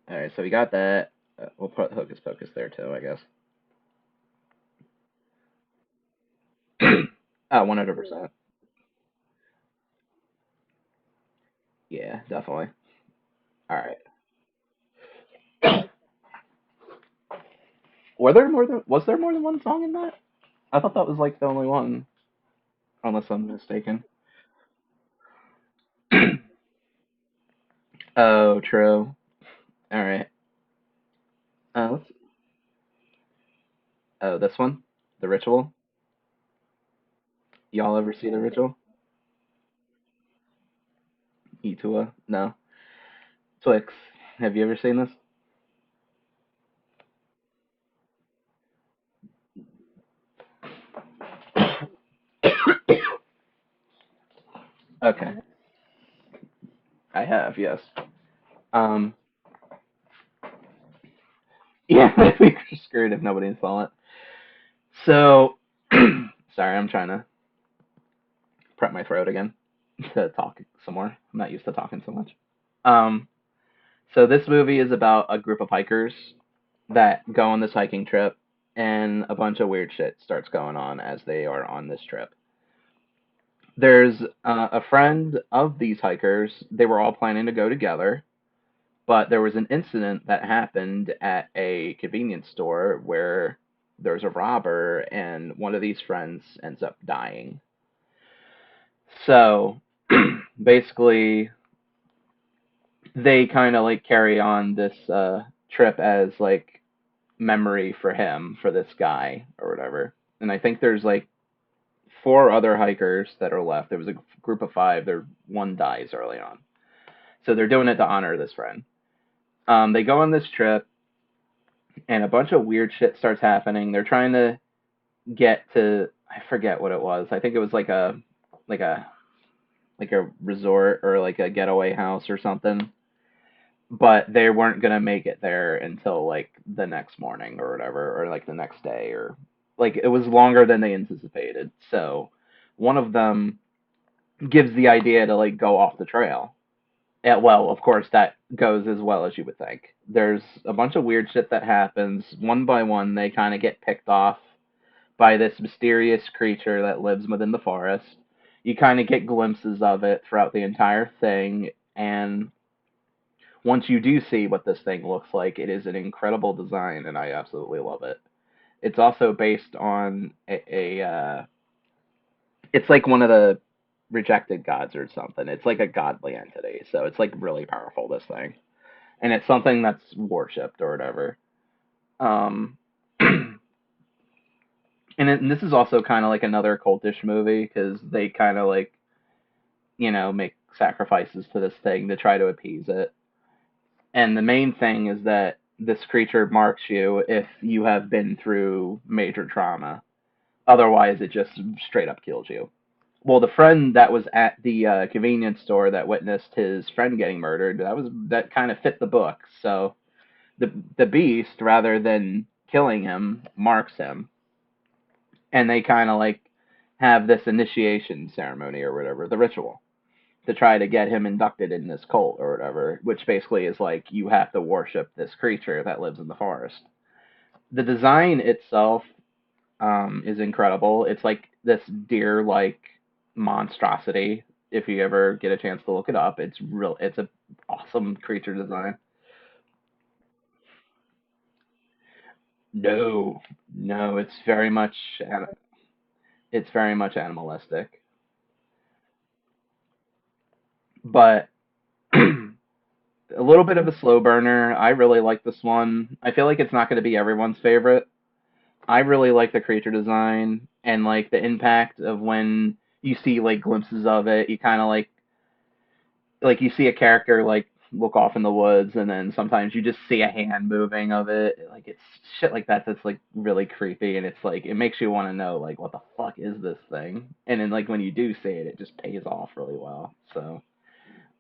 All right, so we got that. We'll put Hocus Pocus there too, I guess. 100%. Yeah, definitely. All right. Was there more than one song in that? I thought that was like the only one, unless I'm mistaken. Oh, true. All right. Let's. Oh, this one, The Ritual. Y'all ever see The Ritual? Itua? No. Twix. Have you ever seen this? Okay, I have. Yes. Um. Yeah, we were screwed if nobody saw it. So, sorry, I'm trying to prep my throat again to talk some more. I'm not used to talking so much. Um. So this movie is about a group of hikers that go on this hiking trip, and a bunch of weird shit starts going on as they are on this trip. There's a friend of these hikers. They were all planning to go together, but there was an incident that happened at a convenience store where there's a robber, and one of these friends ends up dying. So basically, they kind of like carry on this trip as like memory for him, for this guy or whatever. And I think there's like four other hikers that are left. There was a group of five. There one dies early on, so they're doing it to honor this friend. They go on this trip, and a bunch of weird shit starts happening. They're trying to get to, I forget what it was. I think it was like a like a resort or like a getaway house or something. But they weren't gonna make it there until like the next morning or whatever, or like the next day, or like it was longer than they anticipated. So one of them gives the idea to like go off the trail. And, well, of course, that goes as well as you would think. There's a bunch of weird shit that happens. One by one, they kind of get picked off by this mysterious creature that lives within the forest. You kind of get glimpses of it throughout the entire thing, and once you do see what this thing looks like, it is an incredible design, and I absolutely love it. It's also based on it's like one of the rejected gods or something. It's like a godly entity, so it's like really powerful. This thing, and it's something that's worshipped or whatever. Um, and this is also kind of like another cultish movie because they kind of like make sacrifices to this thing to try to appease it. And the main thing is that this creature marks you if you have been through major trauma. Otherwise, it just straight up kills you. Well, the friend that was at the convenience store that witnessed his friend getting murdered, that kind of fit the book. So the beast, rather than killing him, marks him, and they kind of like have this initiation ceremony or whatever, the ritual, to try to get him inducted in this cult or whatever, which basically is like you have to worship this creature that lives in the forest. The design itself is incredible. It's like this deer-like monstrosity. If you ever get a chance to look it up, it's real. It's a awesome creature design. No, no, it's very much animalistic, but a little bit of a slow burner. I really like this one. I feel like it's not going to be everyone's favorite. I really like the creature design and like the impact of when you see like glimpses of it. You kind of like you see a character like look off in the woods, and then sometimes you just see a hand moving of it. Like it's shit like that that's like really creepy, and it's like it makes you want to know like what the fuck is this thing. And then like when you do see it, it just pays off really well. So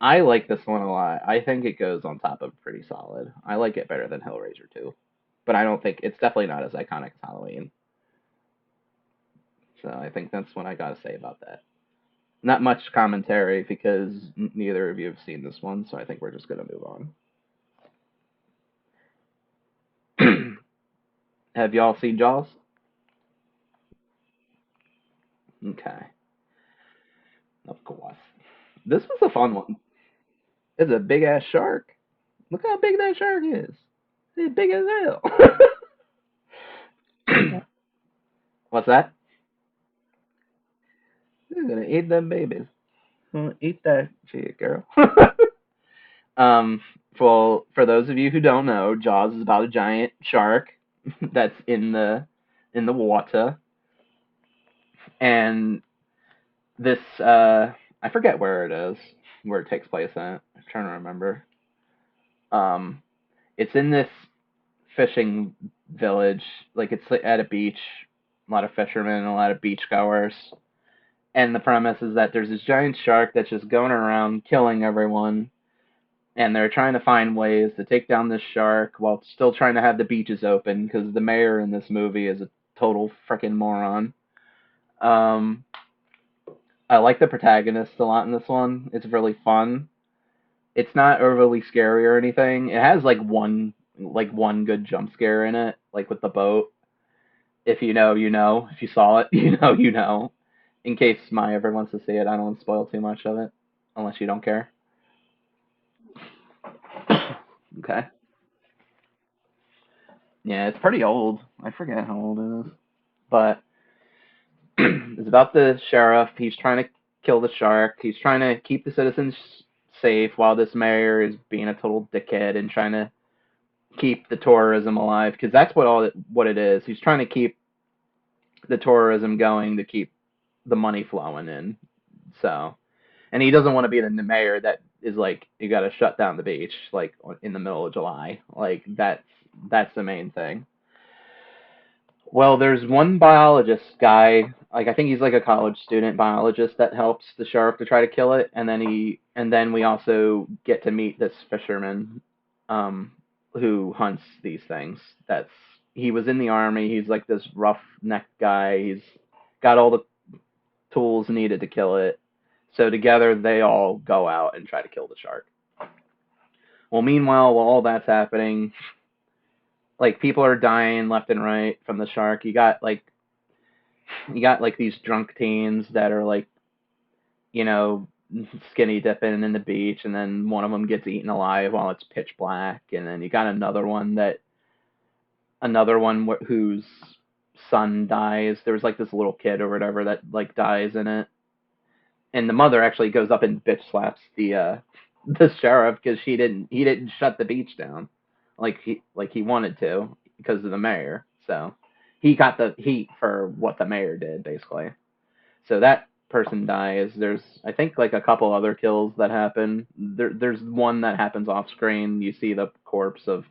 I like this one a lot. I think it goes on top of pretty solid. I like it better than Hellraiser 2, but I don't think it's definitely not as iconic as Halloween. So I think that's what I gotta say about that. Not much commentary because neither of you have seen this one, so I think we're just gonna move on. Have y'all seen Jaws? Okay, of course. This was a fun one. It's a big ass shark. Look how big that shark is. It's big as hell. What's that? You're gonna eat them babies. Eat that shit, girl. um, for those of you who don't know, Jaws is about a giant shark that's in the water, and this I forget where it is, where it takes place at. I'm trying to remember. Um, it's in this fishing village, like it's at a beach, a lot of fishermen, a lot of beachgoers. And the premise is that there's this giant shark that's just going around killing everyone, and they're trying to find ways to take down this shark while still trying to have the beaches open because the mayor in this movie is a total freaking moron. Um, I like the protagonist a lot in this one. It's really fun. It's not overly scary or anything. It has like one good jump scare in it, like with the boat. If you know, you know. If you saw it, you know, you know. In case Maya ever wants to see it, I don't want to spoil too much of it, unless you don't care. Okay. Yeah, it's pretty old. I forget how old it is. But it's about the sheriff. He's trying to kill the shark. He's trying to keep the citizens safe while this mayor is being a total dickhead and trying to keep the tourism alive because that's what it is. He's trying to keep the tourism going to keep the money flowing in. So, and he doesn't want to be the mayor that is like you got to shut down the beach like in the middle of July. Like that's the main thing. Well, there's one biologist guy, like I think he's like a college student biologist that helps the sheriff to try to kill it, and then we also get to meet this fisherman, um, who hunts these things. That's he was in the army. He's like this rough neck guy. He's got all the tools needed to kill it. So together they all go out and try to kill the shark. Well, meanwhile, while all that's happening, like people are dying left and right from the shark. You got like these drunk teens that are like, you know, skinny dipping in the beach, and then one of them gets eaten alive while it's pitch black, and then you got another one whose son dies. There was like this little kid or whatever that like dies in it, and the mother actually goes up and bitch slaps the sheriff because he didn't shut the beach down like he wanted to because of the mayor. So he got the heat for what the mayor did basically. So that person dies. There's I think like a couple other kills that happen. There's one that happens off screen. You see the corpse of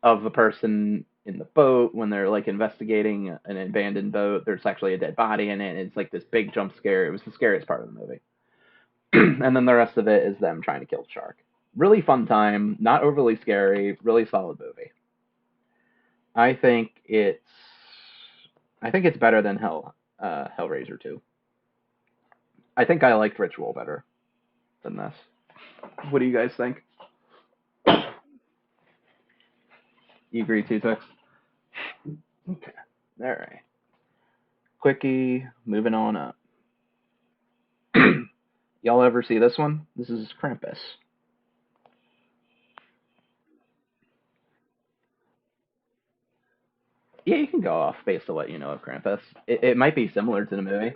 a person in the boat when they're like investigating an abandoned boat. There's actually a dead body in it. It's like this big jump scare. It was the scariest part of the movie. And then the rest of it is them trying to kill the shark. Really fun time, not overly scary, really solid movie. I think it's I think it's better than Hellraiser 2. I think I liked Ritual better than this. What do you guys think? You agree too, Tux? Okay. All right. Quickie, moving on up. Y'all ever see this one? This is Krampus. Yeah, you can go off based on what you know of Krampus. It might be similar to the movie.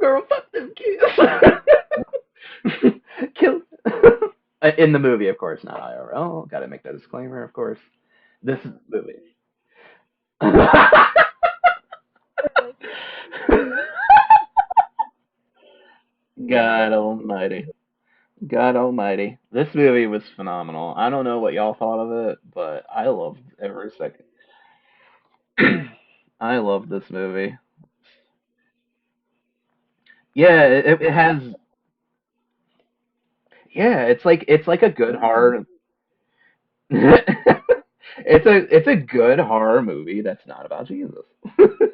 Girl, fuck them kids. Kill. In the movie, of course, not IRL. Got to make that disclaimer, of course. This movie. God Almighty. God Almighty. This movie was phenomenal. I don't know what y'all thought of it, but I loved every second. I love this movie. Yeah, it has. Yeah, it's like a good horror. It's a good horror movie that's not about Jesus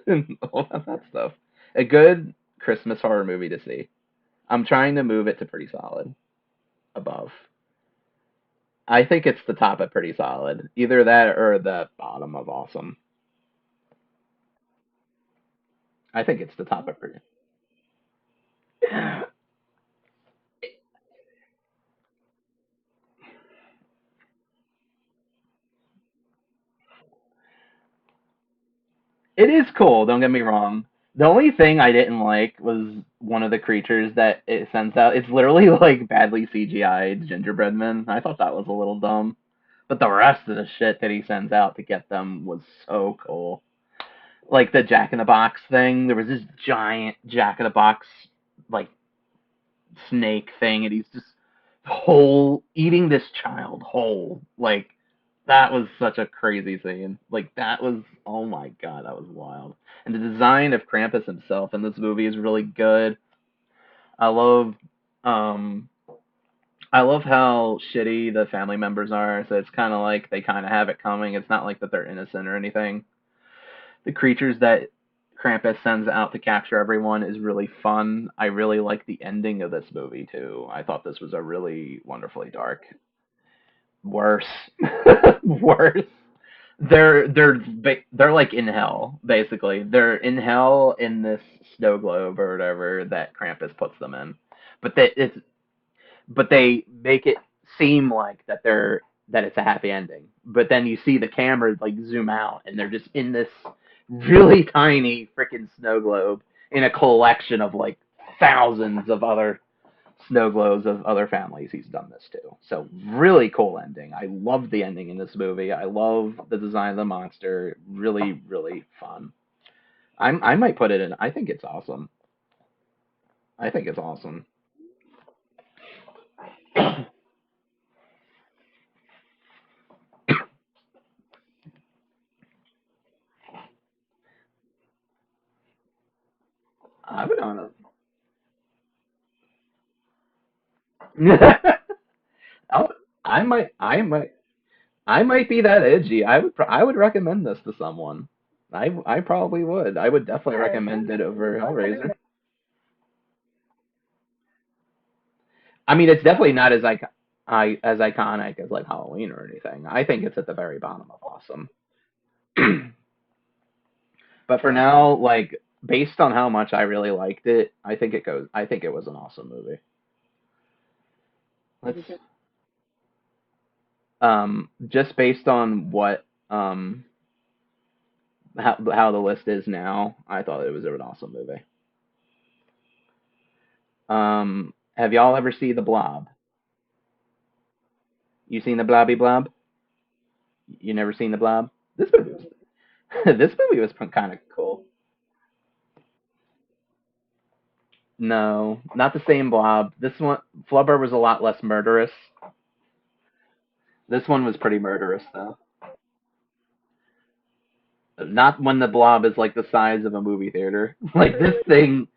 and all that stuff. A good Christmas horror movie to see. I'm trying to move it to pretty solid. above. I think it's the top of pretty solid. Either that or the bottom of awesome. I think it's the top of pretty. It is cool, don't get me wrong. The only thing I didn't like was one of the creatures that it sends out. It's literally like badly CGI'd gingerbread men. I thought that was a little dumb. But the rest of the shit that he sends out to get them was so cool. Like the Jack in the Box thing, there was this giant Jack in the Box like snake thing, and he's just whole eating this child whole. Like that was such a crazy scene. Like that was oh my god, that was wild. And the design of Krampus himself in this movie is really good. I love um I love how shitty the family members are. So it's kind of like they kind of have it coming. It's not like that they're innocent or anything. The creatures that Krampus sends out to capture everyone is really fun. I really like the ending of this movie too. I thought this was a really wonderfully dark. Worse, worse. They're like in hell basically. They're in hell in this snow globe or whatever that Krampus puts them in. But they make it seem like that it's a happy ending. But then you see the camera like zoom out and they're just in this really tiny freaking snow globe in a collection of like thousands of other snow globes of other families he's done this to. So really cool ending. I love the ending in this movie. I love the design of the monster. Really, really fun. I might put it in. I think it's awesome. I think it's awesome. I would honestly. I'll, I might, I might, I might be that edgy. I would recommend this to someone. I probably would. I would definitely recommend it over Hellraiser. I mean, it's definitely not as iconic as like Halloween or anything. I think it's at the very bottom of awesome. But for now, like based on how much I really liked it, I think it goes. I think it was an awesome movie. Let's just based on what how the list is now, I thought it was an awesome movie. Have y'all ever seen The Blob? You seen the Blobby Blob? You never seen the Blob? This movie was this movie was kind of cool. No, not the same Blob. This one Flubber was a lot less murderous. This one was pretty murderous though. Not when the Blob is like the size of a movie theater. Like this thing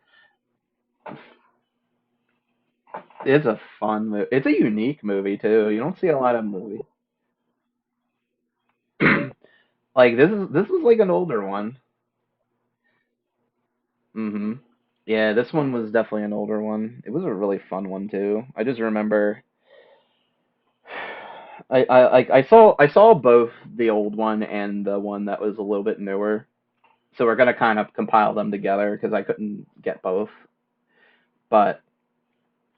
is a fun movie. It's a unique movie too. You don't see a lot of movies. Like this was like an older one. Mhm. Yeah, this one was definitely an older one. It was a really fun one too. I just remember I saw both the old one and the one that was a little bit newer. So we're gonna kind of compile them together because I couldn't get both. But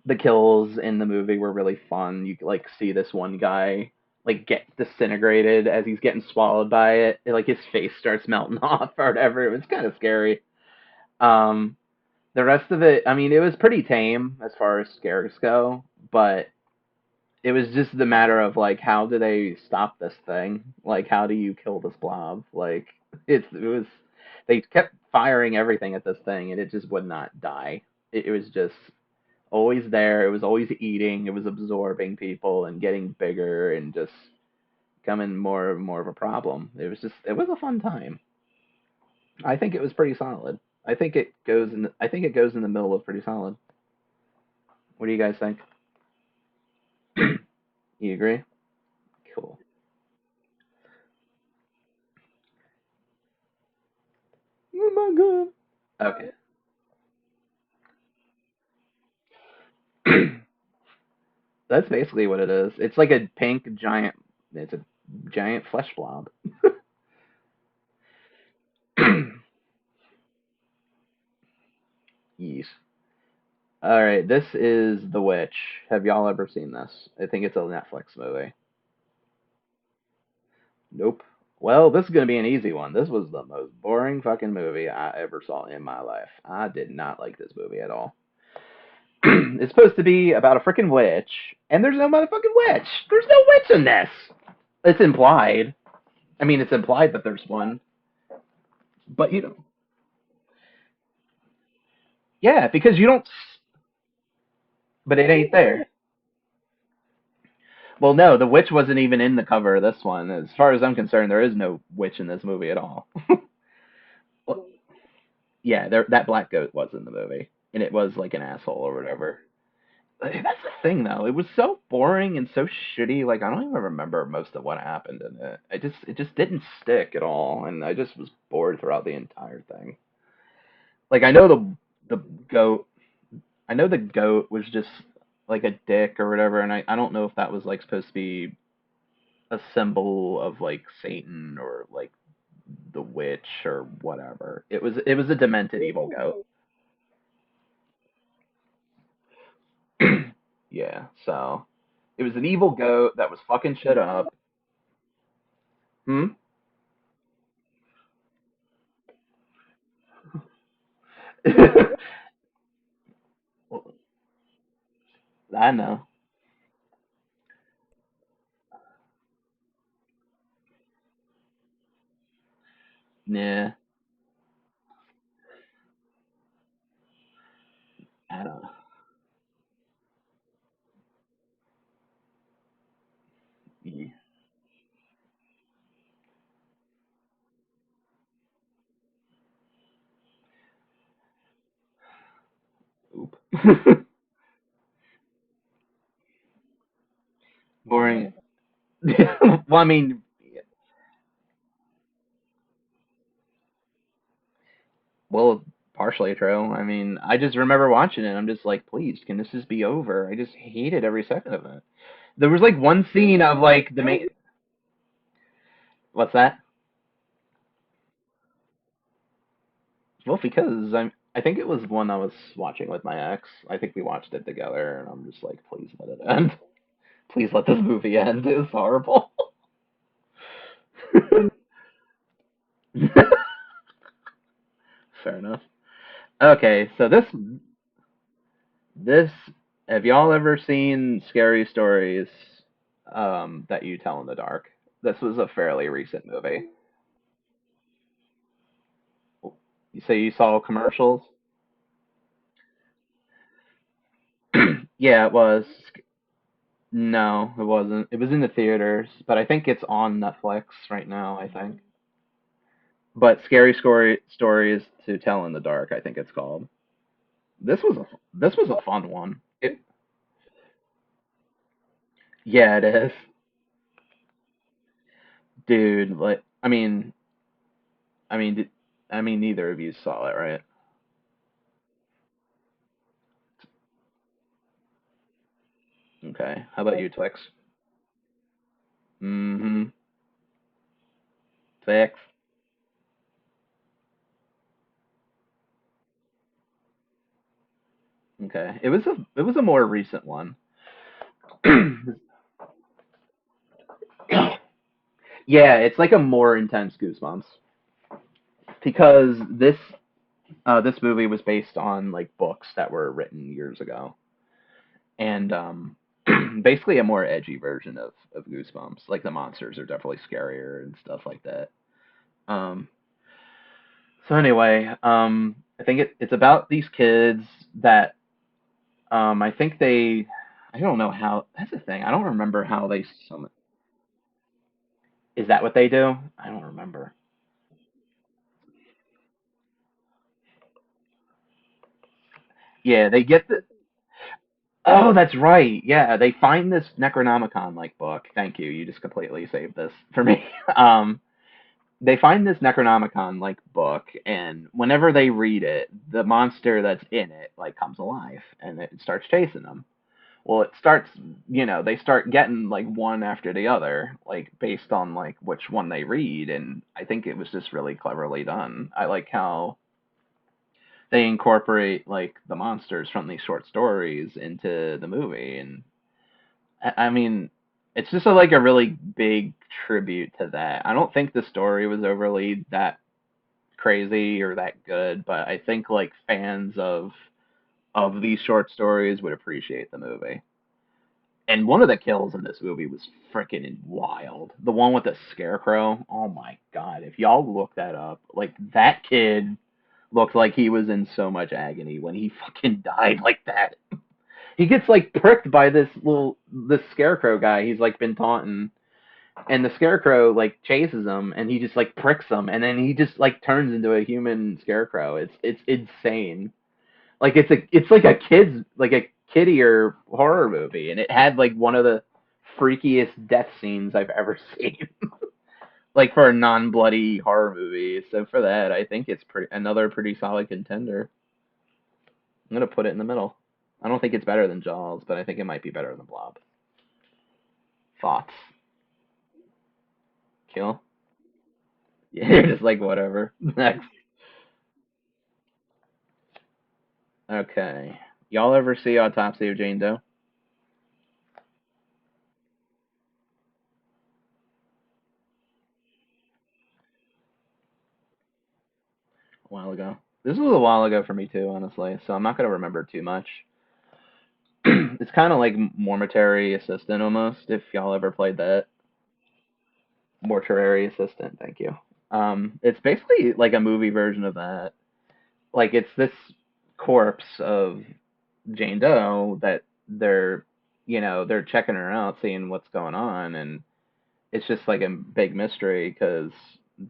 the kills in the movie were really fun. You like see this one guy like get disintegrated as he's getting swallowed by it. Like his face starts melting off or whatever. It was kind of scary. Um, the rest of it, I mean, it was pretty tame as far as scares go, but it was just the matter of like how do they stop this thing? Like how do you kill this blob? Like it was they kept firing everything at this thing and it just would not die. It was just always there. It was always eating. It was absorbing people and getting bigger and just becoming more and more of a problem. It was a fun time. I think it was pretty solid. I think it goes in the middle of pretty solid. What do you guys think? You agree? Cool. Oh my god. Okay. That's basically what it is. It's like a pink giant. It's a giant flesh blob. Yeesh. All right, this is The Witch. Have y'all ever seen this? I think it's a Netflix movie. Nope. Well, this is gonna be an easy one. This was the most boring fucking movie I ever saw in my life. I did not like this movie at all. It's supposed to be about a freaking witch, and there's no motherfucking witch. There's no witch in this. It's implied. I mean, it's implied that there's one, but you don't. Yeah, because you don't. But it ain't there. Well, no, the witch wasn't even in the cover of this one. As far as I'm concerned, there is no witch in this movie at all. Well, yeah, that black goat was in the movie, and it was like an asshole or whatever. That's the thing, though. It was so boring and so shitty. Like I don't even remember most of what happened in it. It just didn't stick at all, and I just was bored throughout the entire thing. Like the goat. I know the goat was just like a dick or whatever, and I don't know if that was like supposed to be a symbol of like Satan or like the witch or whatever. It was a demented evil goat. Yeah, so it was an evil goat that was fucking shit up. Hmm. I know. Yeah, I don't know. Yeah. Oop. Boring. Well, I mean, well, partially true. I mean, I just remember watching it. I'm just like, please, can this just be over? I just hated every second of it. There was like one scene of like the main. What's that? Well, because I think it was one I was watching with my ex. I think we watched it together, and I'm just like, please let it end. Please let this movie end. It was horrible. Fair enough. Okay, so this have y'all ever seen Scary Stories that you tell in the dark? This was a fairly recent movie. You say you saw commercials? Yeah, it was. No, it wasn't. It was in the theaters, but I think it's on Netflix right now, I think. But Stories to Tell in the Dark, I think it's called. This was a fun one. Yeah, it is. Dude, like I mean did, I mean neither of you saw it, right? Okay. How about you, Twix? Mm-hmm. Twix. Okay. It was a more recent one. Yeah, it's like a more intense Goosebumps because this movie was based on like books that were written years ago, and basically a more edgy version of Goosebumps. Like the monsters are definitely scarier and stuff like that. Um, so anyway, I think it's about these kids that I think I don't know how. That's the thing. I don't remember how they summon. Is that what they do? I don't remember. Yeah, they get the. Oh, that's right. Yeah, they find this Necronomicon like book. Thank you. You just completely saved this for me. They find this Necronomicon like book, and whenever they read it, the monster that's in it like comes alive and it starts chasing them. Well, it starts, they start getting like one after the other, like based on like which one they read, and I think it was just really cleverly done. I like how they incorporate like the monsters from these short stories into the movie, and I mean, it's just like a really big tribute to that. I don't think the story was overly that crazy or that good, but I think like fans of these short stories would appreciate the movie. And one of the kills in this movie was freaking wild. The one with the scarecrow. Oh my god! If y'all look that up, like that kid looked like he was in so much agony when he fucking died like that. He gets like pricked by this scarecrow guy. He's like been taunting, and the scarecrow like chases him, and he just like pricks him, and then he just like turns into a human scarecrow. It's insane. Like it's like a kid's like a kiddier horror movie, and it had like one of the freakiest death scenes I've ever seen. Like for a non-bloody horror movie. So for that, I think it's another pretty solid contender. I'm gonna put it in the middle. I don't think it's better than Jaws, but I think it might be better than Blob. Thoughts? Kill? Yeah, you're just like whatever. Next. Okay. Y'all ever see Autopsy of Jane Doe? A while ago. This was a while ago for me too, honestly. So I'm not gonna remember too much. It's kind of like Mortuary Assistant almost. If y'all ever played that, Mortuary Assistant. Thank you. It's basically like a movie version of that. Like it's this corpse of Jane Doe that they're checking her out, seeing what's going on, and it's just like a big mystery because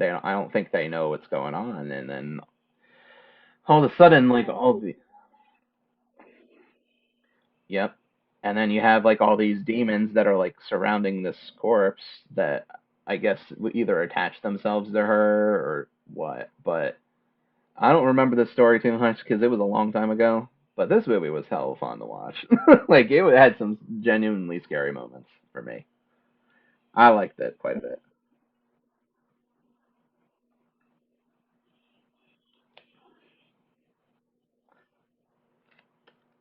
I don't think they know what's going on, and then all of a sudden, like all the yep, and then you have like all these demons that are like surrounding this corpse that I guess would either attach themselves to her or what, but I don't remember the story too much because it was a long time ago. But this movie was hell of fun to watch. Like it had some genuinely scary moments for me. I liked it quite a bit.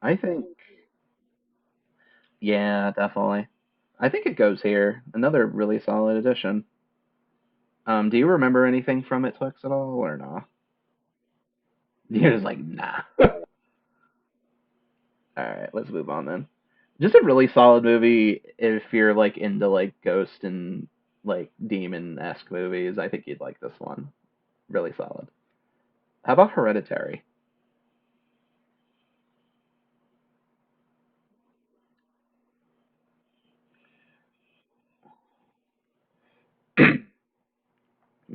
I think, yeah, definitely. I think it goes here. Another really solid addition. Do you remember anything from it, Twix, at all, or no? You're just like, nah. All right, let's move on then. Just a really solid movie if you're like into like ghost and like demon-esque movies. I think you'd like this one. Really solid. How about Hereditary?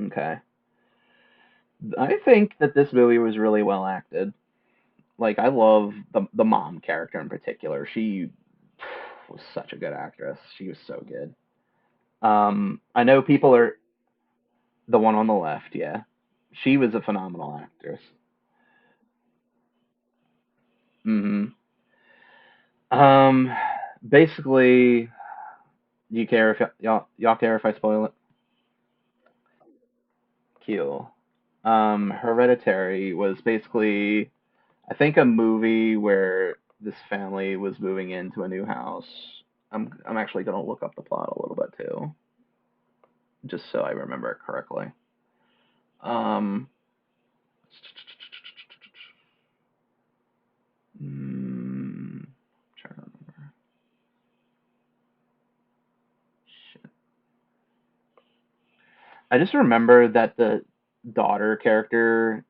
Okay. I think that this movie was really well acted. Like I love the mom character in particular. She was such a good actress. She was so good. I know people are the one on the left, yeah. She was a phenomenal actress. hmm Um, basically, do you care if y'all care if I spoil it? Cool. Hereditary was basically, I think, a movie where this family was moving into a new house. I'm actually gonna look up the plot a little bit too, just so I remember it correctly. Um, trying to remember. Shit. I just remember that the daughter character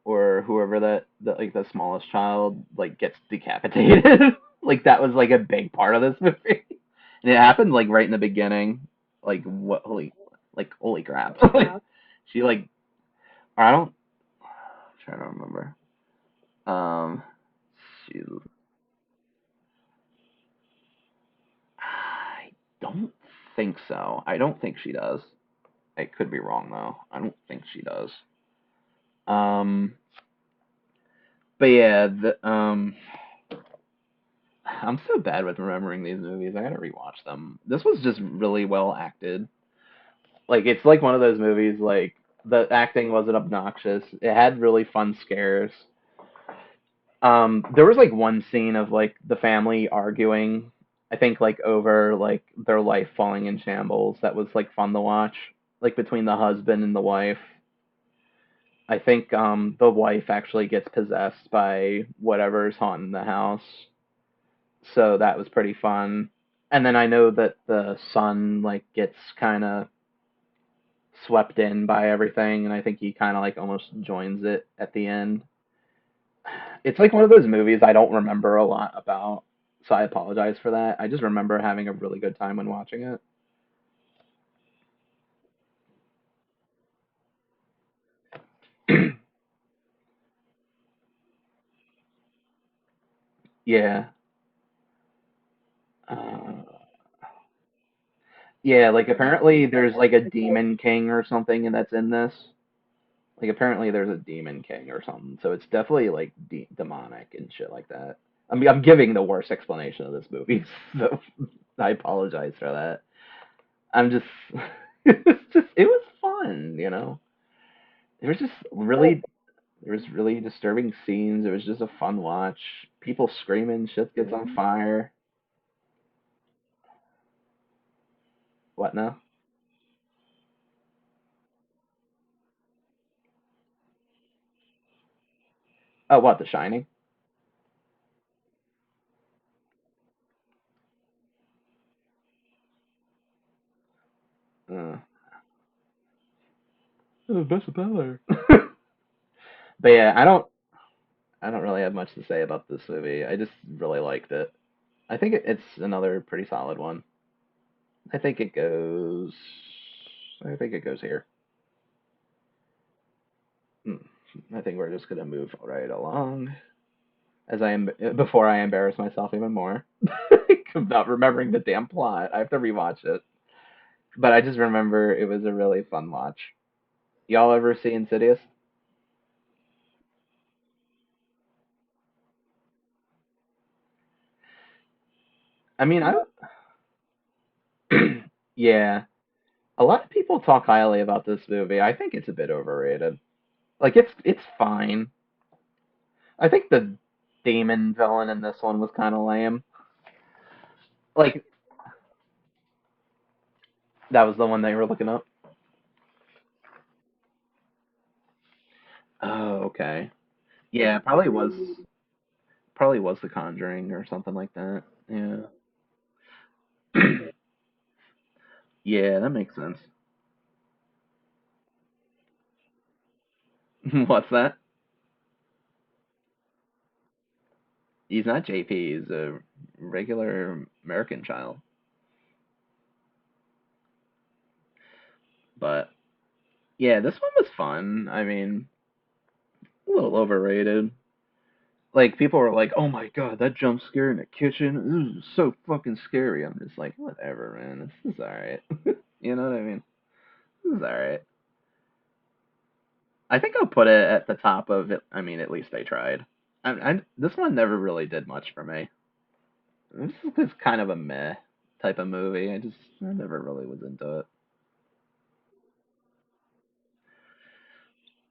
or whoever that like the smallest child like gets decapitated. Like that was like a big part of this movie. And it happened like right in the beginning. Like what holy crap. Like she like or I don't I'm trying to remember. Um she I don't think so. I don't think she does. I could be wrong though. I don't think she does. Um but yeah, I'm so bad with remembering these movies. I gotta rewatch them. This was just really well acted. Like it's like one of those movies like the acting wasn't obnoxious. It had really fun scares. There was like one scene of like the family arguing, I think like over like their life falling in shambles. That was like fun to watch, like between the husband and the wife. I think the wife actually gets possessed by whatever's haunting the house, so that was pretty fun. And then I know that the son like gets kind of swept in by everything, and I think he kind of like almost joins it at the end. It's like one of those movies I don't remember a lot about, so I apologize for that. I just remember having a really good time when watching it. Yeah. Uh, yeah, like apparently there's like a demon king or something and that's in this. Like apparently there's a demon king or something. So it's definitely like demonic and shit like that. I mean, I'm giving the worst explanation of this movie, so I apologize for that. I'm just it was fun, you know. There was just really there was really disturbing scenes. It was just a fun watch. People screaming, shit gets on fire. What now? Oh, what, The Shining? Uh, oh, best Beller. But yeah, I don't really have much to say about this movie. I just really liked it. I think it's another pretty solid one. I think it goes. I think it goes here. Hmm. I think we're just gonna move right along as I am before I embarrass myself even more about remembering the damn plot. I have to rewatch it, but I just remember it was a really fun watch. Y'all ever see Insidious? I mean, I yeah, a lot of people talk highly about this movie. I think it's a bit overrated. Like it's fine. I think the demon villain in this one was kind of lame. Like that was the one they were looking up. Oh, okay. Yeah, probably was The Conjuring or something like that. Yeah. Yeah, that makes sense. What's that? He's not JP, he's a regular American child. But yeah, this one was fun. I mean, a little overrated. Like people were like, "Oh my god, that jump scare in the kitchen, this is so fucking scary." I'm just like, whatever, man. This is all right. You know what I mean? This is all right. I think I'll put it at the top of it. I mean, at least they tried. This one never really did much for me. This is kind of a meh type of movie. I never really was into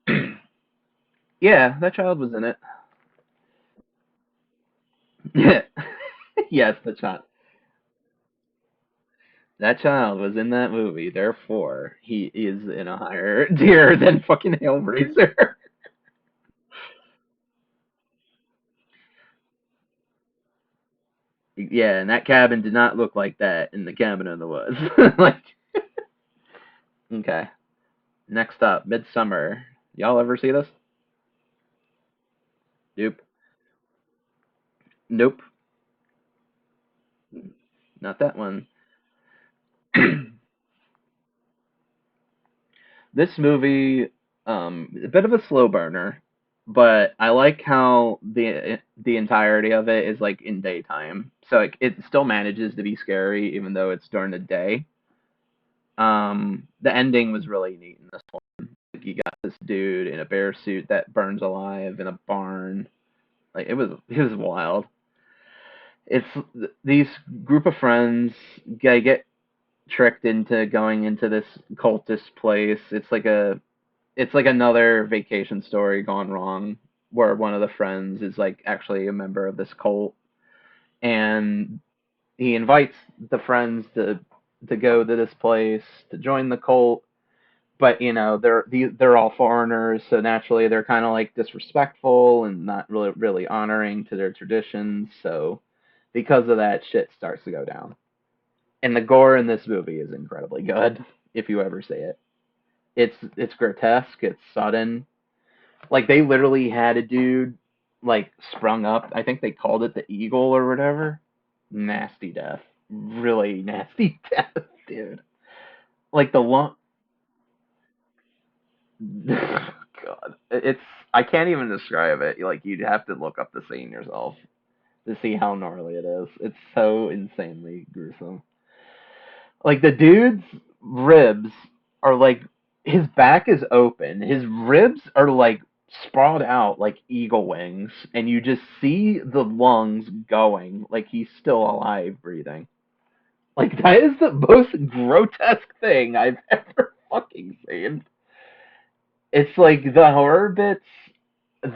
it. Yeah, that child was in it. Yes, the child. That child was in that movie. Therefore, he is in a higher tier than fucking Hellraiser. Yeah, and that cabin did not look like that in the cabin in the woods. Like, okay. Next up, Midsummer. Y'all ever see this? Nope. Nope. Not that one. This movie, a bit of a slow burner, but I like how the entirety of it is like in daytime, so it still manages to be scary even though it's during the day. The ending was really neat in this one. Like you got this dude in a bear suit that burns alive in a barn. Like it was wild. It's these group of friends get tricked into going into this cultist place. It's like another vacation story gone wrong, where one of the friends is like actually a member of this cult, and he invites the friends to go to this place to join the cult. But they're all foreigners, so naturally they're kind of like disrespectful and not really honoring to their traditions. So because of that, shit starts to go down. And the gore in this movie is incredibly good. If you ever see it, it's grotesque. It's sudden. Like they literally had a dude like sprung up. I think they called it the Eagle or whatever. Nasty death. Really nasty death, dude. Like the lump. God, it's I can't even describe it. Like you'd have to look up the scene yourself to see how gnarly it is. It's so insanely gruesome. Like the dude's ribs are like his back is open. His ribs are like sprawled out like eagle wings, and you just see the lungs going like he's still alive, breathing. Like that is the most grotesque thing I've ever fucking seen. It's like the horror bits,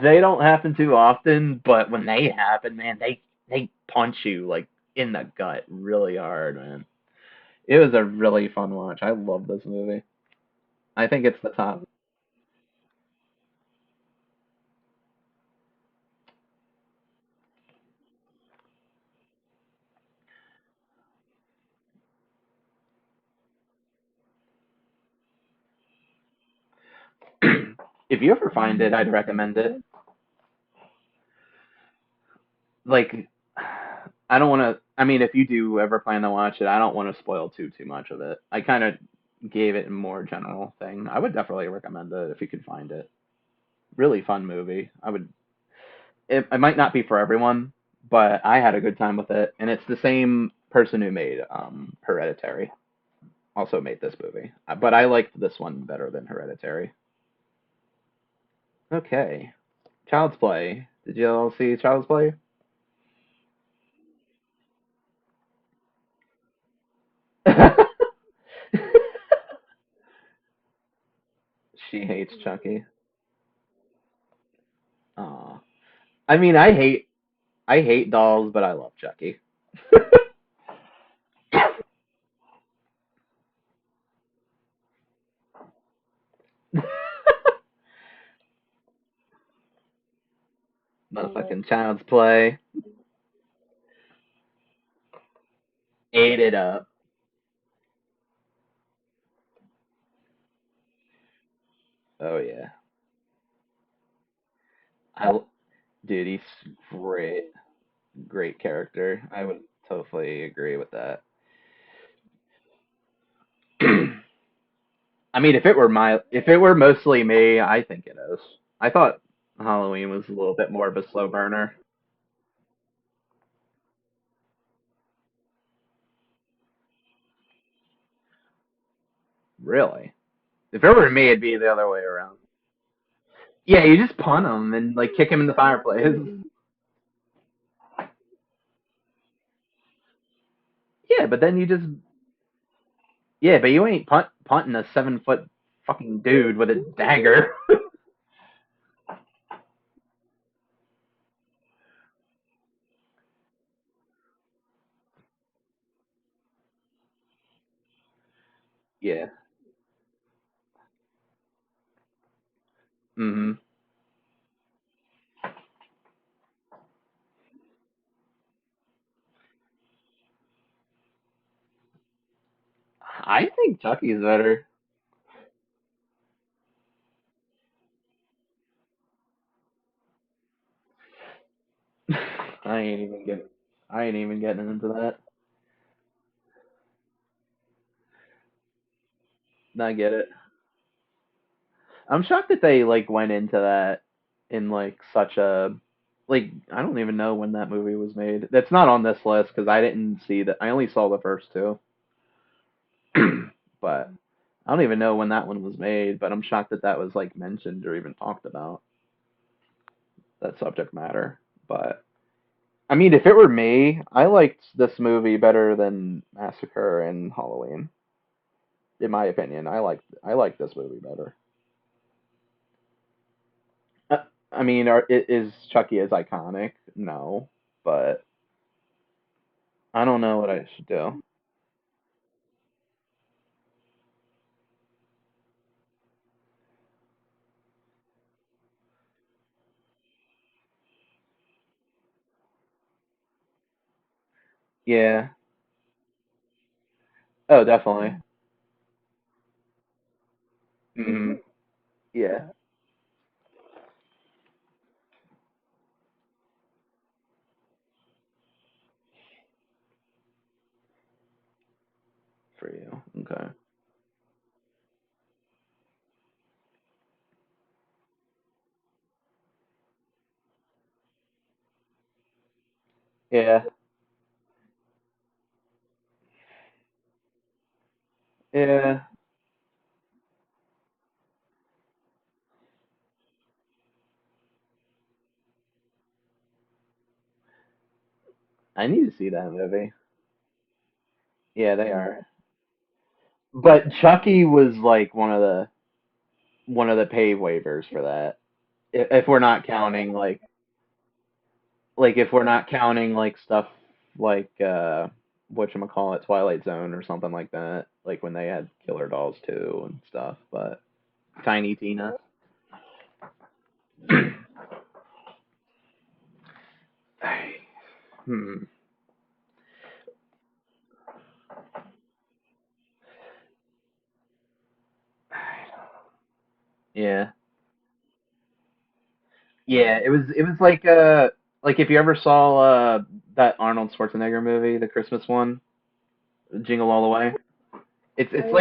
they don't happen too often, but when they happen, man, they punch you like in the gut really hard, man. It was a really fun watch. I love this movie. I think it's the top. If you ever find it, I'd recommend it. Like, I don't want to. I mean, if you do ever plan to watch it, I don't want to spoil too much of it. I kind of gave it a more general thing. I would definitely recommend it if you could find it. Really fun movie. I would. It might not be for everyone, but I had a good time with it, and it's the same person who made Hereditary. Also made this movie, but I liked this one better than Hereditary. Okay, Child's Play. Did you all see Child's Play? She hates Chucky. Aw. I mean, I hate dolls, but I love Chucky. Motherfucking Child's Play. Ate it up. Oh yeah. I dude, he's great. Great character. I would totally agree with that. I mean, if it were mostly me, I think it is. I thought Halloween was a little bit more of a slow burner. Really? If it were me, it'd be the other way around. Yeah, you just punt him and like kick him in the fireplace. Yeah, but then you just yeah, but you ain't punting a 7 foot fucking dude with a dagger. Yeah. Hmm. I think Chucky's better. I ain't even getting. I ain't even getting into that. I get it. I'm shocked that they like went into that in like such a like I don't even know when that movie was made. That's not on this list because I didn't see that. I only saw the first two, but I don't even know when that one was made. But I'm shocked that that was like mentioned or even talked about that subject matter. But I mean, if it were me, I liked this movie better than Massacre and Halloween. In my opinion, I like this movie better. I mean, is Chucky as iconic? No, but I don't know what I should do. Yeah. Oh, definitely. Hmm. Yeah. For you. Okay. Yeah. Yeah. I need to see that movie. Yeah, they are. But Chucky was like one of the pay waivers for that. If we're not counting like if we're not counting like stuff like whatchamacallit, Twilight Zone or something like that, like when they had Killer Dolls too and stuff, but Tiny Tina. Hmm. Yeah. Yeah, it was like if you ever saw that Arnold Schwarzenegger movie, the Christmas one, Jingle All the Way. It's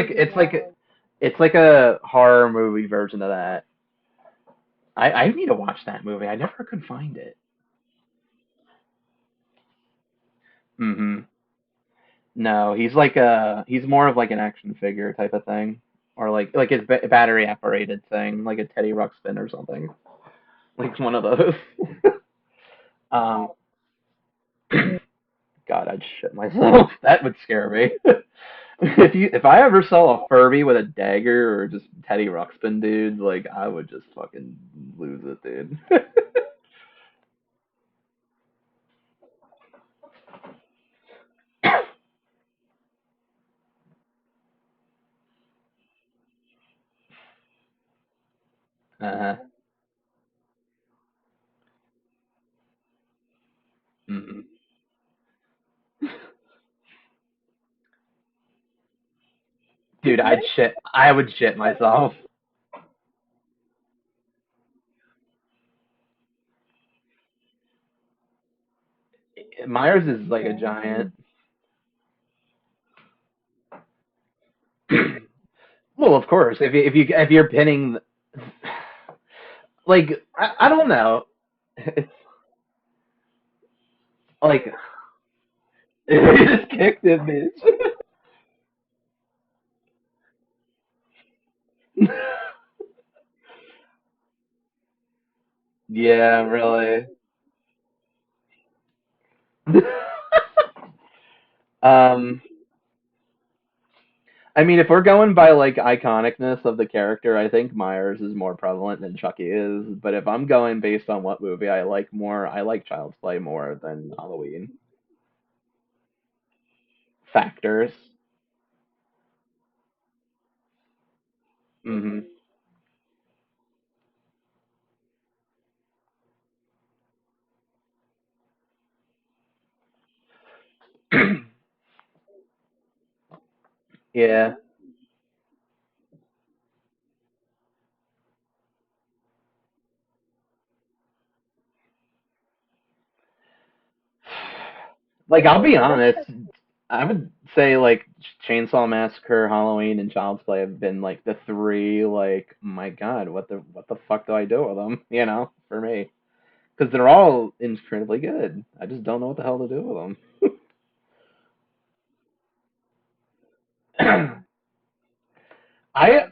like a horror movie version of that. I need to watch that movie. I never could find it. Hmm. No, he's more of like an action figure type of thing, or like his battery operated thing, like a Teddy Ruxpin or something, like one of those. um, God, I'd shit myself. That would scare me. If I ever saw a Furby with a dagger or just Teddy Ruxpin, dude, like I would just fucking lose it, dude. Uh-huh. Hmm. Dude, I would shit myself. Myers is like a giant. Well, of course, if you're pinning, like I don't know, it's like he just kicked him, bitch. Yeah, really. um, I mean, if we're going by like iconicness of the character, I think Myers is more prevalent than Chucky is. But if I'm going based on what movie I like more, I like Child's Play more than Halloween. Factors. Hmm. Yeah. Like I'll be honest, I would say like Chainsaw Massacre, Halloween, and Child's Play have been like the three. Like, my God, what the fuck do I do with them? For me, because they're all incredibly good. I just don't know what the hell to do with them. I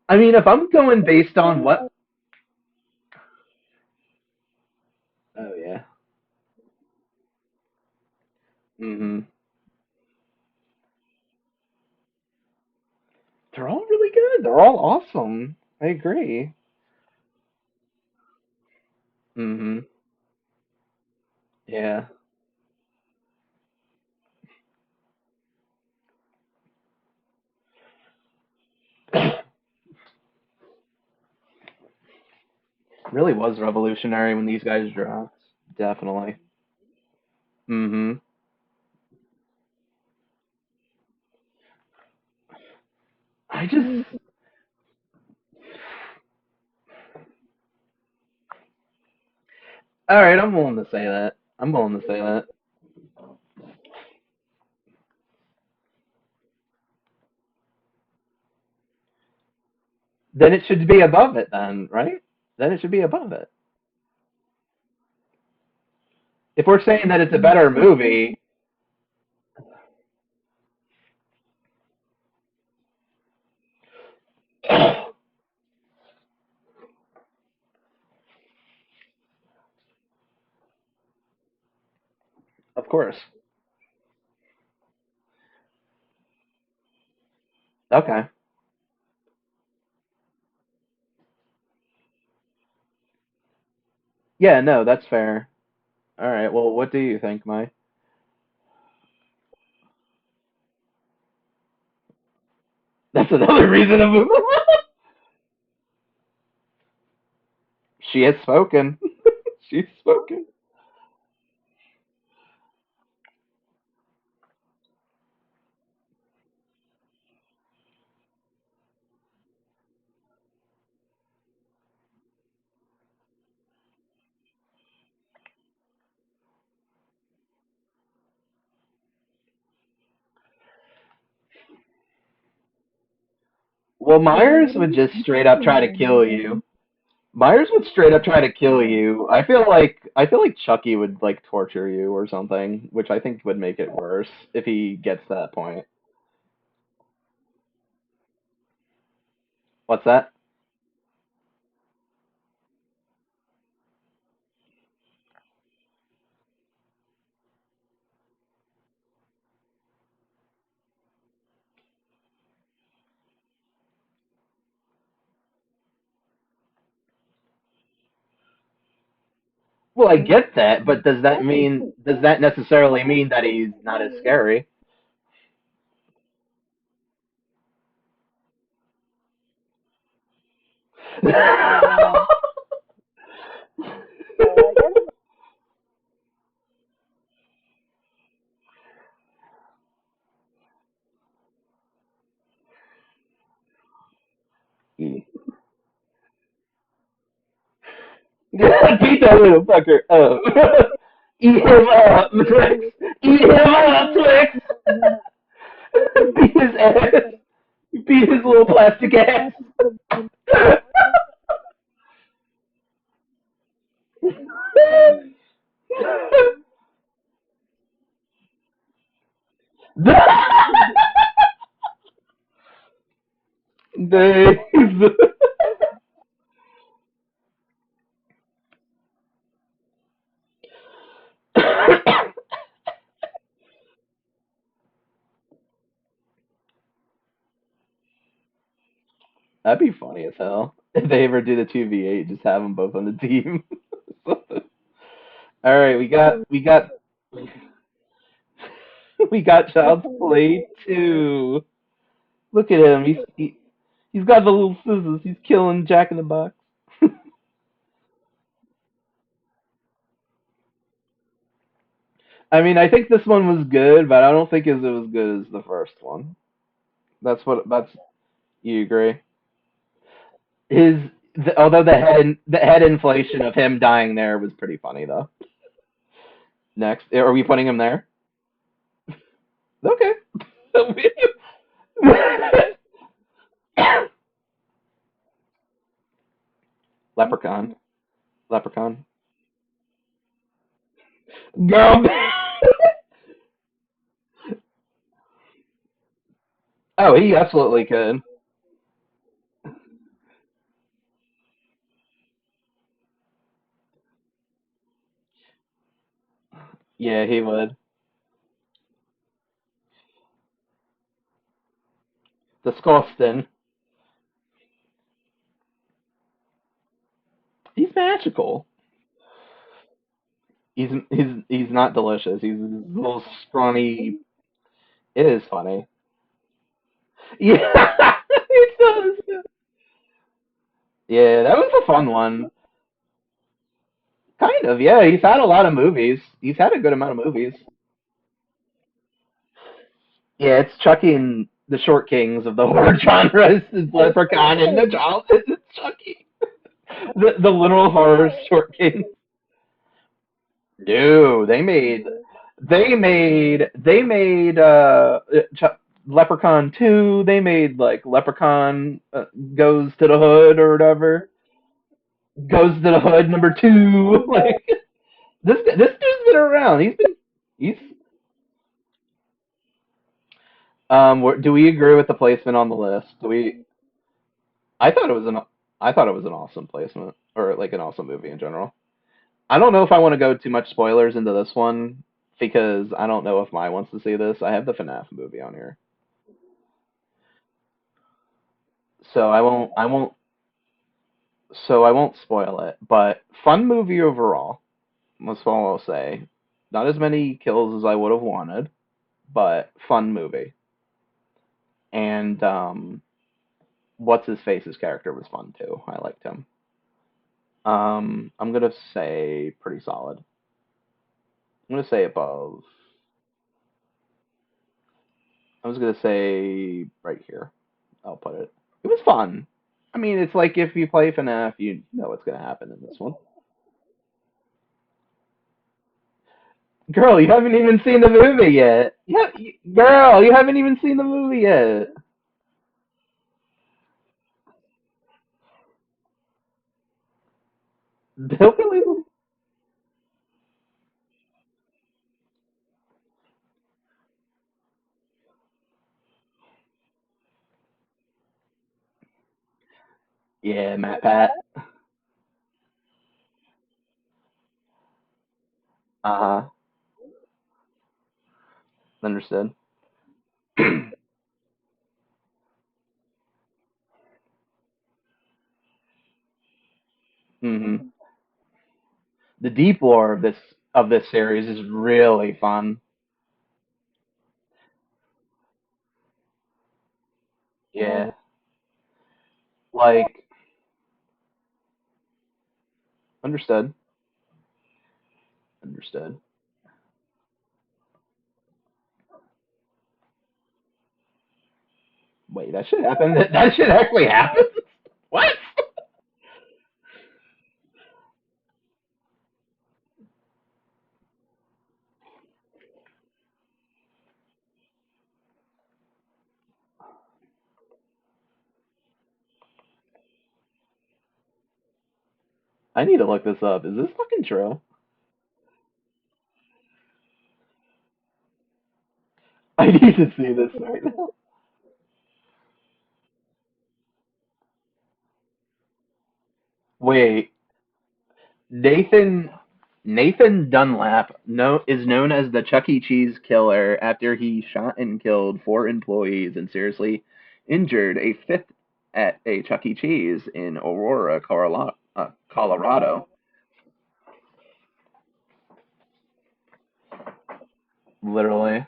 I mean, if I'm going based on what Mhm. They're all really good. They're all awesome. I agree. Mhm. Yeah. Really was revolutionary when these guys dropped. Definitely. Mhm. I just all right. I'm willing to say that. I'm willing to say that. Then it should be above it, then, right? Then it should be above it. If we're saying that it's a better movie, of course. Okay. Yeah. No, that's fair. All right. Well, what do you think, Mike? That's another reason to move. She has spoken. She's spoken. Well, Myers would just straight up try to kill you. Myers would straight up try to kill you. I feel like Chucky would like torture you or something, which I think would make it worse if he gets to that point. What's that? Well, I get that, but does that necessarily mean that he's not as scary? Beat that little fucker up. Eat him up, Twix. Eat him up, Twix. Beat his ass. Beat his little plastic ass. Days. That'd be funny as hell if they ever do the 2v8. Just have them both on the team. All right, we got Child's Play 2. Look at him. He's got the little scissors. He's killing Jack in the Box. I mean, I think this one was good, but I don't think it was good as the first one. That's you agree. His although the head inflation of him dying there was pretty funny though. Next, are we putting him there? Okay. Leprechaun. Leprechaun. Girl. Oh, he absolutely could. Yeah, he would. Disgusting. He's magical. He's not delicious. He's a little scrawny. It is funny. Yeah, he does. Yeah, that was a fun one. Kind of. Yeah, he's had a lot of movies. He's had a good amount of movies. Yeah, it's Chucky and the Short Kings of the horror genres. It's Leprechaun and the Child. It's Chucky. The literal horror Short Kings. Dude, they made Leprechaun 2, they made like Leprechaun goes to the hood or whatever. Goes to the hood number 2. Like this dude's been around. He's do we agree with the placement on the list? Do we I thought it was an I thought it was an awesome placement or like an awesome movie in general. I don't know if I want to go too much spoilers into this one because I don't know if Mai wants to see this. I have the FNAF movie on here. So I won't spoil it, but fun movie overall. That's all I'll say. Not as many kills as I would have wanted, but fun movie. And what's his face's character was fun too. I liked him. I'm gonna say pretty solid. I'm gonna say above. I was gonna say right here. I'll put it. It was fun. I mean, it's like if you play FNAF, you know what's gonna happen in this one. Girl, you haven't even seen the movie yet. Yeah, girl, you haven't even seen the movie yet. Hillbilly. Yeah, Matt Pat. Uh huh. Understood. hmm The deep lore of this series is really fun. Yeah, like understood. Understood. Wait, that should happen. That should actually happen. What? I need to look this up. Is this fucking true? I need to see this right now. Wait, Nathan Nathan Dunlap is known as the Chuck E. Cheese killer after he shot and killed 4 employees and seriously injured a fifth at a Chuck E. Cheese in Aurora, Colorado. Literally.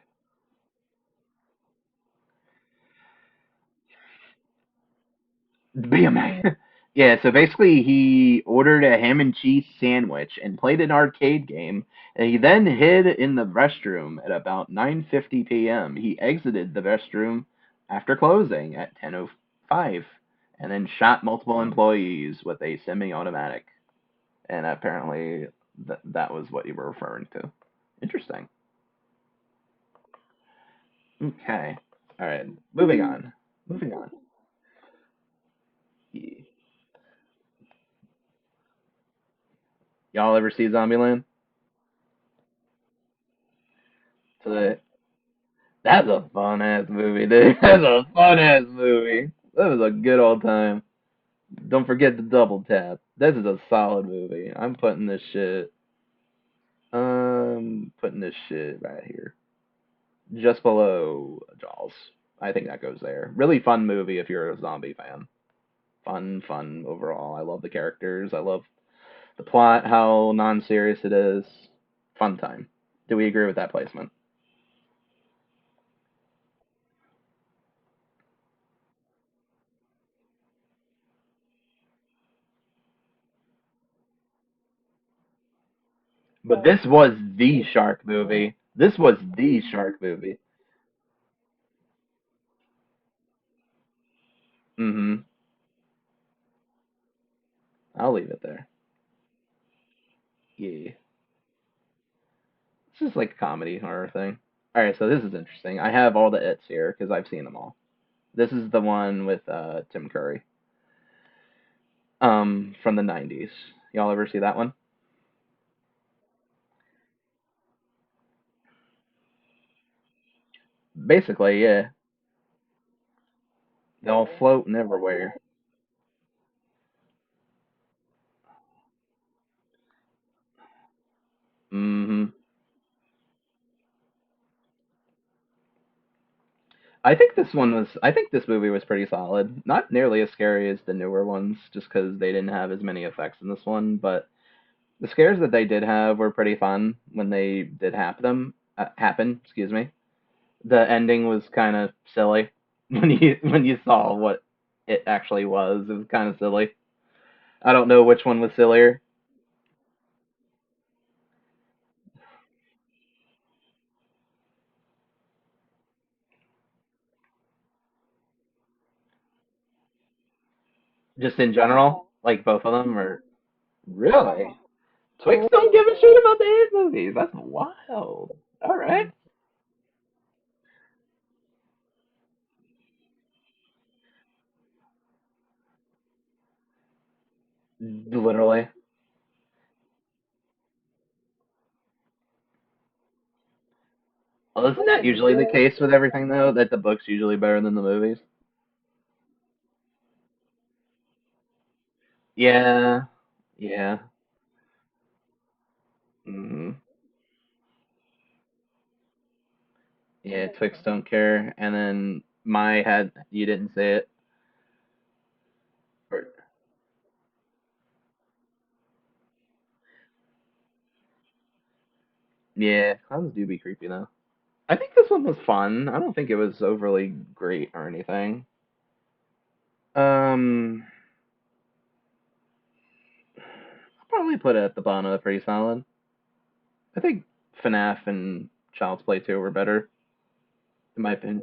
BMA. Yeah, so basically he ordered a ham and cheese sandwich and played an arcade game, and he then hid in the restroom at about 9:50 p.m. He exited the restroom after closing at 10:05 and then shot multiple employees with a semi-automatic. And apparently that was what you were referring to. Interesting. Okay. All right. Moving on. Moving on. Y'all ever see Zombieland? So that's a fun ass movie, dude. That's a fun ass movie. That was a good old time. Don't forget the double tap. This is a solid movie. I'm putting this shit right here, just below Jaws. I think that goes there. Really fun movie if you're a zombie fan. Fun overall. I love the characters. I love the plot, how non-serious it is. Fun time. Do we agree with that placement? But this was the shark movie. This was the shark movie. Mm-hmm. I'll leave it there. Yeah. It's just like a comedy horror thing. All right, so this is interesting. I have all the its here because I've seen them all. This is the one with Tim Curry, from the '90s. Y'all ever see that one? Basically, yeah. They'll floating everywhere. Mm-hmm. I think this movie was pretty solid. Not nearly as scary as the newer ones, just because they didn't have as many effects in this one. But the scares that they did have were pretty fun when they did happen. Excuse me. The ending was kind of silly when you saw what it actually was. It was kind of silly. I don't know which one was sillier. Just in general, like both of them, or really? Twix don't give a shit about the hit movies. That's wild. All right. Literally. Well, isn't that usually the case with everything though? That the book's usually better than the movies? Yeah. Yeah. Hmm. Yeah, Twix don't care. And then my had you didn't say it. Or, yeah, clowns do be creepy though. I think this one was fun. I don't think it was overly great or anything. Um, I'll probably put it at the bottom of the pretty solid. I think FNAF and Child's Play 2 were better, in my opinion.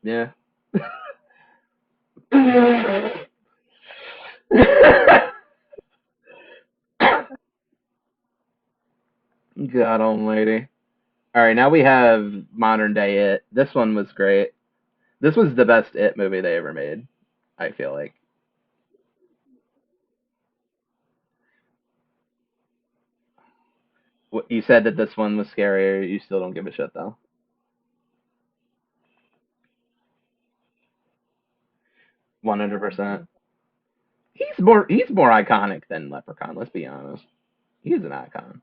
Yeah. God almighty. All right, now we have modern day It. This one was great. This was the best It movie they ever made, I feel like. You said that this one was scarier. You still don't give a shit, though. 100%. He's more iconic than Leprechaun, let's be honest. He's an icon.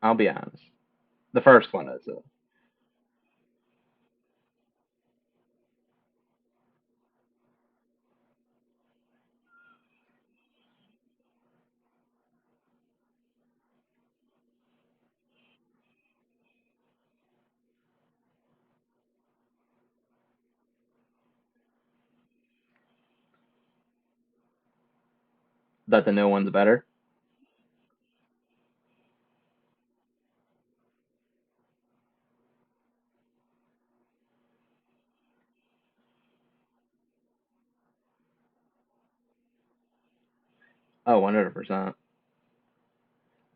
I'll be honest. The first one is that the new one's better. Oh, 100%.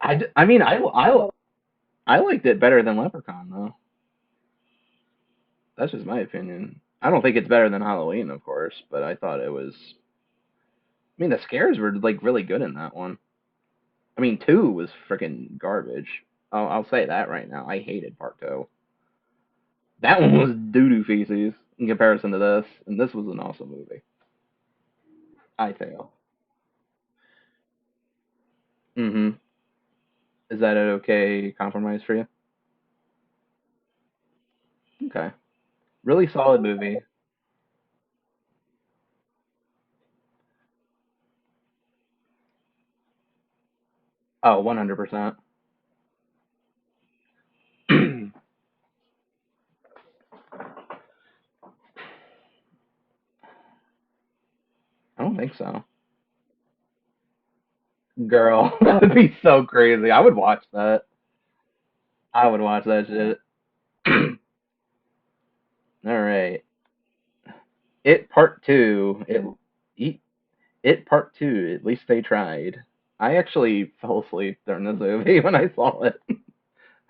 I mean, I liked it better than Leprechaun, though. That's just my opinion. I don't think it's better than Halloween, of course, but I thought it was. I mean, the scares were like really good in that one. I mean, two was freaking garbage. I'll say that right now. I hated part two. That one was doo doo feces in comparison to this, and this was an awesome movie. I feel. Mm-hmm. Is that an okay compromise for you? Okay. Really solid movie. Oh, 100%. I don't think so. Girl, that would be so crazy. I would watch that. I would watch that shit. All right. It Part 2. It Part 2. At least they tried. I actually fell asleep during this movie when I saw it.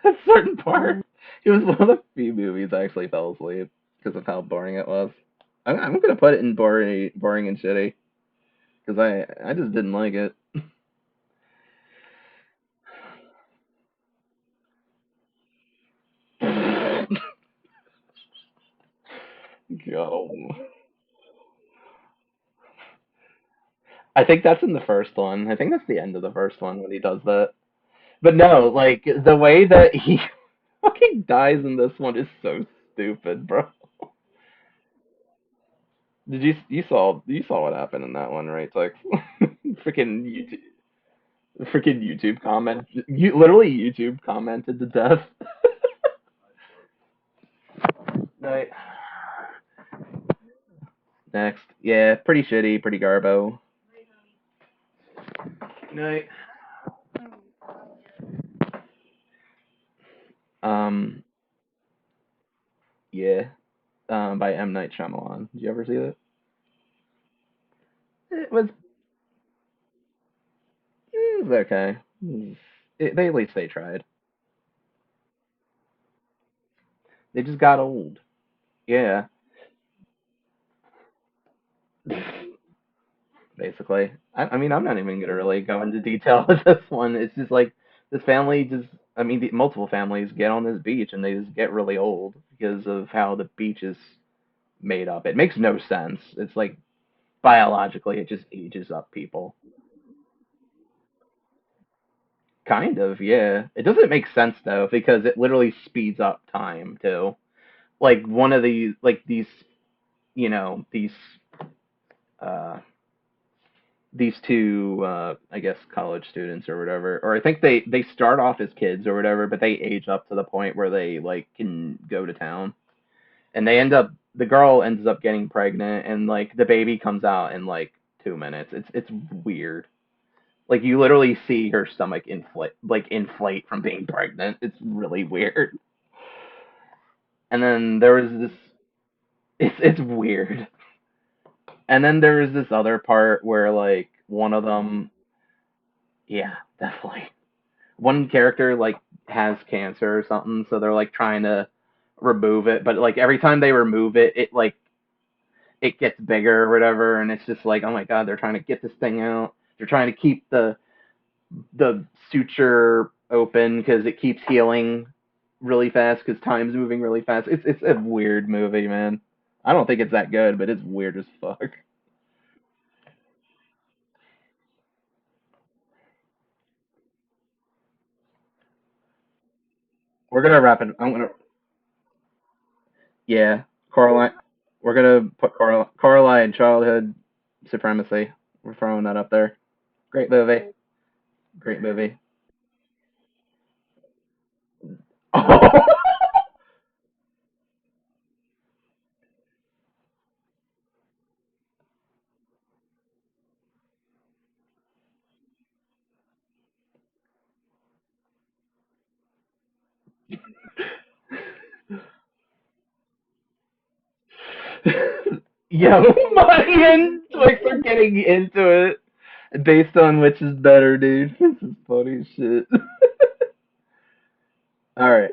At certain parts. It was one of the few movies I actually fell asleep because of how boring it was. I'm gonna put it in boring and shitty because I just didn't like it. Go. I think that's in the first one. I think that's the end of the first one when he does that. But no, like the way that he fucking dies in this one is so stupid, bro. You saw what happened in that one, right? It's like freaking YouTube comment. You literally YouTube commented to death. Right. Next, yeah, pretty shitty, pretty garbo. Night. Um, yeah. By M Night Shyamalan. Did you ever see that? It was okay. They at least they tried. They just got old. Yeah. Basically. I mean, I'm not even gonna really go into detail with this one. It's just like this family just, I mean, multiple families get on this beach and they just get really old because of how the beach is made up. It makes no sense. It's like biologically, it just ages up people. Kind of, yeah. It doesn't make sense though because it literally speeds up time too. Like one of these, like uh, these two I guess college students or whatever, or I think they start off as kids or whatever, but they age up to the point where they like can go to town, and the girl ends up getting pregnant, and like the baby comes out in like 2 minutes. It's weird. Like you literally see her stomach inflate from being pregnant. It's really weird. And then there was this. It's weird. And then there was this other part where like one of them, yeah, definitely. One character like has cancer or something, so they're like trying to remove it, but like every time they remove it, it gets bigger or whatever, and it's just like, oh my god, they're trying to get this thing out. They're trying to keep the suture open because it keeps healing really fast because time's moving really fast. It's a weird movie, man. I don't think it's that good, but it's weird as fuck. We're gonna wrap it. I'm gonna Yeah, Coraline. We're gonna put Coraline Childhood Supremacy. We're throwing that up there. Great movie. Great movie. Oh. Yo, Mayan Twix are getting into it based on which is better, dude. This is funny as shit. All right.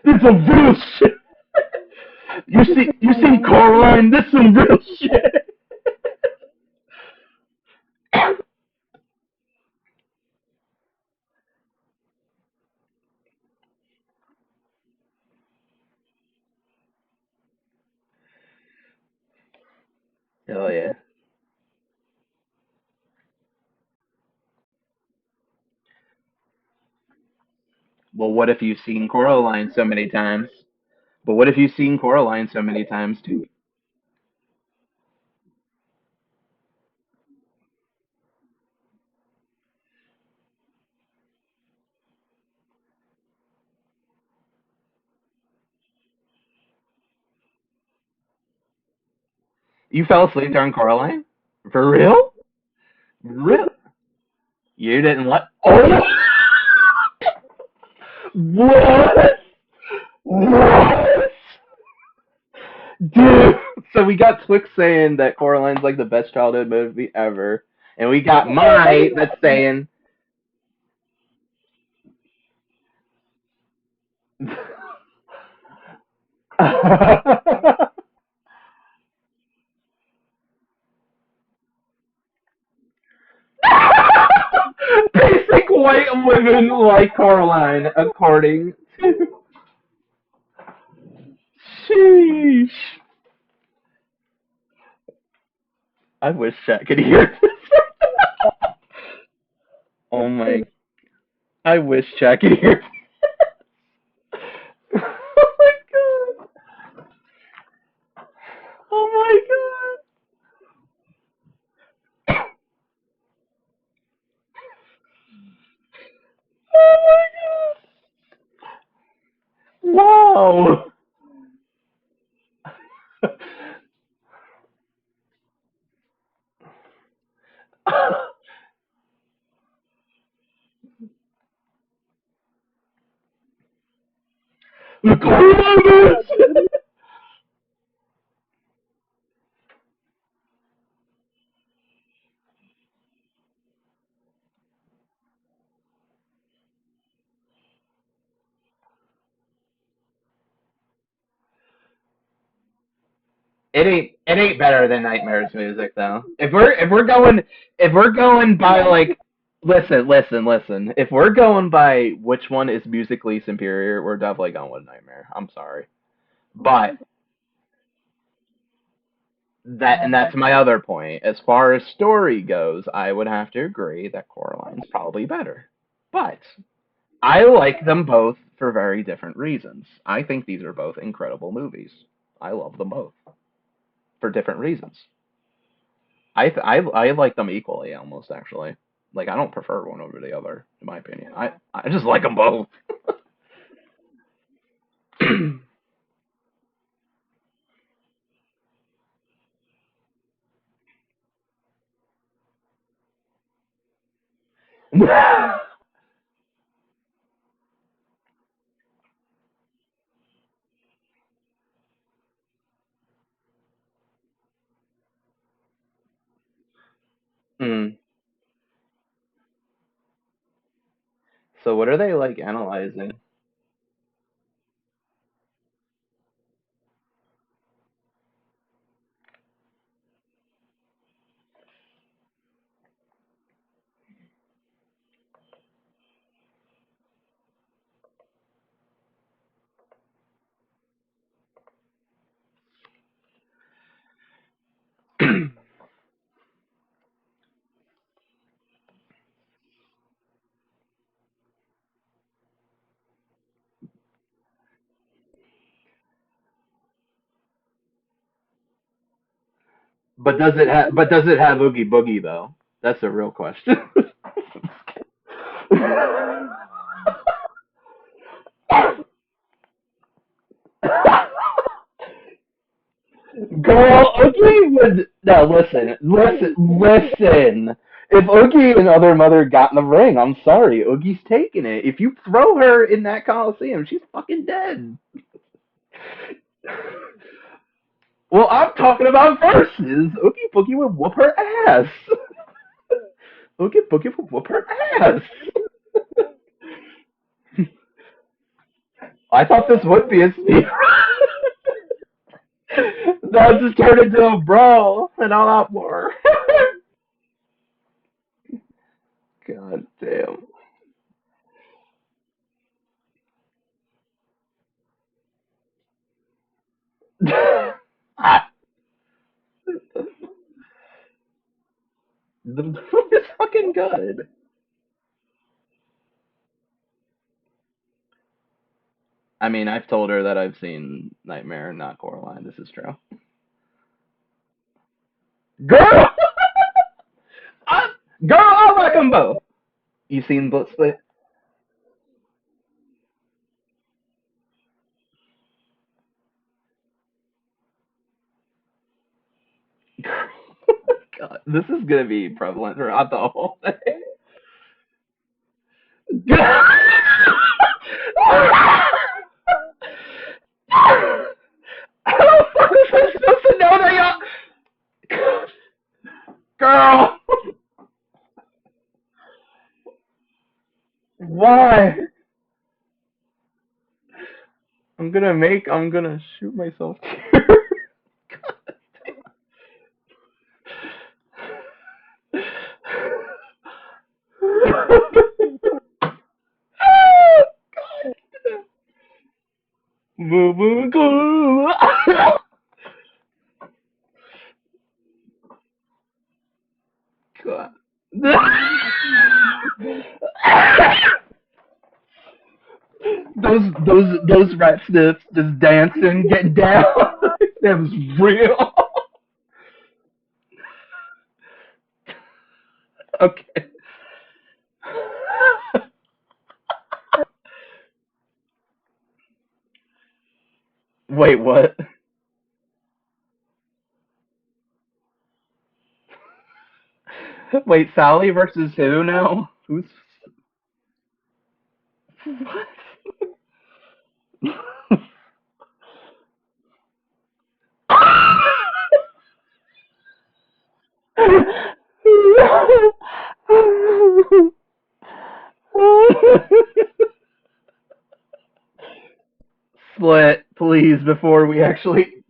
It's some real shit. You see Coraline? This some real shit. Oh yeah. Well, what if you've seen Coraline so many times? But what if you've seen Coraline so many times too? You fell asleep during Coraline? For real? Real? You didn't let? Oh, what? What? Dude. So we got Twix saying that Coraline's like the best childhood movie ever, and we got my that's saying. Basic white women like Coraline, according to. Sheesh. I wish Chat could hear this. Oh my. I wish Chat could hear this. Oh my god. Oh my god. Oh my god. Wow. The Coraline. It ain't better than Nightmare's music though. If we're going by like listen. If we're going by which one is musically superior, we're definitely going with Nightmare. I'm sorry. But that's my other point. As far as story goes, I would have to agree that Coraline's probably better. But I like them both for very different reasons. I think these are both incredible movies. I love them both for different reasons. I like them equally almost actually. Like I don't prefer one over the other in my opinion. I just like them both. Mm. So what are they like analyzing? But does it have Oogie Boogie though? That's a real question. Girl, Oogie would no listen. If Oogie and other mother got in the ring, I'm sorry, Oogie's taking it. If you throw her in that Coliseum, she's fucking dead. Well, I'm talking about versus. Oogie Boogie would whoop her ass. Oogie Boogie would whoop her ass. I thought this would be a speed. That just turned into a brawl and a lot more. God damn. It's fucking good. I mean, I've told her that I've seen Nightmare, not Coraline. This is true. Girl, I, girl, I like them both. You seen Split? God, this is gonna be prevalent throughout the whole thing. How the fuck was I supposed to know that y'all? Girl, why? I'm gonna shoot myself here. Boo boo goo. God. those rat sniffs just dancing, getting down. That was real. Okay. Wait, what? Wait, Sally versus who now? Who's what? Split, please, before we actually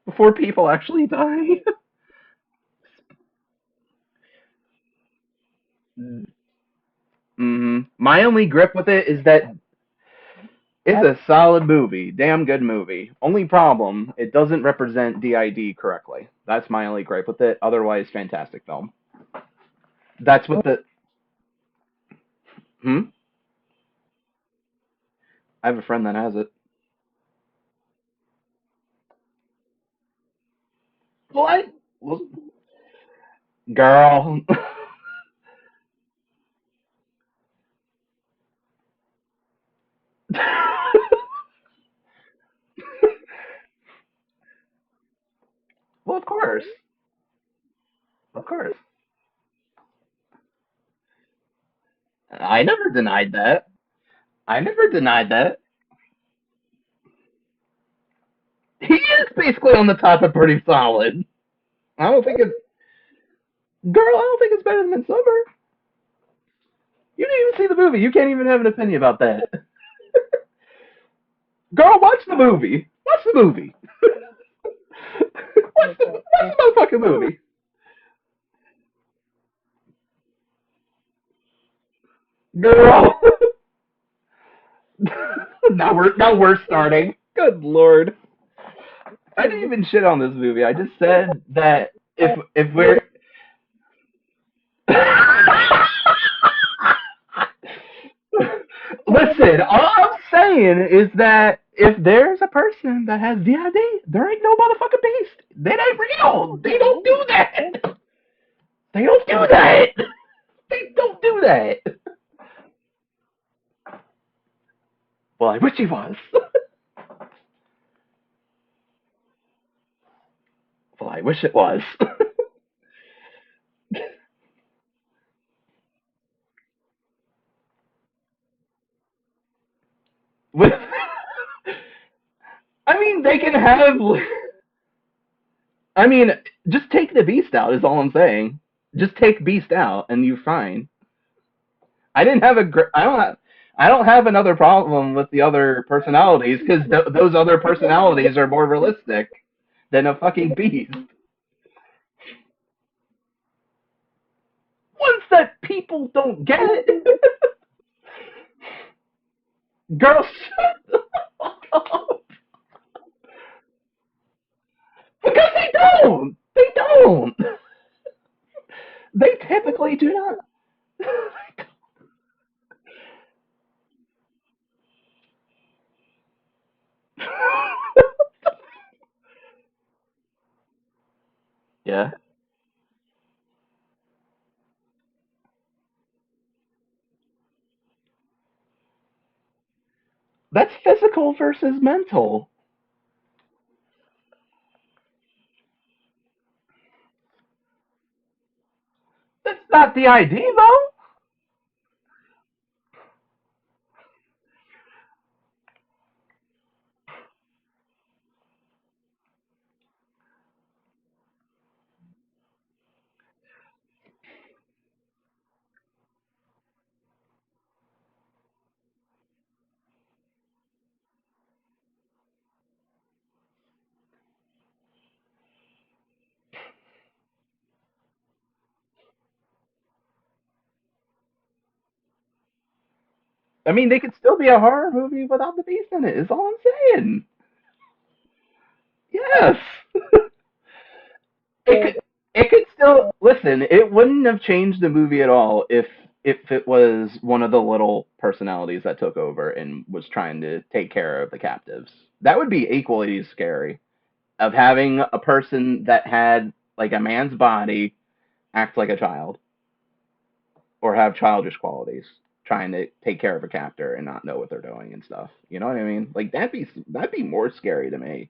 before people actually die. My only grip with it is that it's a solid movie, damn good movie. Only problem, it doesn't represent DID correctly. That's my only gripe with it. Otherwise, fantastic film. That's what the. Hmm? I have a friend that has it. What? Girl. Well, of course. Of course. I never denied that. I never denied that. He is basically on the top of pretty solid. I don't think it's. Girl, I don't think it's better than Midsummer. You didn't even see the movie. You can't even have an opinion about that. Girl, watch the movie. Watch the movie. Watch the motherfucking movie. Girl. Now we're starting. Good lord. I didn't even shit on this movie. I just said that if we're listen, all I'm saying is that if there's a person that has DID, there ain't no motherfucking beast. That ain't real. They don't do that. They don't do that. They don't do that. Well, I wish he was. Well, I wish it was. With, I mean, they can have. I mean, just take the beast out. Is all I'm saying. Just take beast out, and you're fine. I didn't have a. I don't have. I don't have another problem with the other personalities because those other personalities are more realistic than a fucking beast. Ones that people don't get. Girl, shut the fuck up. Because they don't. They don't. They typically do not. Yeah. That's physical versus mental. That's not the idea, though. I mean, they could still be a horror movie without the beast in it. Is all I'm saying. Yes. It could. It could still listen. It wouldn't have changed the movie at all if it was one of the little personalities that took over and was trying to take care of the captives. That would be equally as scary. Of having a person that had like a man's body act like a child or have childish qualities trying to take care of a captor and not know what they're doing and stuff. You know what I mean? Like that'd be more scary to me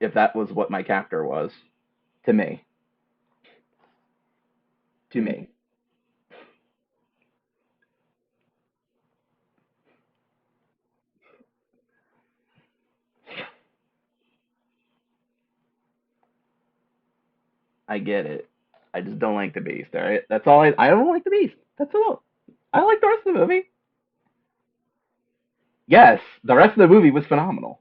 if that was what my captor was to me. To me. I get it. I just don't like the beast, all right? That's all I don't like the beast. That's all. I like the rest of the movie. Yes, the rest of the movie was phenomenal.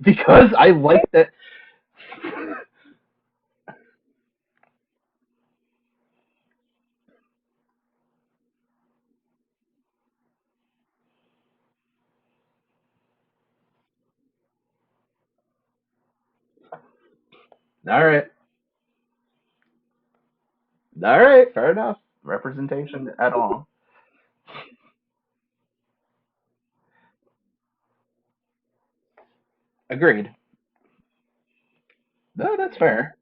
Because I like that. All right. All right, fair enough. Representation at all. Agreed. No, that's fair.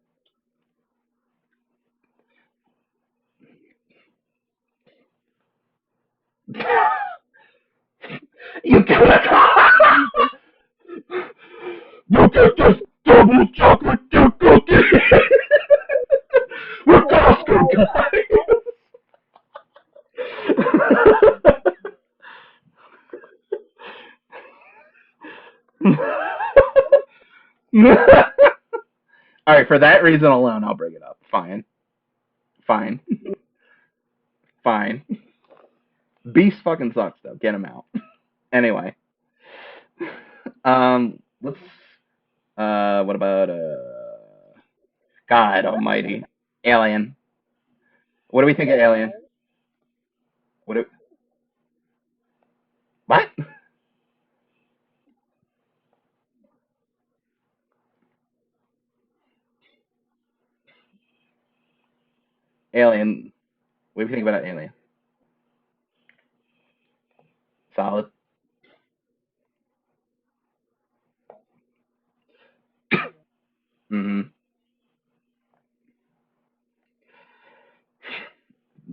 You gotta. You get this double chocolate chip cookie with Costco All right, for that reason alone, I'll bring it up. Fine, fine, fine. Beast fucking sucks though. Get him out. Anyway, let's. What about God Almighty, Alien? What do we think of Alien? What? What? Alien. What do you think about Alien? Solid. Mm-hmm.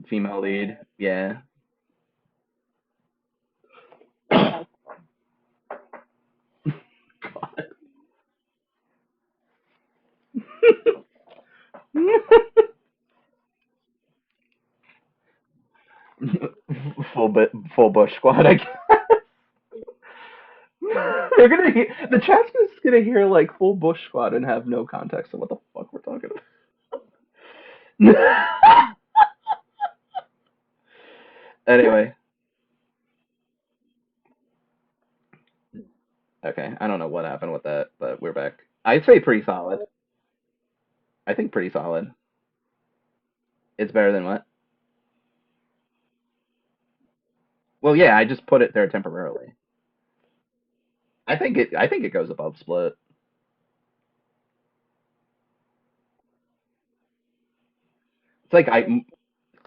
Female lead. Yeah. Full Bush Squad. I guess. They're gonna hear, the chat's just gonna hear like full Bush Squad and have no context of what the fuck we're talking about. Anyway, okay. I don't know what happened with that, but we're back. I'd say pretty solid. I think pretty solid. It's better than what? Well, yeah. I just put it there temporarily. I think it. I think it goes above Split. like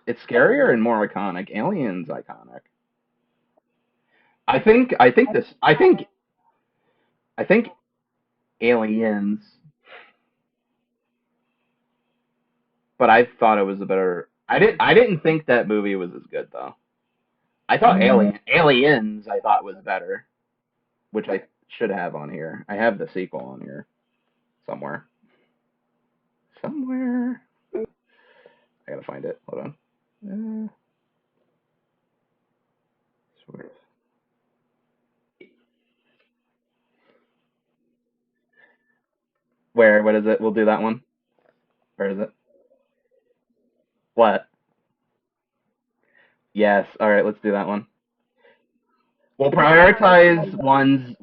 it's scarier and more iconic. Aliens iconic. I think Aliens, but I thought it was a better. I didn't think that movie was as good though. I thought Aliens I thought was better, which I should have on here. I have the sequel on here somewhere. Somewhere. I gotta find it. Hold on. Sort Where? What is it? We'll do that one. Where is it? What? Yes. All right. Let's do that one. We'll prioritize ones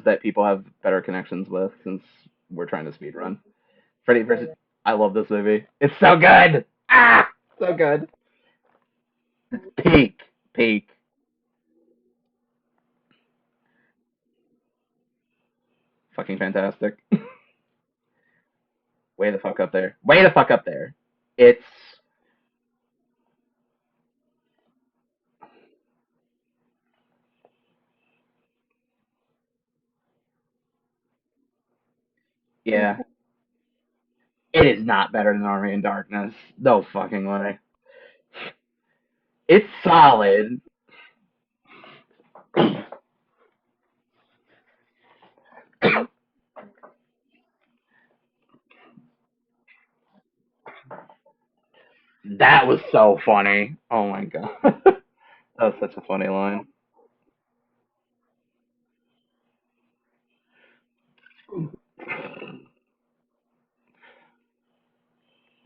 that people have better connections with since we're trying to speed run. Freddy versus. I love this movie. It's so good. Ah, so good. Peak, peak. Fucking fantastic. Way the fuck up there. Way the fuck up there. It's yeah. It is not better than Army in Darkness. No fucking way. It's solid. That was so funny. Oh my god. That was such a funny line.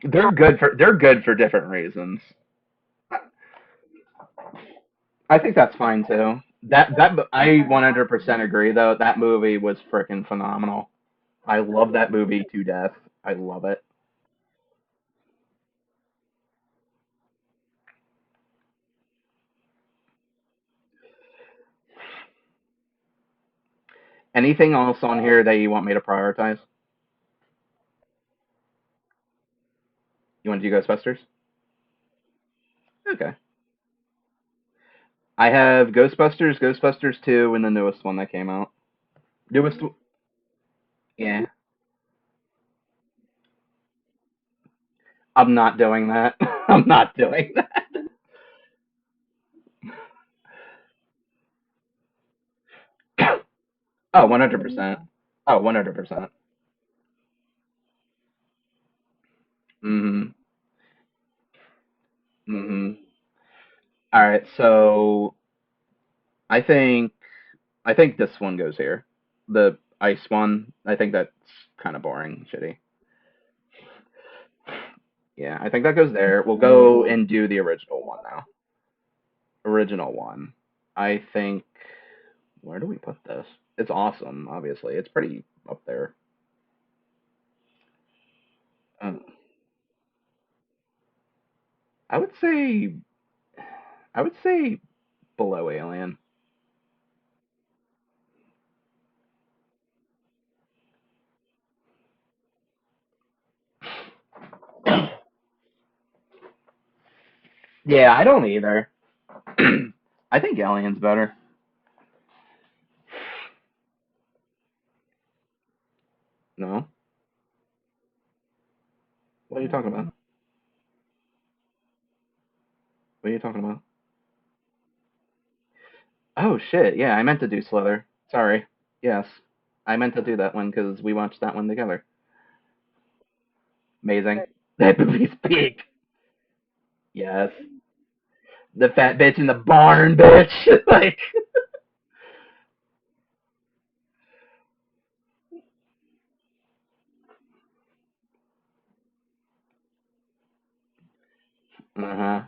They're good for different reasons. I think that's fine too. I 100% agree though. That movie was freaking phenomenal. I love that movie to death. I love it. Anything else on here that you want me to prioritize? You want to do Ghostbusters? Okay. I have Ghostbusters, Ghostbusters 2, and the newest one that came out. Newest, yeah. I'm not doing that. I'm not doing that. Oh, 100%. Oh, 100%. Mm-hmm. Mm-hmm. All right, so I think I think this one goes here. The ice one. I think that's kind of boring, shitty. Yeah, I think that goes there. We'll go and do the original one now. Original one. I think. Where do we put this? It's awesome. Obviously, it's pretty up there. Um, I would say. I would say below Alien. Yeah, I don't either. I think Alien's better. No, what are you talking about? What are you talking about? Oh shit! Yeah, I meant to do Slither. Sorry. Yes, I meant to do that one because we watched that one together. Amazing. That movie's peak. Yes. The fat bitch in the barn, bitch. Like, uh huh.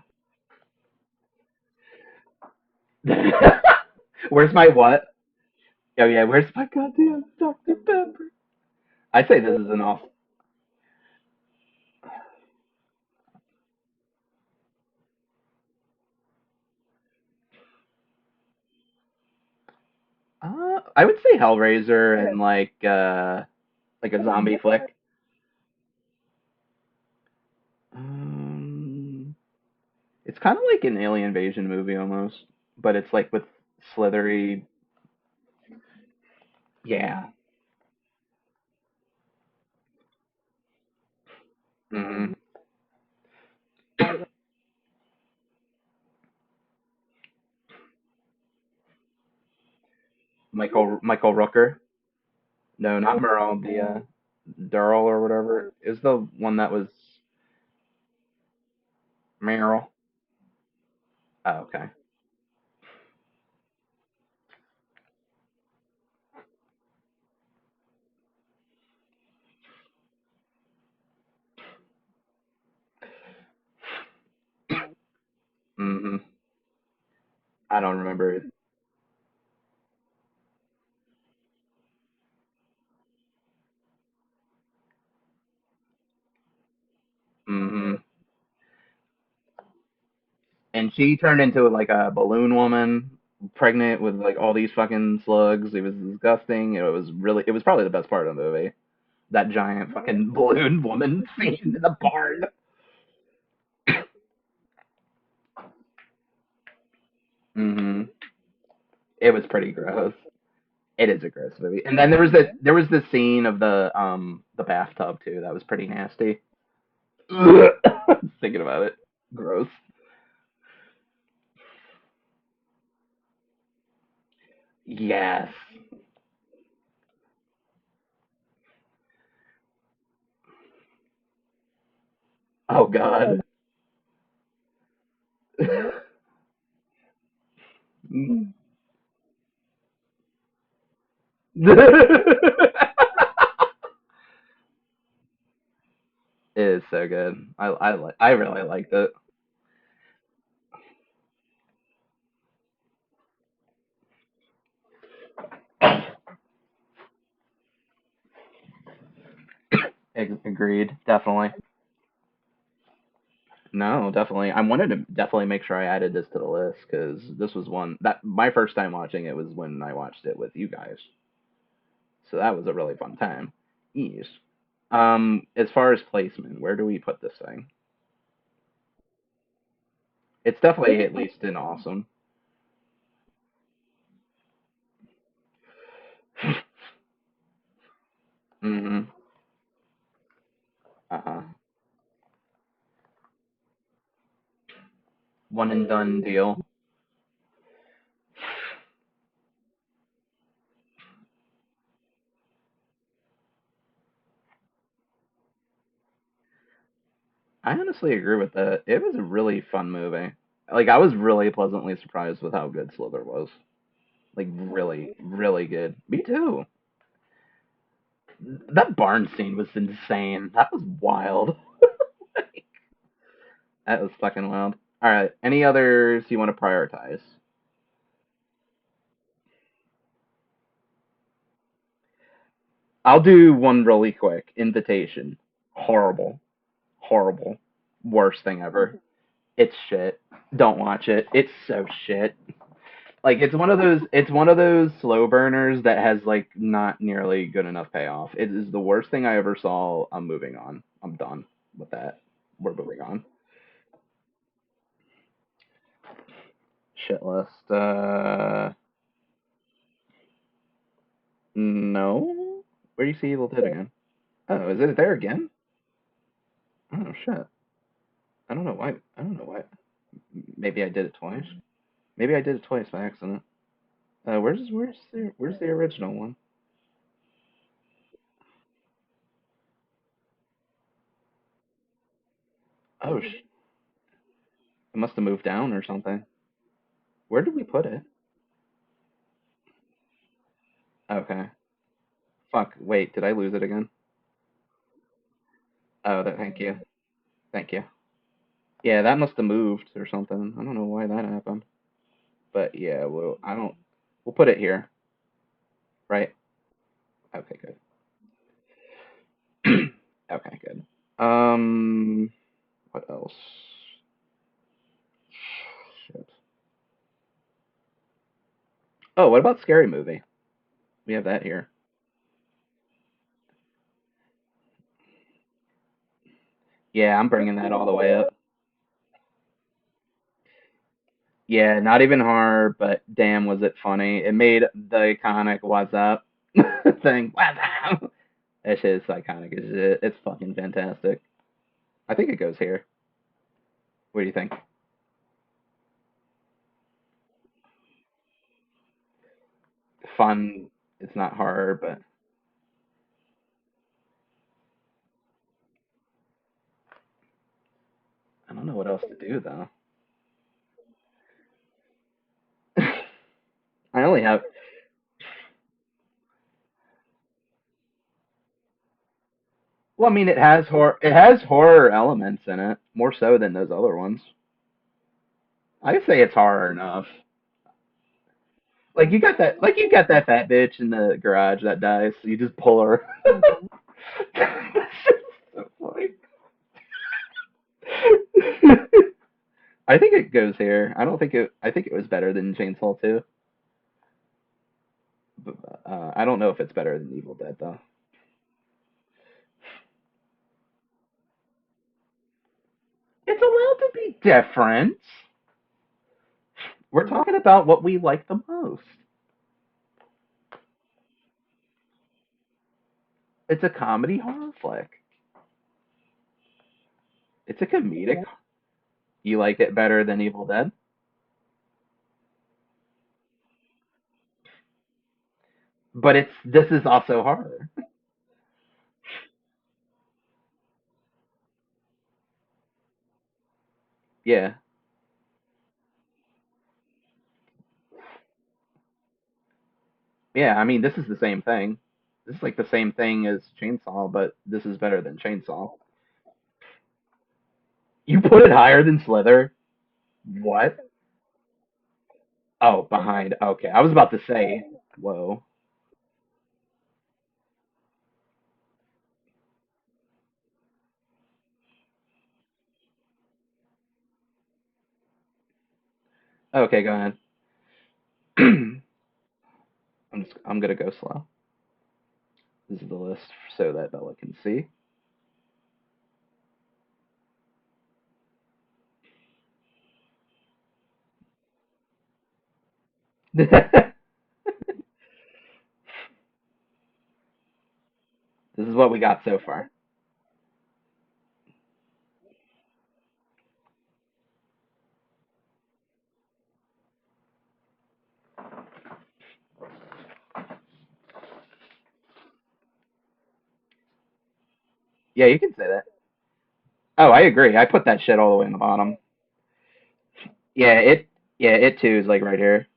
Where's my what? Oh yeah, where's my goddamn Dr. Pepper? I say this is an off. I would say Hellraiser and like a zombie flick. It's kind of like an alien invasion movie almost, but it's like with slithery. Yeah. hmm Michael Rooker. No, not Merle. The Durrell or whatever is the one that was Merle. Oh, okay. hmm I don't remember it. hmm And she turned into like a balloon woman, pregnant with like all these fucking slugs. It was disgusting. It was probably the best part of the movie. That giant fucking balloon woman scene in the barn. hmm It was pretty gross. It is a gross movie. And then there was the scene of the bathtub too. That was pretty nasty. Thinking about it. Gross. Yes. Oh God. it is so good. I really liked it. Agreed. Definitely. No, definitely. I wanted to definitely make sure I added this to the list because this was one that my first time watching it was when I watched it with you guys. So that was a really fun time. Yes. As far as placement, where do we put this thing? It's definitely at least an awesome. hmm Uh-huh. One and done deal. I honestly agree with that. It was a really fun movie. Like I was really pleasantly surprised with how good Slither was. Like really, really good. Me too. That barn scene was insane. That was wild. That was fucking wild. All right. Any others you want to prioritize? I'll do one really quick. Invitation. Horrible. Horrible. Worst thing ever. It's shit. Don't watch it. It's so shit. Like it's one of those slow burners that has like not nearly good enough payoff. It is the worst thing I ever saw. I'm moving on. I'm done with that. We're moving on. Shit list. No. Where do you see Evil Dead again? Oh, is it there again? Oh shit. I don't know why. I don't know why. Maybe I did it twice. Maybe I did it twice by accident. Where's the original one? Oh, it must have moved down or something. Where did we put it? Okay. Fuck. Wait, did I lose it again? Oh, thank you. Thank you. Yeah, that must have moved or something. I don't know why that happened. But yeah, I don't. We'll put it here, right? Okay, good. Okay, good. What else? Shit. Oh, what about Scary Movie? We have that here. Yeah, I'm bringing that all the way up. Yeah, not even horror, but damn, was it funny. It made the iconic "What's up" thing. What's up? That shit is iconic as shit. It's fucking fantastic. I think it goes here. What do you think? Fun. It's not horror, but I don't know what else to do though. I only have. Well, I mean, it has horror. It has horror elements in it, more so than those other ones. I say it's horror enough. Like you got that fat bitch in the garage that dies. So you just pull her. That's just so funny. I think it goes here. I don't think it. I think it was better than Chainsaw 2. But, I don't know if it's better than Evil Dead though. It's allowed to be different. We're talking about what we like the most. It's a comedy horror flick. It's a comedic. You like it better than Evil Dead, but it's this is also horror. Yeah, yeah. I mean, this is the same thing. This is like the same thing as Chainsaw, but this is better than Chainsaw. You put it higher than Slither? What? Oh, behind. Okay, I was about to say. Whoa. Okay, go ahead. I'm gonna go slow. This is the list so that Bella can see. This is what we got so far. Yeah, you can say that. Oh, I agree. I put that shit all the way in the bottom. Yeah, it too is like right here.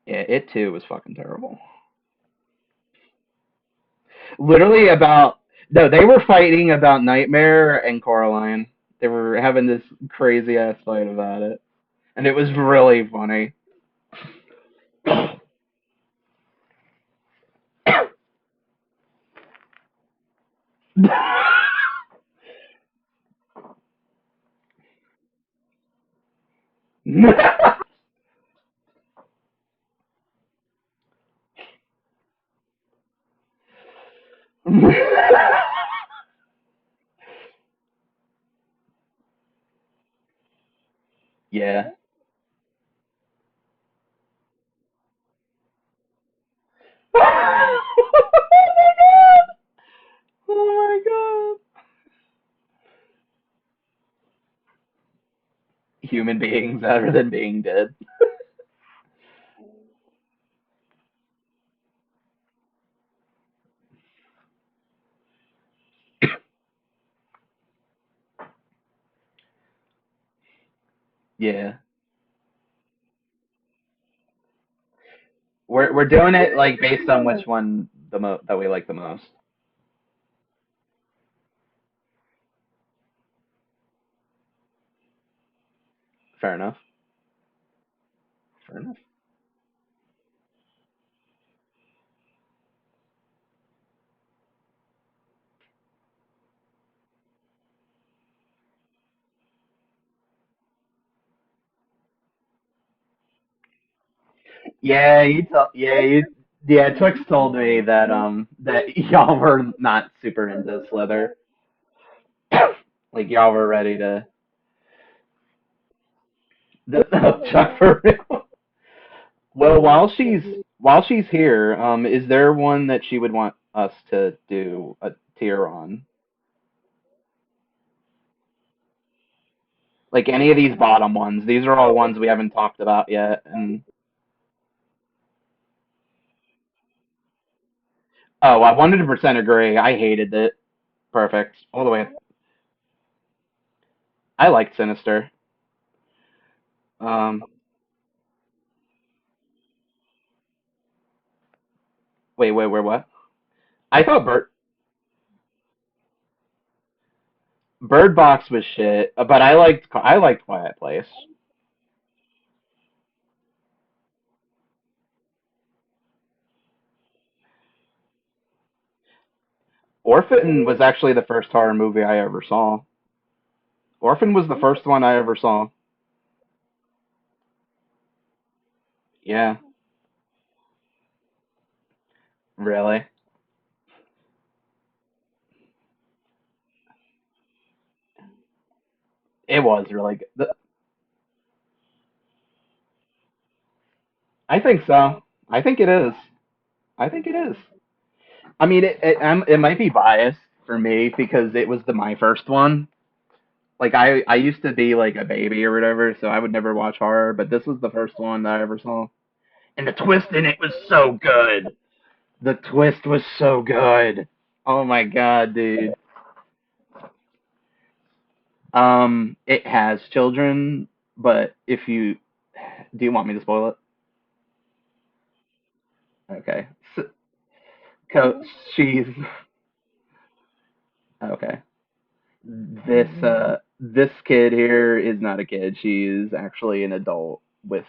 Yeah, it too was fucking terrible. Literally about no, they were fighting about Nightmare and Coraline. They were having this crazy ass fight about it, and it was really funny. Yeah. Oh my god. Human beings other than being dead. Yeah. We're doing it like based on which one that we like the most. Fair enough. Fair enough. Yeah, Twix told me that that y'all were not super into Slither. Like y'all were ready to Chuck for real. Well, while she's here, is there one that she would want us to do a tier on? Like any of these bottom ones? These are all ones we haven't talked about yet. And oh, I 100% agree. I hated it. Perfect all the way. I liked Sinister. Um, wait, what? I thought Bird Box was shit, but I liked Quiet Place. Orphan was actually the first horror movie I ever saw. Orphan was the first one I ever saw. Yeah, really. It was really good. I think so. I think it is. I think it is. I mean, it might be biased for me because it was my first one. Like I used to be like a baby or whatever, so I would never watch horror, but this was the first one that I ever saw. And the twist in it was so good. The twist was so good. Oh my god, dude. It has children, but if you do you want me to spoil it? Okay. So, she's okay. This kid here is not a kid. She is actually an adult with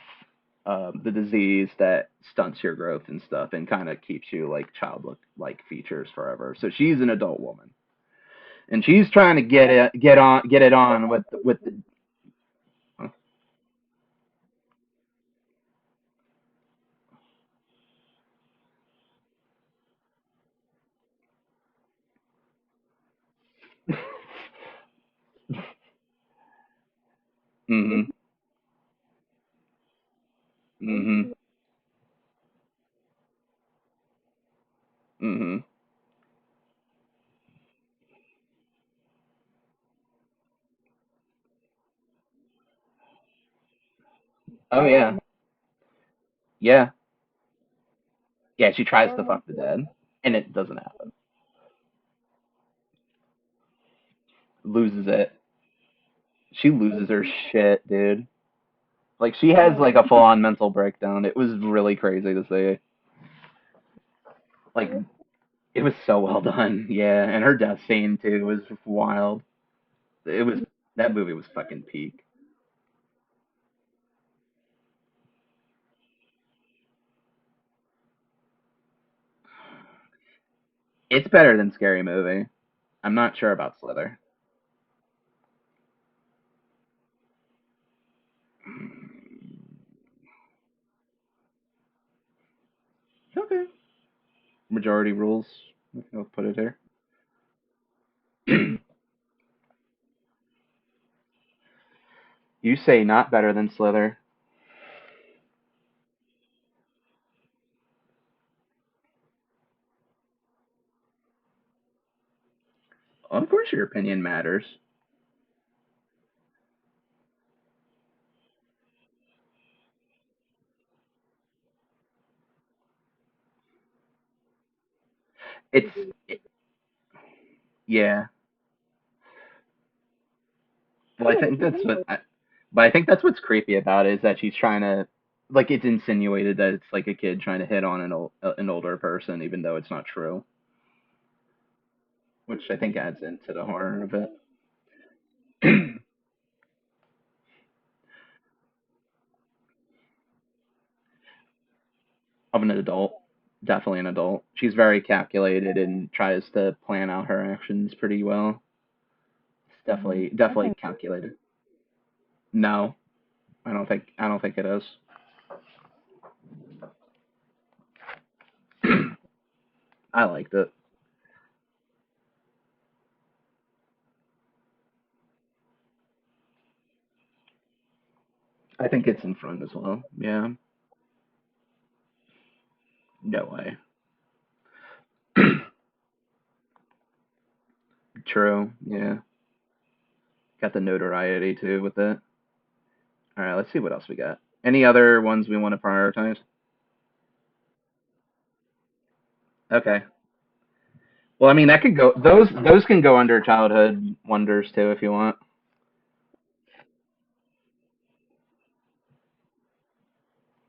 the disease that stunts your growth and stuff and kind of keeps you like childlike like features forever. So she's an adult woman, and she's trying to get it on with the. Mhm. Mhm. Mhm. Oh yeah. Yeah. Yeah. She tries to fuck the dad, and it doesn't happen. Loses it. She loses her shit, dude. Like she has like a full on mental breakdown. It was really crazy to see. Like it was so well done. Yeah, and her death scene too was wild. It was that movie was fucking peak. It's better than Scary Movie. I'm not sure about Slither. Okay. Majority rules. I'll put it here. You say not better than Slither. Of course, your opinion matters. It's yeah. Well, I think that's what. But I think that's what's creepy about it is that she's trying to, like, it's insinuated that it's like a kid trying to hit on an older person, even though it's not true, which I think adds into the horror of it. Of an adult, definitely an adult. She's very calculated and tries to plan out her actions pretty well. It's definitely calculated. No, I don't think it is. I liked it. I think it's in front as well. Yeah. No way. True. Yeah. Got the notoriety too with it. All right, let's see what else we got. Any other ones we want to prioritize? Okay. Well, I mean, that could go. Those can go under childhood wonders too, if you want.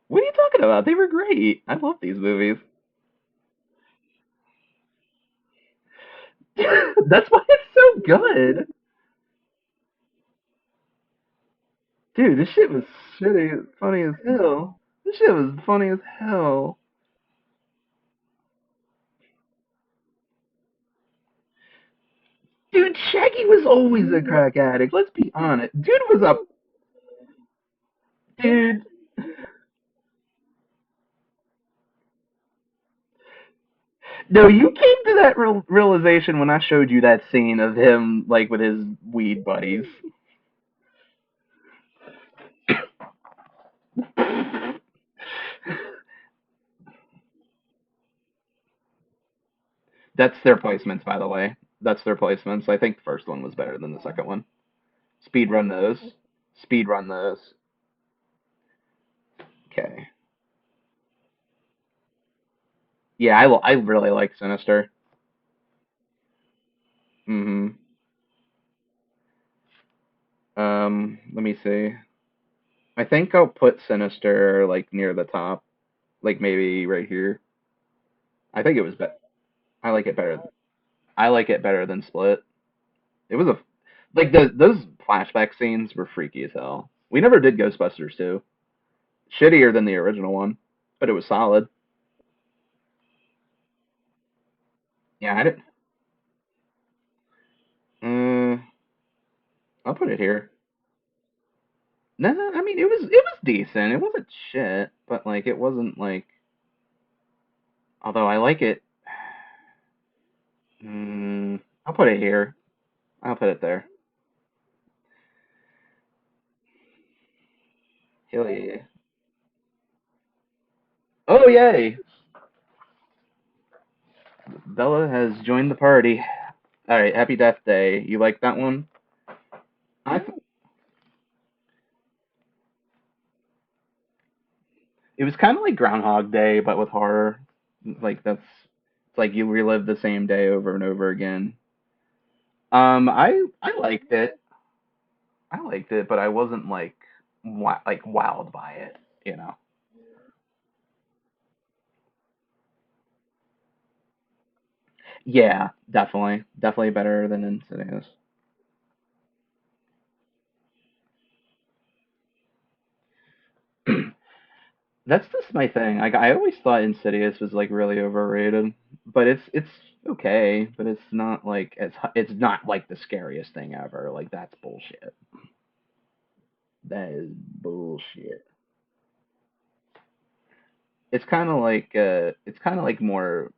What are you talking about? They were great. I love these movies. That's why it's so good, dude. This shit was shitty, funny as hell. This shit was funny as hell. Dude, Shaggy was always a crack addict. Let's be honest. Dude was a dude. No, you came to that realization when I showed you that scene of him like with his weed buddies. That's their placements, by the way. That's their placements. I think the first one was better than the second one. Speed run those. Speed run those. Okay. Yeah, I really like Sinister. Mm-hmm. Let me see. I think I'll put Sinister like near the top, like maybe right here. I think it was better. I like it better. I like it better than Split. It was a like those flashback scenes were freaky as hell. We never did Ghostbusters 2. Shittier than the original one, but it was solid. Yeah, I didn't. Uh, I'll put it here. No, I mean it was decent. It wasn't shit, but like it wasn't like. Although I like it. I'll put it here. I'll put it there. Hell yeah. Oh yay! Bella has joined the party. All right, Happy Death Day. You like that one? I. It was kind of like Groundhog Day, but with horror. Like that's. It's like you relive the same day over and over again. I liked it. I liked it, but I wasn't like like wowed by it. You know. Yeah, definitely, definitely better than Insidious. That's just my thing. Like I always thought Insidious was like really overrated, but it's okay, but it's not like it's not like the scariest thing ever. Like that's bullshit. That is bullshit. It's kind of like more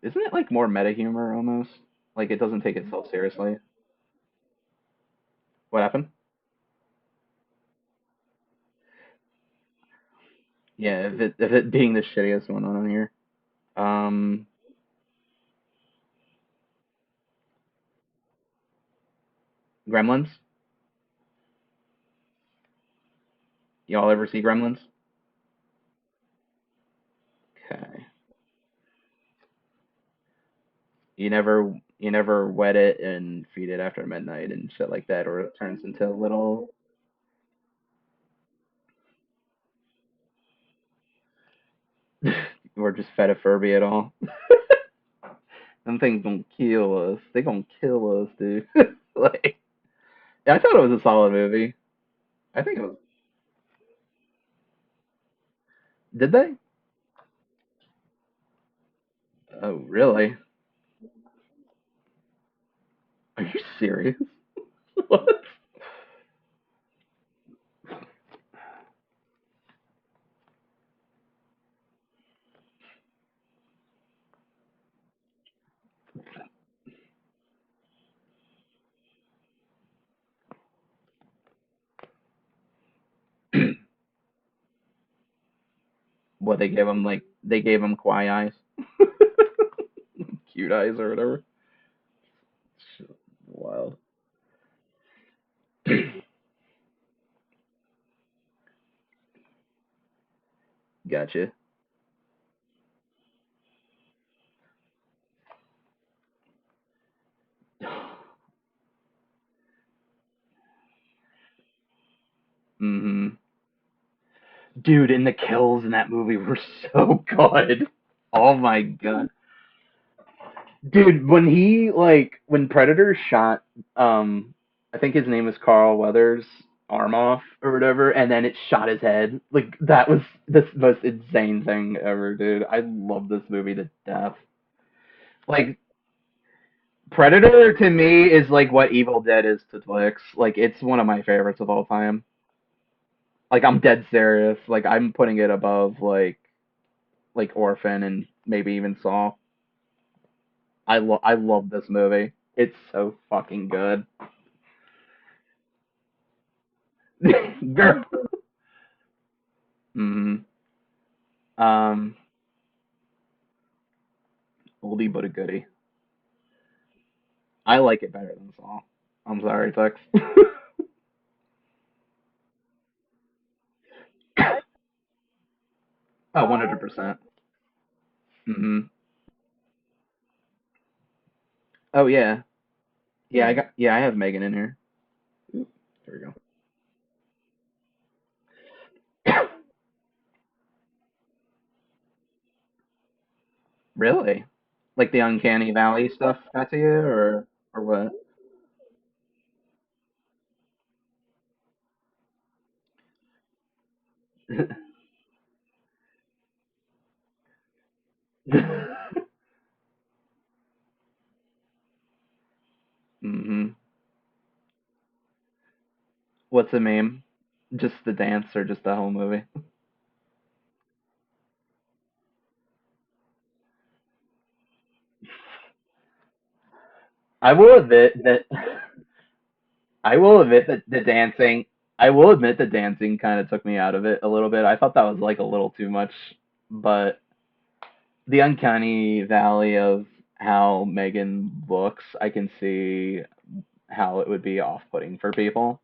isn't it like more meta humor almost? Like it doesn't take itself seriously. What happened? Yeah, if it being the shittiest one on here. Um, Gremlins. Y'all ever see Gremlins? Okay. You never wet it and feed it after midnight and shit like that, or it turns into a little. Or just fed a Furby at all. Them things gonna kill us. They gonna kill us, dude. Like, yeah, I thought it was a solid movie. I think it was. Did they? Oh, really? Are you serious? What? What they gave him Kwai eyes, cute eyes or whatever. Wild. Gotcha. hmm Dude, and the kills in that movie were so good. Oh my god. Dude, when Predator shot I think his name was Carl Weathers' arm off or whatever, and then it shot his head. Like that was the most insane thing ever, dude. I love this movie to death. Like Predator to me is like what Evil Dead is to Twix. Like it's one of my favorites of all time. Like I'm dead serious. Like I'm putting it above like Orphan and maybe even Saw. I love this movie. It's so fucking good. Girl. hmm Um, oldie but a goodie. I like it better than Saw. I'm sorry, Tux. Oh, 100%. hmm Oh yeah. Yeah, I have Megan in here. Oop, there we go. Really? Like the Uncanny Valley stuff got to you, or what? hmm What's the meme? Just the dance or just the whole movie? I will admit that I will admit that the dancing I will admit the dancing kind of took me out of it a little bit. I thought that was like a little too much, but the uncanny valley of how Megan looks, I can see how it would be off-putting for people.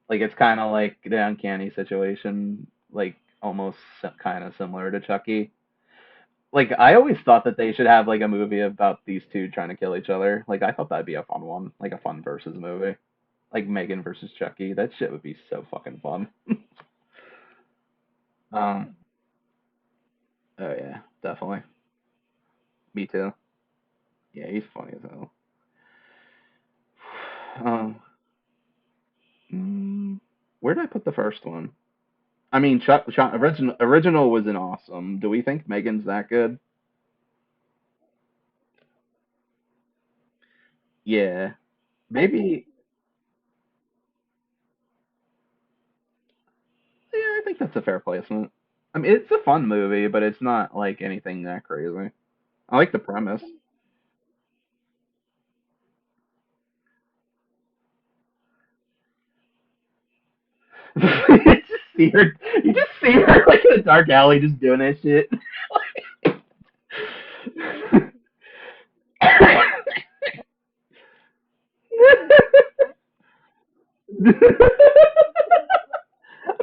Like it's kind of like the uncanny situation, like almost kind of similar to Chucky. Like I always thought that they should have like a movie about these two trying to kill each other. Like I thought that'd be a fun one, like a fun versus movie. Like Megan versus Chucky. That shit would be so fucking fun. Um, oh yeah, definitely. Me too. Yeah, he's funny as hell. Um, mm, where did I put the first one? I mean, Chuck original was an awesome. Do we think Megan's that good? Yeah, maybe. Yeah, I think that's a fair placement. I mean, it's a fun movie, but it's not like anything that crazy. I like the premise. You just see her like in a dark alley just doing that shit.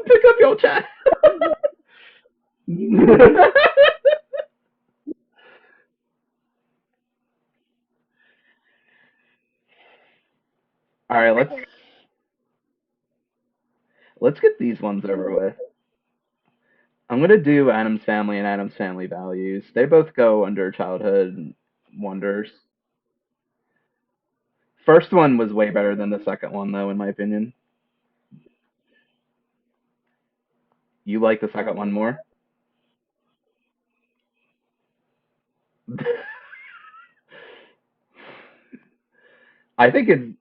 Pick up your chat. All right, let's get these ones over with. I'm gonna do Adam's Family and Adam's Family Values. They both go under childhood wonders. First one was way better than the second one, though, in my opinion. You like the second one more? I think it's.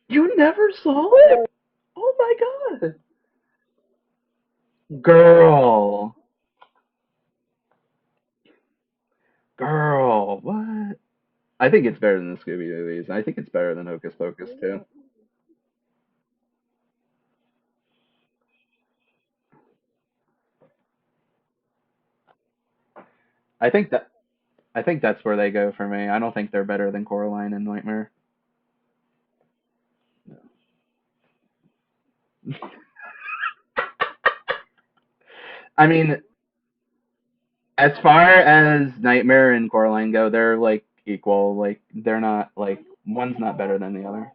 You never saw it? Oh my god. Girl. Girl, what? I think it's better than the Scooby movies. I think it's better than Hocus Pocus too. I think that I think that's where they go for me. I don't think they're better than Coraline and Nightmare. I mean, as far as Nightmare and Coraline go, they're like equal. Like they're not like one's not better than the other.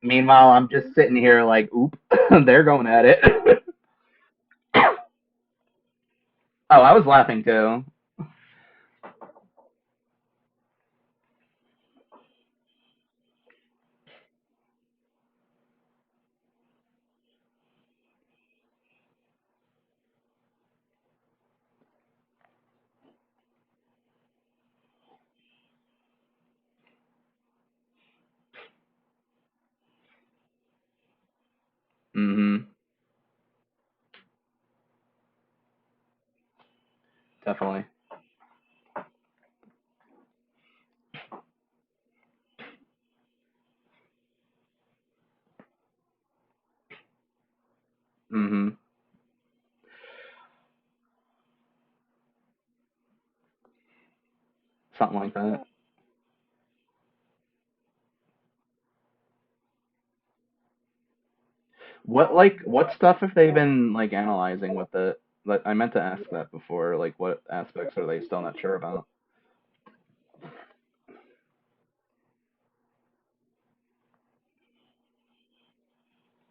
Meanwhile, I'm just sitting here like, oop, they're going at it. Oh, I was laughing too. Mhm. Definitely. Mhm. Something like that. What stuff have they been like analyzing with it? Like I meant to ask that before. Like what aspects are they still not sure about?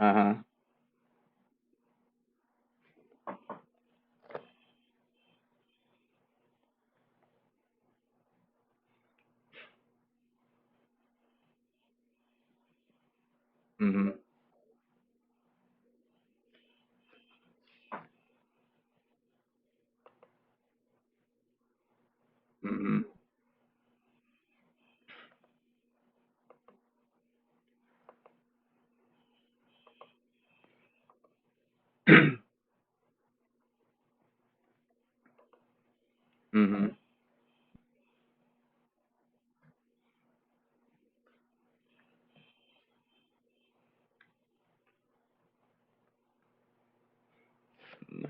Uh-huh. Mhm. Mhm. Mhm.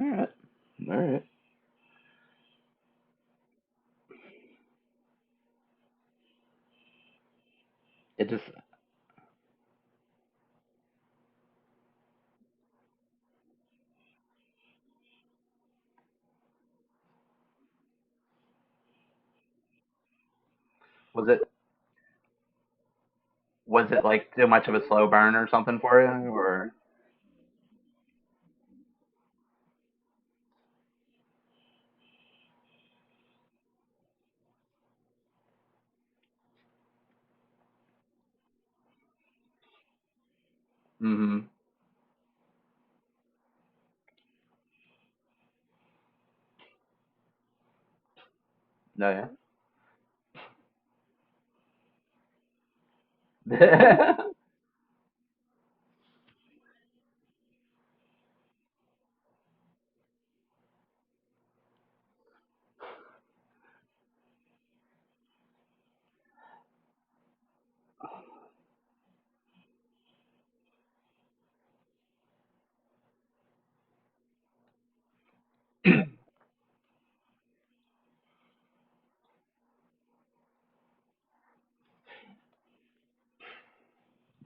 All right. All right. It just was it was it like too much of a slow burn or something for you or Mhm. No, yeah.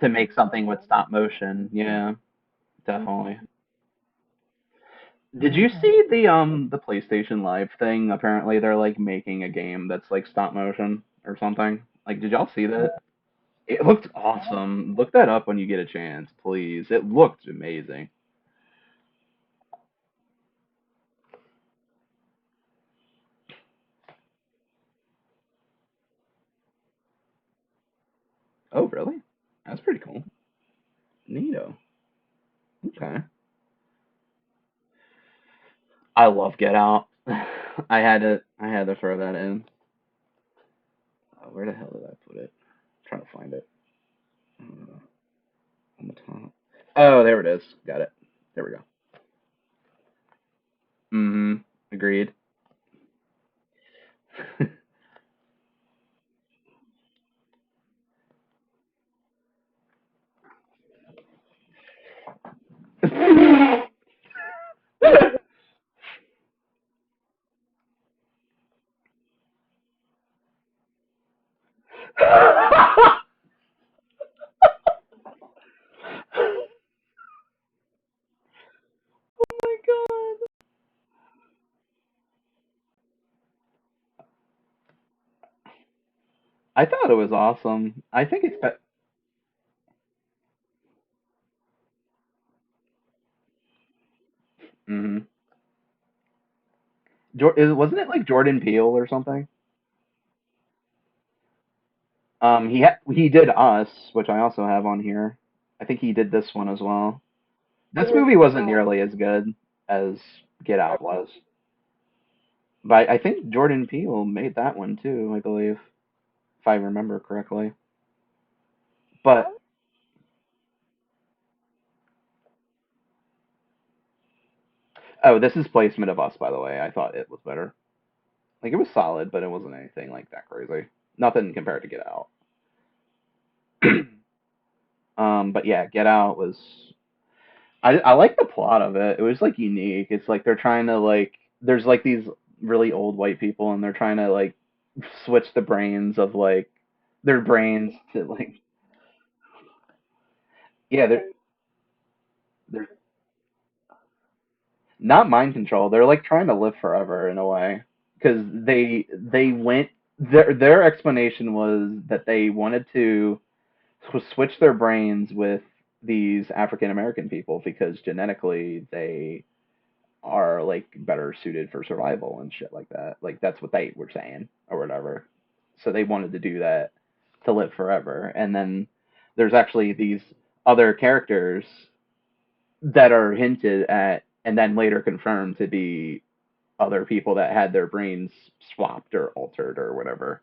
To make something with stop motion. Yeah, definitely. Did you see the PlayStation Live thing? Apparently they're like making a game that's like stop motion or something. Like did y'all see that? It looked awesome. Look that up when you get a chance, please. It looked amazing. Oh, really? That's pretty cool. Neato. Okay. I love Get Out. I had to throw that in. Where the hell did I put it? I'm trying to find it. On the top. Oh, there it is. Got it. There we go. Mm-hmm. Agreed. Oh my god. I thought it was awesome. I think it's mm-hmm. Wasn't it like Jordan Peele or something? He did Us, which I also have on here. I think he did this one as well. This movie wasn't nearly as good as Get Out was, but I think Jordan Peele made that one too, I believe, if I remember correctly. But oh, this is placement of Us, by the way. I thought it was better. Like it was solid, but it wasn't anything like that crazy. Nothing compared to Get Out. But yeah, Get Out was. I like the plot of it. It was like unique. It's like they're trying to like there's like these really old white people and they're trying to like switch the brains of like their brains to like yeah they're not mind control. They're like trying to live forever in a way because they went their explanation was that they wanted to switch their brains with these African American people because genetically they are like better suited for survival and shit like that. Like that's what they were saying or whatever. So they wanted to do that to live forever. And then there's actually these other characters that are hinted at and then later confirmed to be other people that had their brains swapped or altered or whatever.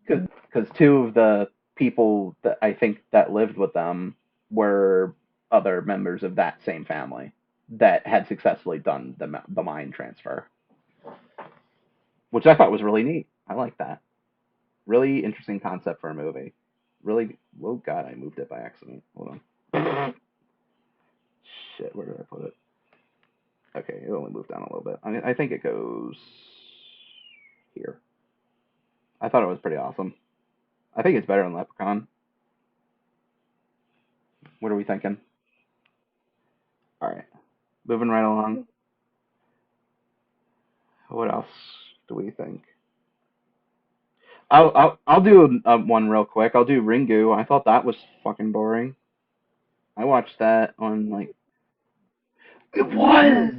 Because two of the people that I think that lived with them were other members of that same family that had successfully done the mind transfer, which I thought was really neat. I like that. Really interesting concept for a movie. Really, oh god, I moved it by accident. Hold on. Shit, where did I put it? Okay, it only moved down a little bit. I think it goes here. I thought it was pretty awesome. I think it's better than Leprechaun. What are we thinking? All right, moving right along. What else do we think? I'll do one real quick. I'll do Ringu. I thought that was fucking boring. I watched that on like it was.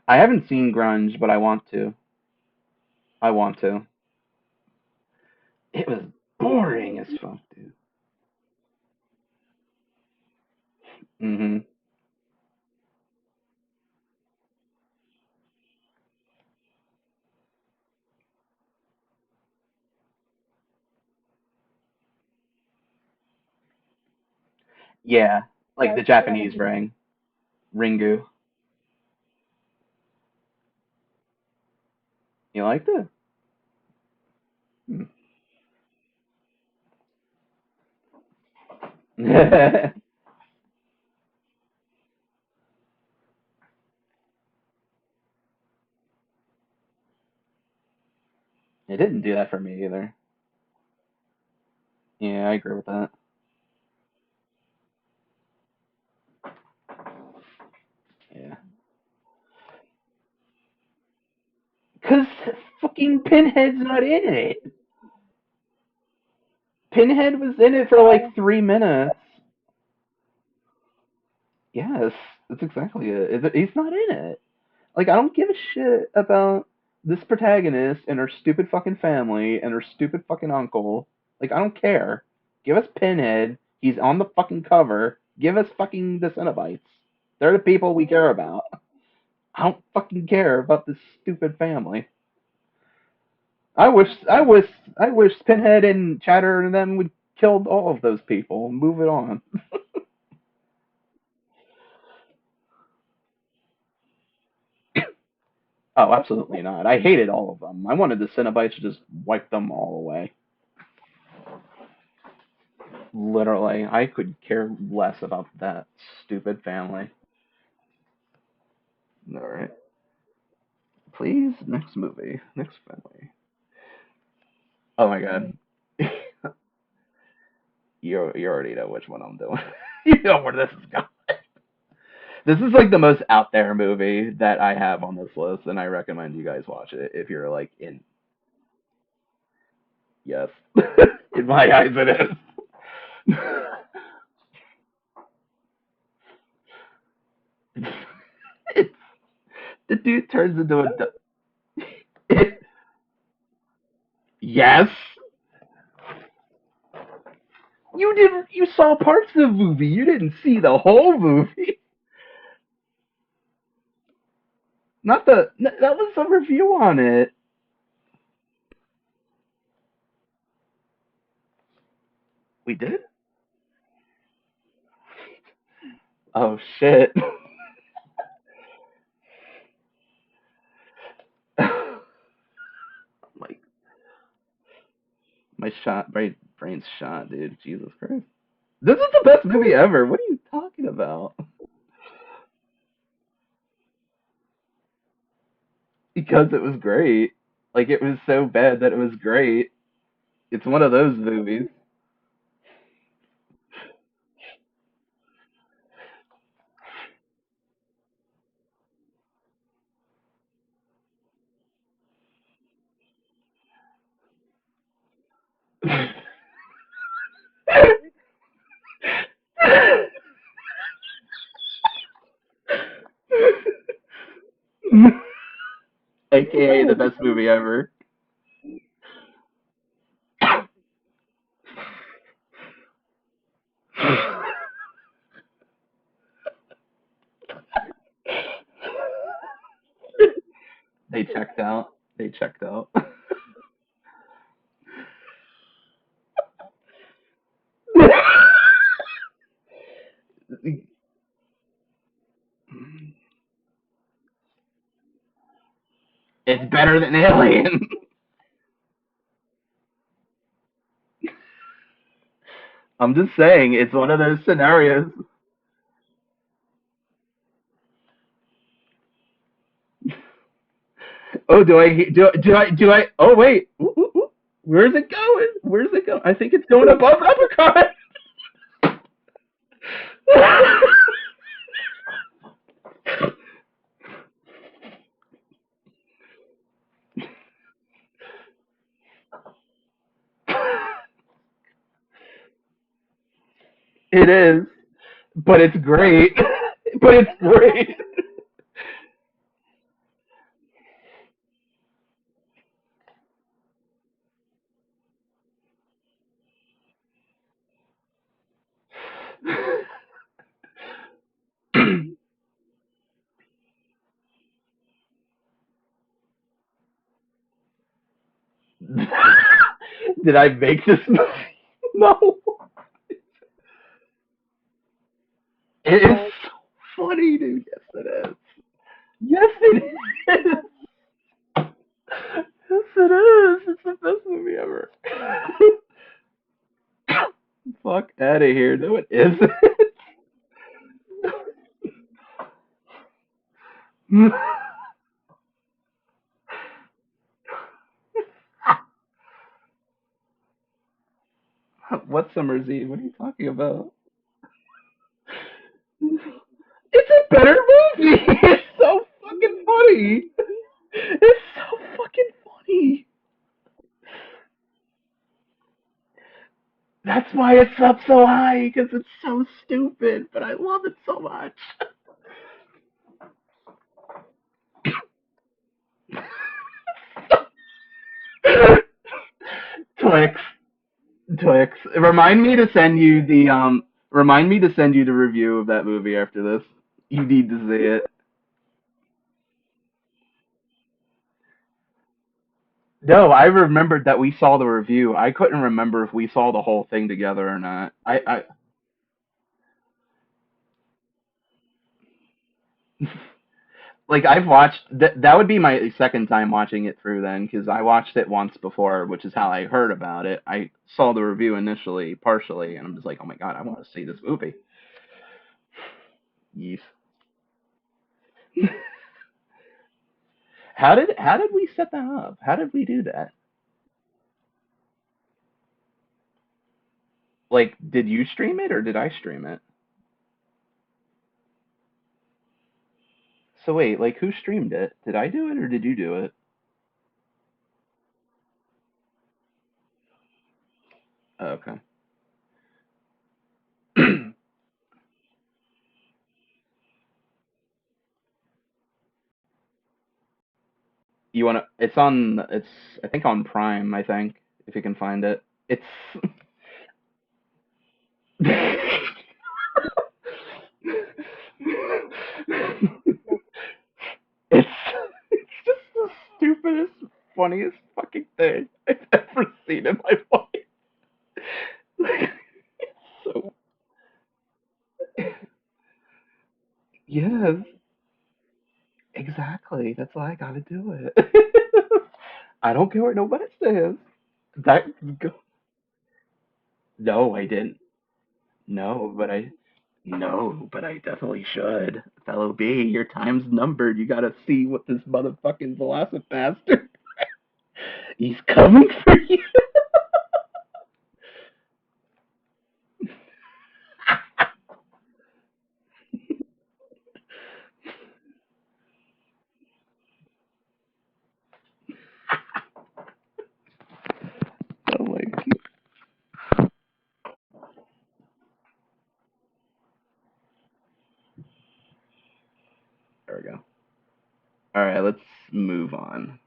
I haven't seen Grunge, but I want to. I want to. It was boring as fuck, dude. Mhm. Yeah, like the Japanese ring, Ringu. You liked it? Hmm. It didn't do that for me either. Yeah, I agree with that. Yeah. Cause fucking Pinhead's not in it. Pinhead was in it for like 3 minutes. Yes, that's exactly it. He's not in it. Like, I don't give a shit about this protagonist and her stupid fucking family and her stupid fucking uncle. Like, I don't care. Give us Pinhead. He's on the fucking cover. Give us fucking the Cenobites. They're the people we care about. I don't fucking care about this stupid family. I wish Pinhead and Chatter and them would killed all of those people and move it on. Oh, absolutely not. I hated all of them. I wanted the Cenobites to just wipe them all away. Literally, I could care less about that stupid family. All right, please, next movie, next family. Oh my god, you already know which one I'm doing. You know where this is going. This is like the most out there movie that I have on this list, and I recommend you guys watch it if you're like in. Yes, in my eyes, it is. It's, the dude turns into a. It, yes, you didn't. You saw parts of the movie. You didn't see the whole movie. Not the. That was a review on it. We did. Oh shit. Like my brain's shot, dude. Jesus Christ. This is the best movie ever. What are you talking about? Because it was great. Like it was so bad that it was great. It's one of those movies. AKA the best movie ever. They checked out. They checked out. It's better than Alien. I'm just saying, it's one of those scenarios. Oh, do I? Oh, wait. Ooh, ooh, ooh. Where's it going? Where's it going? I think it's going above Leprechaun. It is, but it's great. But it's great. Did I make this movie? No. It is so funny, dude. Yes, it is. Yes, it is. Yes, it is. It's the best movie ever. Fuck out of here. No, it isn't. What Summer's Eve? What are you talking about? It's a better movie. It's so fucking funny. It's so fucking funny. That's why it's up so high, because it's so stupid, but I love it so much. Twix, Twix. Remind me to send you the review of that movie after this. You need to see it. No, I remembered that we saw the review. I couldn't remember if we saw the whole thing together or not. like I've watched that would be my second time watching it through then because I watched it once before, which is how I heard about it. I saw the review initially, partially, and I'm just like, oh my god, I want to see this movie. Yes. How did we set that up? How did we do that? Like, did you stream it or did I stream it? So wait, like who streamed it? Did I do it or did you do it? Oh, okay. You wanna? It's on. It's I think on Prime. I think if you can find it. It's it's it's just the stupidest, funniest fucking thing I've ever seen in my life. Like, it's so yes, exactly. That's why I gotta do it. I don't care what nobody says. That no, I didn't. No, but I no, but I definitely should. Fellow B, your time's numbered. You gotta see what this motherfucking Velocipaster. He's coming for you. Oh my god. There we go. All right, let's move on.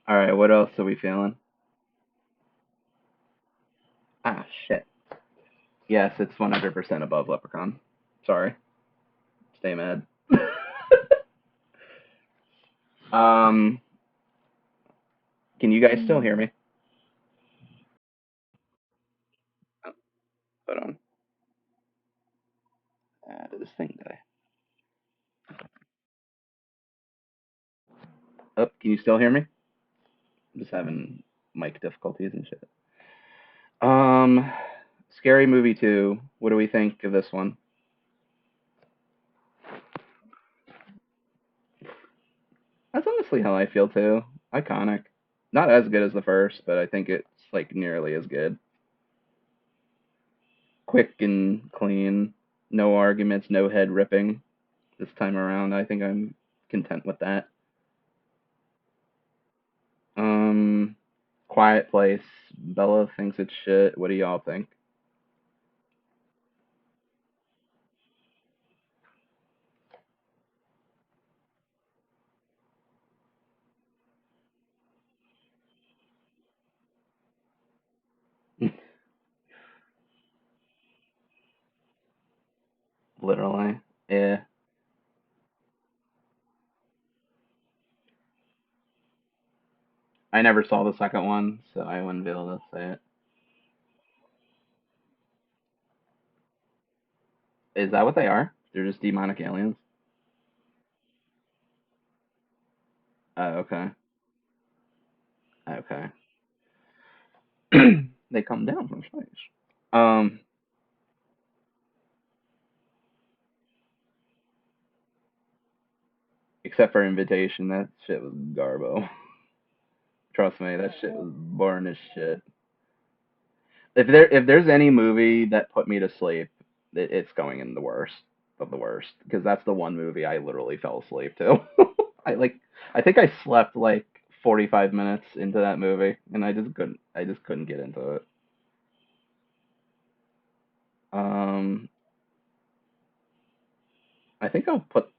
All right, what else are we feeling? Ah, shit. Yes, it's 100% above Leprechaun. Sorry. Stay mad. um, can you guys still hear me? Oh, hold on. Did this thing die? Oh, can you still hear me? I'm just having mic difficulties and shit. Um, Scary Movie 2. What do we think of this one? That's honestly how I feel too. Iconic. Not as good as the first, but I think it's like nearly as good. Quick and clean. No arguments, no head ripping this time around. I think I'm content with that. Um, Quiet Place. Bella thinks it's shit. What do y'all think? Literally. Yeah. I never saw the second one, so I wouldn't be able to say it. Is that what they are? They're just demonic aliens? Oh, okay. Okay. They come down from space. Um, except for Invitation, that shit was garbo. Trust me, that shit was boring as shit. If there's any movie that put me to sleep, it's going in the worst of the worst because that's the one movie I literally fell asleep to. I like I think I slept like 45 minutes into that movie and I just couldn't get into it. Um, I think I'll put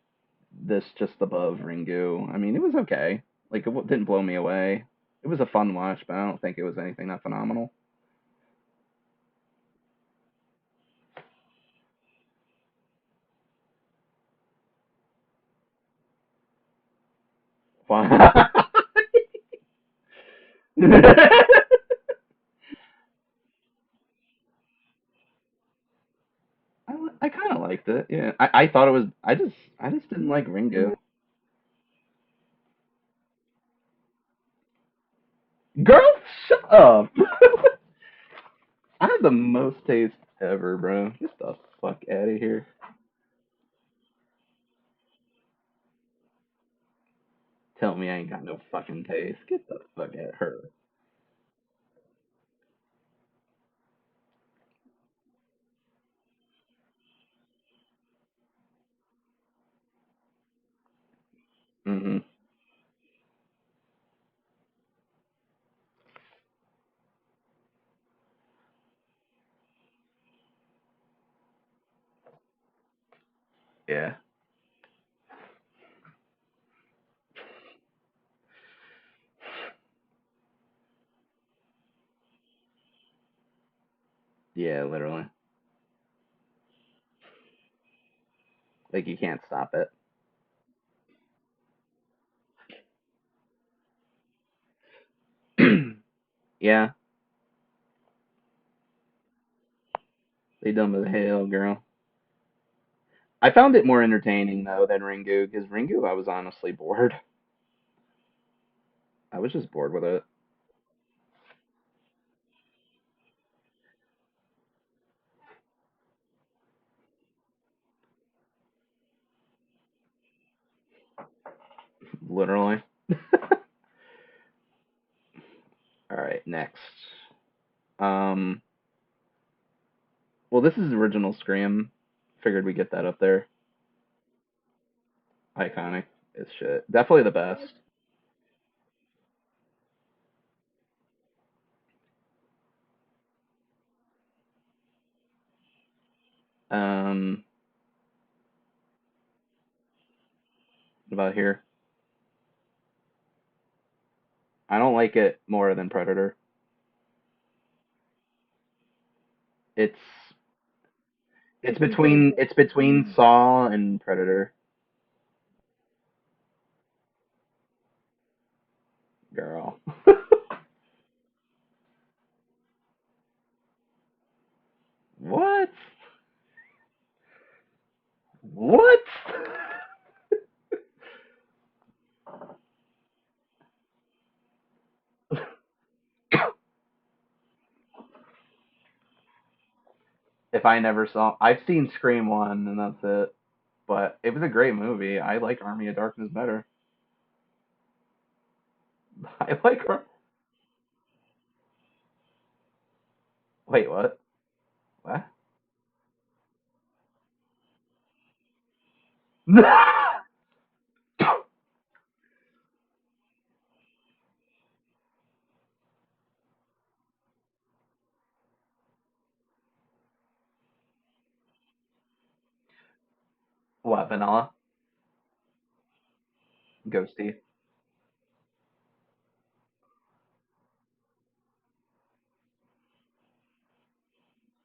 this just above Ringu. I mean, it was okay. Like it didn't blow me away. It was a fun watch, but I don't think it was anything that phenomenal. I kind of liked it. Yeah, I thought it was. I just didn't like Ringu. Girl, shut up. I have the most taste ever, bro. Get the fuck out of here. Tell me I ain't got no fucking taste. Get the fuck out of her. Hmm. Yeah. Yeah, literally. Like you can't stop it. Yeah, they dumb as hell, girl. I found it more entertaining though than Ringu because Ringu I was honestly bored. I was just bored with it. Literally. All right, next. Um, well, this is original Scream. Figured we get that up there. Iconic as shit. Definitely the best. Um, what about here? I don't like it more than Predator. It's it's between Saw and Predator. Girl. What? What? If I never saw, I've seen Scream one and that's it. But it was a great movie. I like Army of Darkness better. I like. Wait, what? What? What? Vanilla? Ghosty?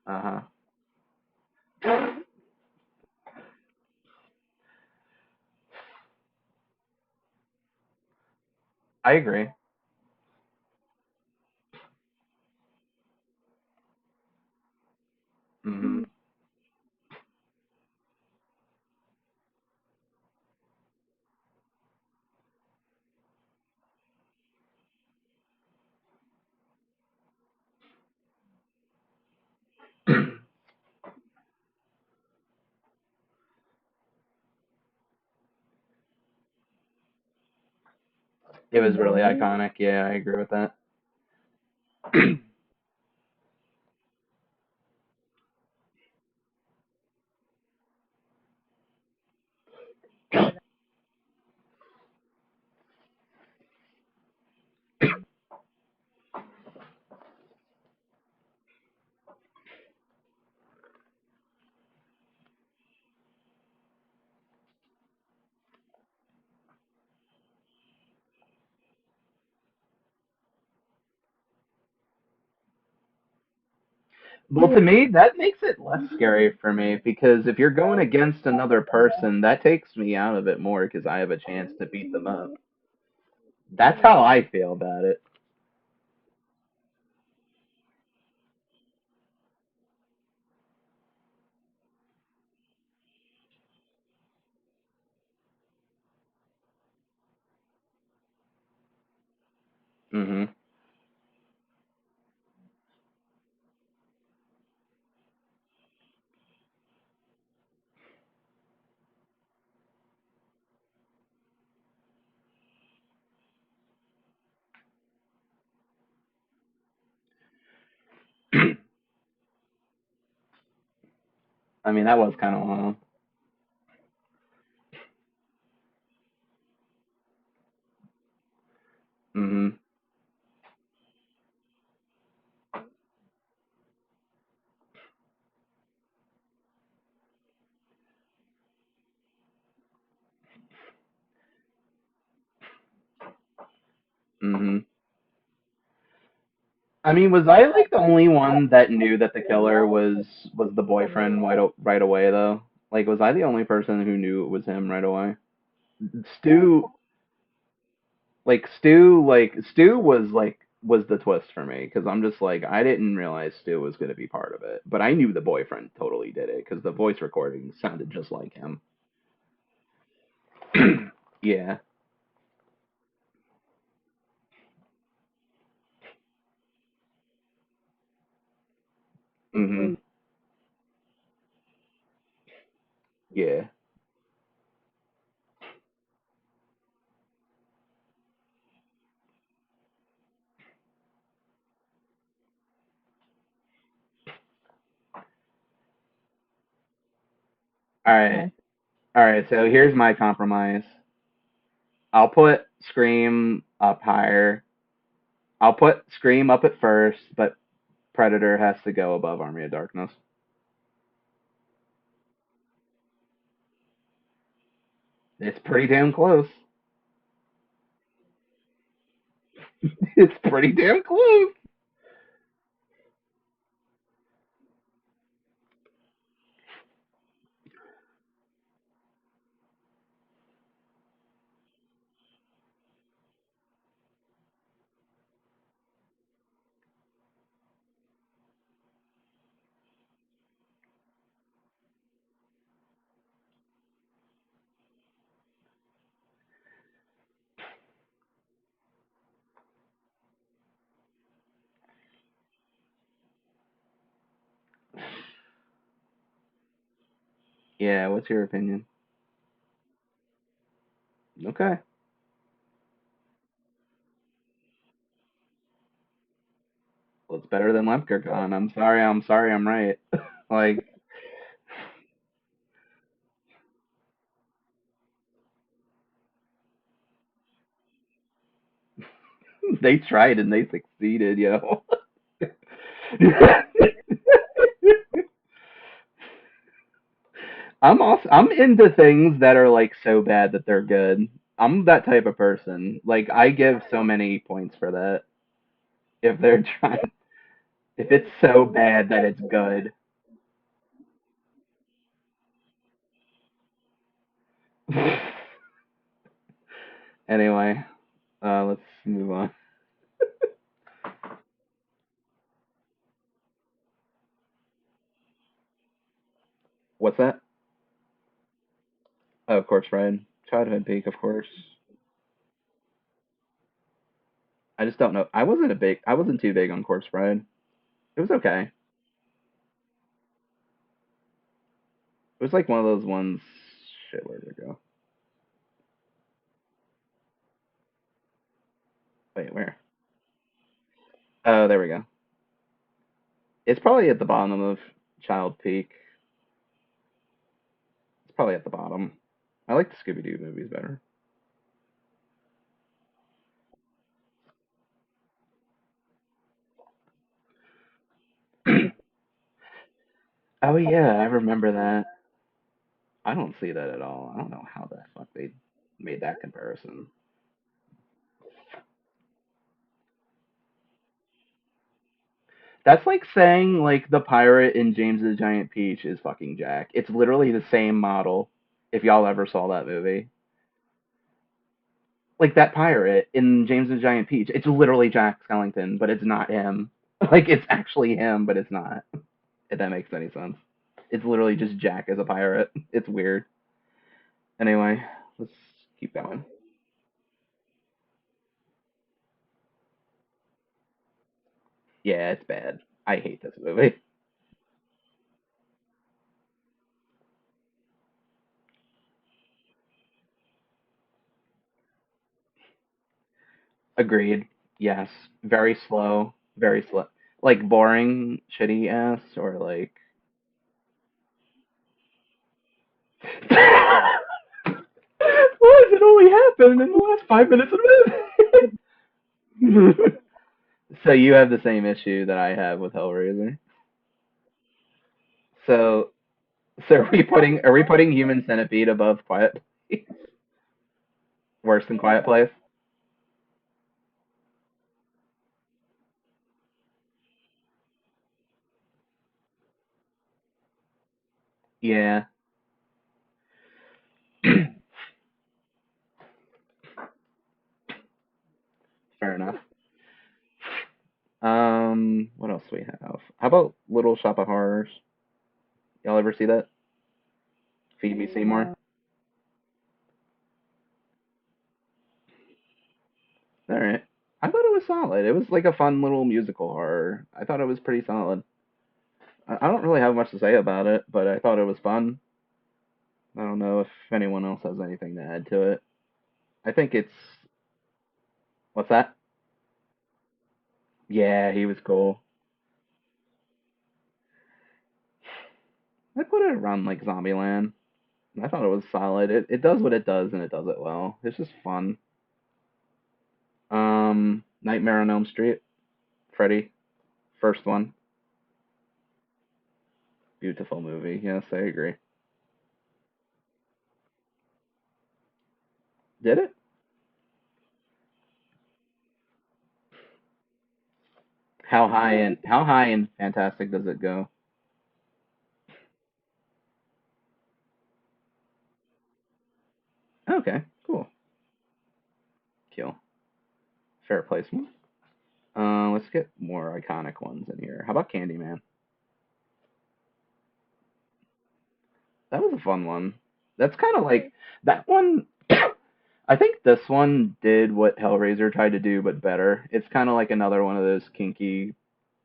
Uh huh. I agree. Hmm. It was really iconic. Yeah, I agree with that. Well, to me, that makes it less scary for me because if you're going against another person, that takes me out of it more because I have a chance to beat them up. That's how I feel about it. Mhm. I mean, that was kind of wild. Mhm. Mhm. I mean, was I like the only one that knew that the killer was the boyfriend right away though? Like, was I the only person who knew it was him right away? Stu, Stu was the twist for me because I'm just like I didn't realize Stu was going to be part of it, but I knew the boyfriend totally did it because the voice recording sounded just like him. Yeah. Mhm. Yeah. All right. All right. So here's my compromise. I'll put Scream up higher. I'll put Scream up at first, but Predator has to go above Army of Darkness. It's pretty damn close. It's pretty damn close. Yeah, what's your opinion? Okay. Well, it's better than Leprechaun. I'm sorry, I'm right. Like, they tried and they succeeded, yo. I'm into things that are like so bad that they're good. I'm that type of person. Like I give so many points for that. If they're trying if it's so bad that it's good. Anyway, let's move on. What's that? Oh, of course, Ryan. Childhood peak, of course. I just don't know. I wasn't too big on Corpse Bride. It was okay. It was like one of those ones. Shit, where did it go? Wait, where? Oh, there we go. It's probably at the bottom of Child Peak. It's probably at the bottom. I like the Scooby Doo movies better. Oh yeah, I remember that. I don't see that at all. I don't know how the fuck they made that comparison. That's like saying like the pirate in James the Giant Peach is fucking Jack. It's literally the same model. If y'all ever saw that movie, like that pirate in James the Giant Peach, it's literally Jack Skellington, but it's not him. Like it's actually him, but it's not. If that makes any sense. It's literally just Jack as a pirate. It's weird. Anyway, let's keep going. Yeah, it's bad. I hate this movie. Agreed. Yes. Very slow. Very slow. Like boring, shitty ass, or like. Why does it only happen in the last 5 minutes of the movie? So you have the same issue that I have with Hellraiser. So so are we putting Human Centipede above Quiet Place? Worse than Quiet Place? Yeah. Fair enough. What else do we have? How about Little Shop of Horrors? Y'all ever see that? Feed Me Seymour? Alright. I thought it was solid. It was like a fun little musical horror. I thought it was pretty solid. I don't really have much to say about it, but I thought it was fun. I don't know if anyone else has anything to add to it. I think it's what's that? Yeah, he was cool. I put it around like Zombieland. I thought it was solid. It does what it does and it does it well. It's just fun. Nightmare on Elm Street, Freddy, first one. Beautiful movie. Yes, I agree. Did it? How high and fantastic does it go? Okay, cool. Kill. Fair placement. Let's get more iconic ones in here. How about Candyman? That was a fun one. That's kind of like that one. I think this one did what Hellraiser tried to do, but better. It's kind of like another one of those kinky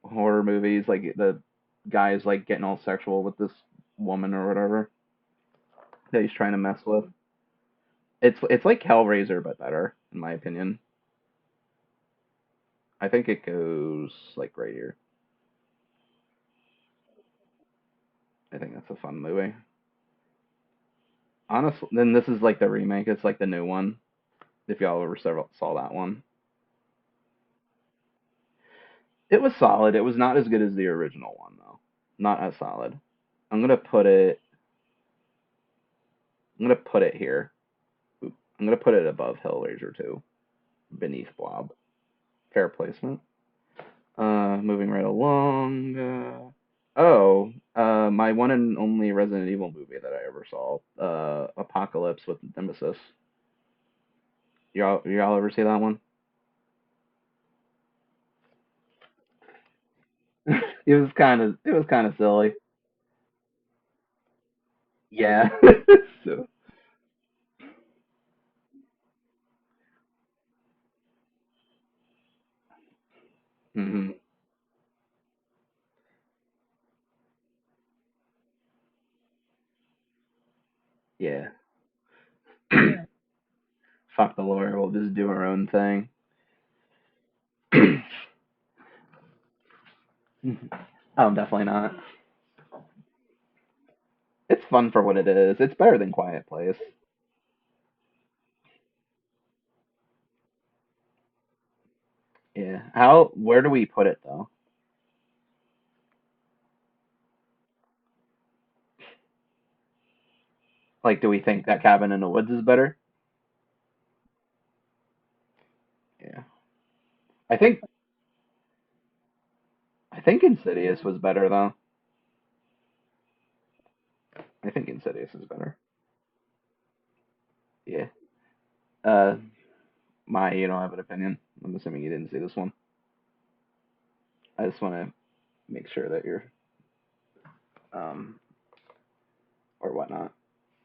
horror movies, like the guy's like getting all sexual with this woman or whatever that he's trying to mess with. It's like Hellraiser, but better, in my opinion. I think it goes like right here. I think that's a fun movie. Honestly, then this is like the remake. It's like the new one. If y'all ever saw that one, it was solid. It was not as good as the original one though. Not as solid. I'm gonna put it. I'm gonna put it here. I'm gonna put it above Hellraiser 2, beneath Blob. Fair placement. Moving right along. My one and only Resident Evil movie that I ever saw. Apocalypse with Nemesis. Y'all ever see that one? It was kind of silly. Yeah. So, hmm yeah. Fuck the lawyer. We'll just do our own thing. Oh, definitely not. It's fun for what it is. It's better than Quiet Place. Yeah. Where do we put it though? Like, do we think that Cabin in the Woods is better? Yeah. I think I think Insidious was better though. I think Insidious is better. Yeah. Uh, you don't have an opinion. I'm assuming you didn't see this one. I just want to make sure that you're um or whatnot.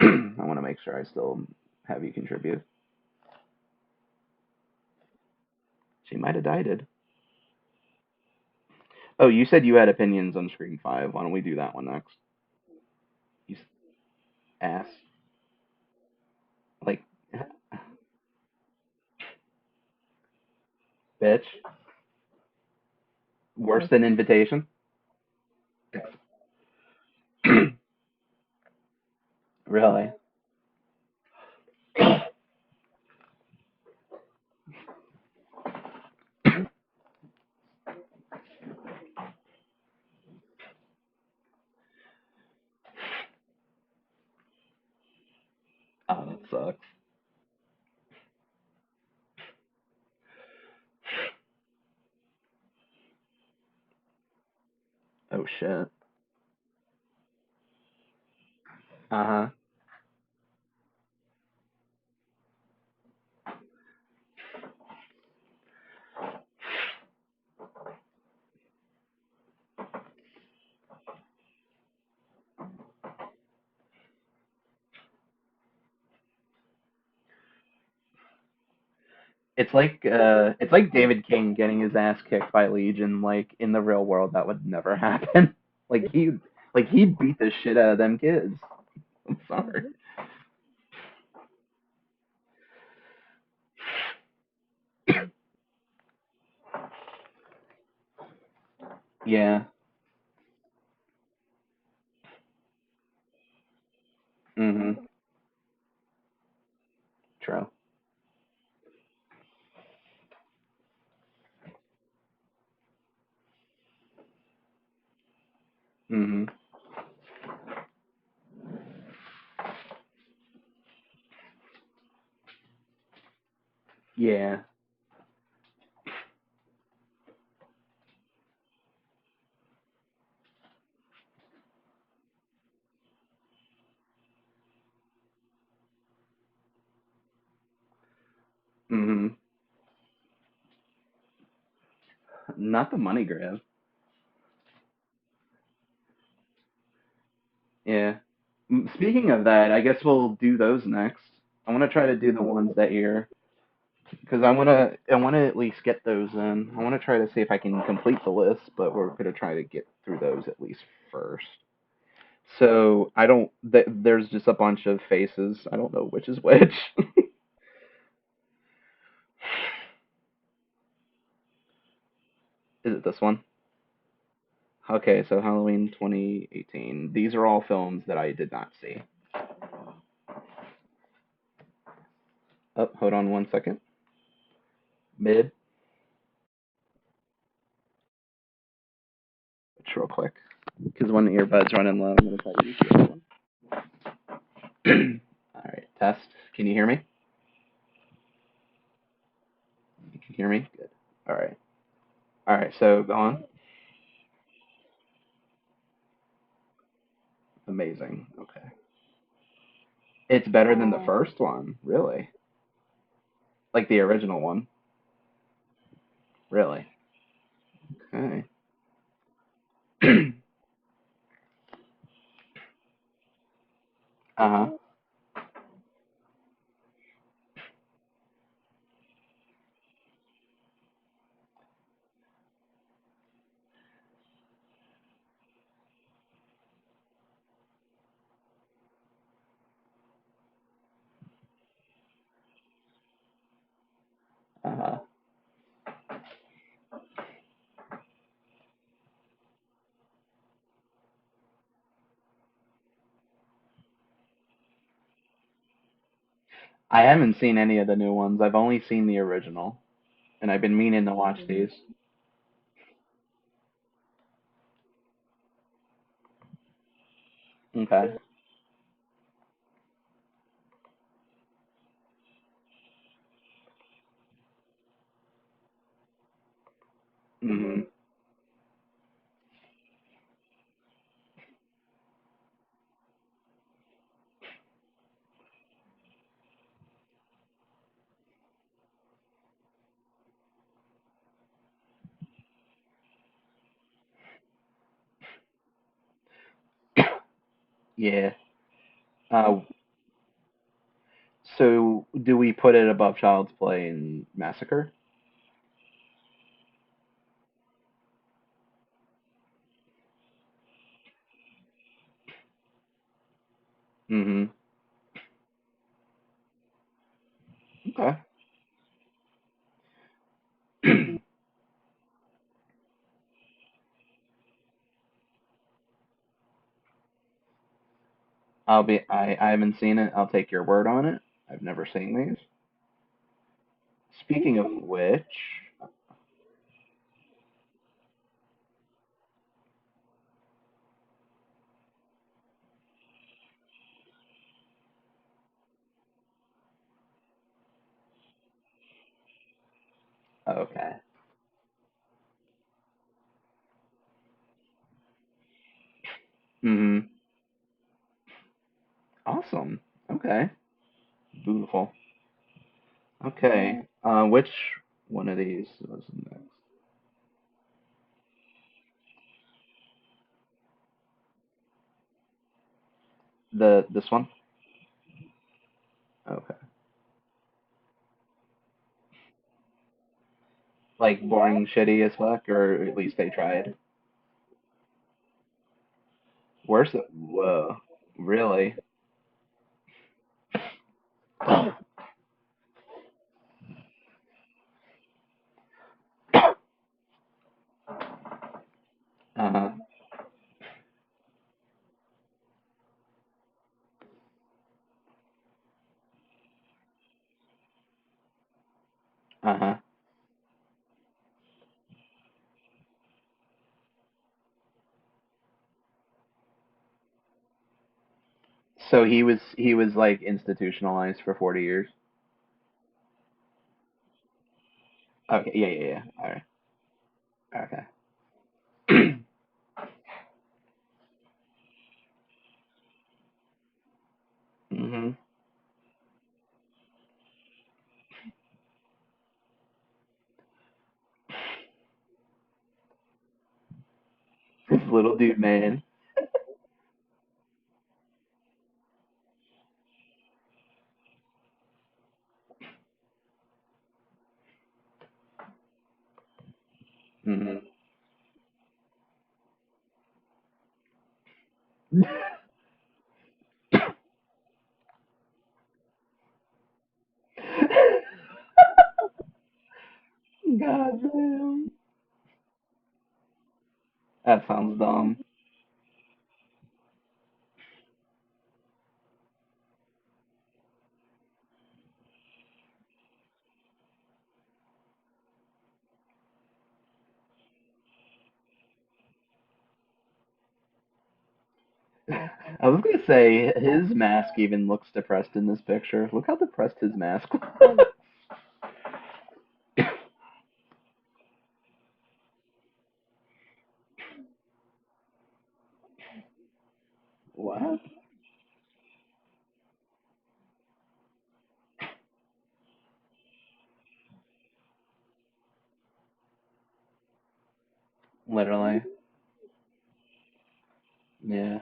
I want to make sure I still have you contribute. She might have died. Oh, you said you had opinions on Scream 5. Why don't we do that one next? You ass. Like, bitch. Worse than Invitation? Really? Oh, that sucks. Oh, shit. Uh huh. It's like David King getting his ass kicked by Legion. Like in the real world, that would never happen. Like he beat the shit out of them kids. I'm sorry. Yeah. Mhm. True. Mhm. Yeah. Mhm. Not the money grab. Yeah. Speaking of that, I guess we'll do those next. I want to try to do the ones that year because I want to at least get those in. I want to try to see if I can complete the list, but we're gonna try to get through those at least first. So I don't. There's just a bunch of faces. I don't know which is which. Is it this one? Okay, so Halloween 2018. These are all films that I did not see. Oh, hold on one second. Mid. It's real quick. Because when the earbuds running low, I'm gonna try to use the other one. All right, test. Can you hear me? You can hear me? Good. All right. All right, so go on. Amazing. Okay. It's better than the first one, really. Like the original one, really. Okay. Uh-huh. Uh-huh. I haven't seen any of the new ones. I've only seen the original, and I've been meaning to watch these. Okay. Mhm. Yeah. Uh, so do we put it above Child's Play and Massacre? Mhm. Okay. I haven't seen it. I'll take your word on it. I've never seen these. Speaking of which, okay. Mhm. Awesome. Okay. Beautiful. Okay. Which one of these was next? This one? Okay. Like boring, shitty as fuck, or at least they tried. Worse. Whoa. Really? Uh-huh. Uh-huh. So he was like institutionalized for 40 years. Okay. Yeah, yeah, yeah. All right. Okay. Mhm. This little dude, man. Mhm. God damn. That sounds dumb. I was gonna say his mask even looks depressed in this picture. Look how depressed his mask looks. What? Literally. Yeah.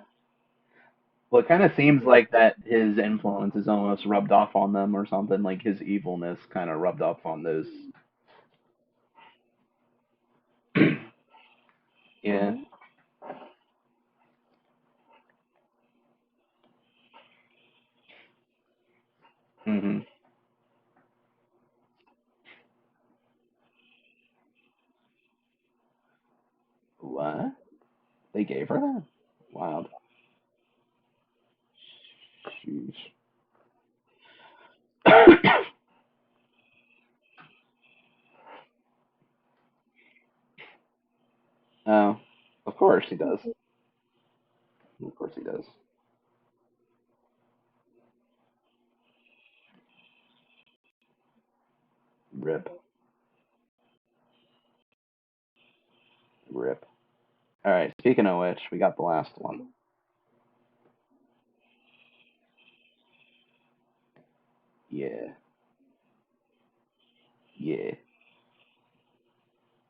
Well, it kind of seems like that his influence is almost rubbed off on them or something. Like his evilness kind of rubbed off on those. Yeah. Mhm. What? They gave her that? Wild. Sheesh. Oh, of course he does. Of course he does. Rip. Rip. All right. Speaking of which, we got the last one. Yeah. Yeah.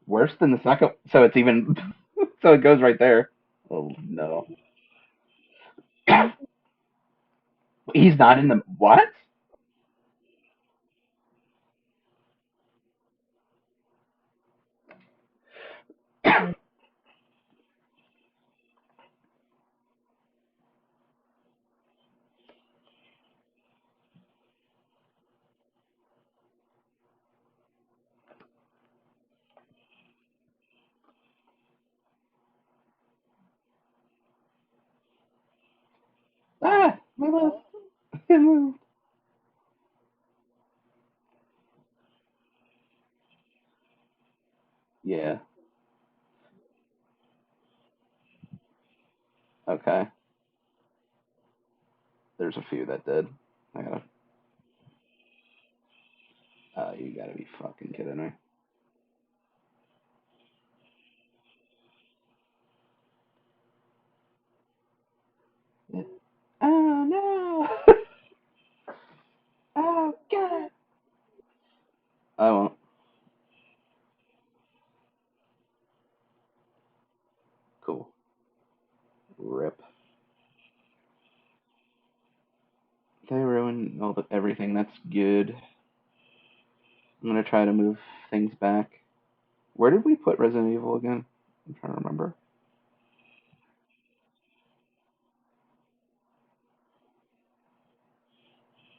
Worse than the second. So it's even. So it goes right there. Oh no. He's not in the what? my list. It moved. Yeah. Okay. There's a few that did. I gotta. You gotta be fucking kidding me. Yeah. Oh no! Oh god! I won't. Cool. Rip. They ruined everything. That's good. I'm gonna try to move things back. Where did we put Resident Evil again? I'm trying to remember.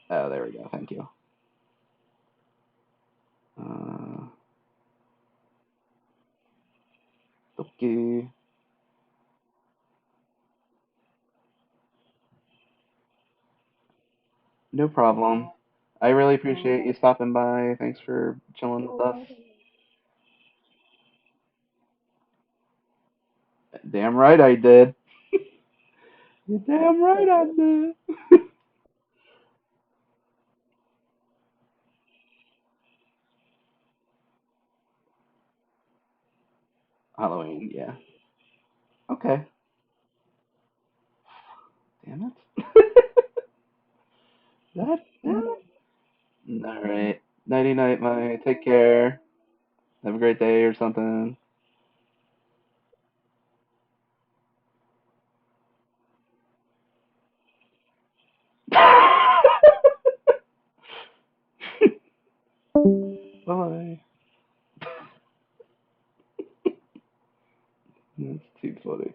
Oh, there we go. Thank you. Uh, okay. No problem. I really appreciate you stopping by. Thanks for chilling with us. Damn right I did. You're damn right I did. Halloween, yeah. Okay. Damn it. That damn it. Alright. Nighty night, my. Take care. Have a great day or something. Bye. That's too funny.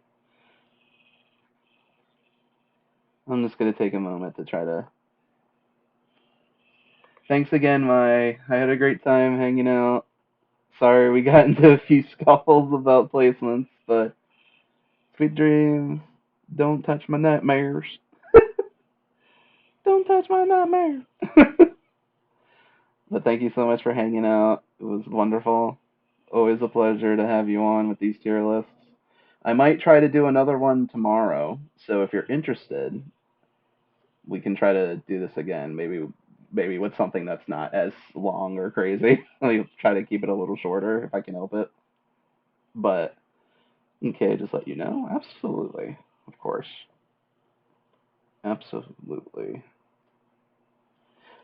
I'm just gonna take a moment to try to. Thanks again, my. I had a great time hanging out. Sorry we got into a few scuffles about placements, but sweet dreams. Don't touch my nightmares. Don't touch my nightmares. But thank you so much for hanging out. It was wonderful. Always a pleasure to have you on with these tier lists. I might try to do another one tomorrow. So if you're interested, we can try to do this again. Maybe with something that's not as long or crazy. I'll try to keep it a little shorter if I can help it. But okay, just let you know. Absolutely. Of course. Absolutely.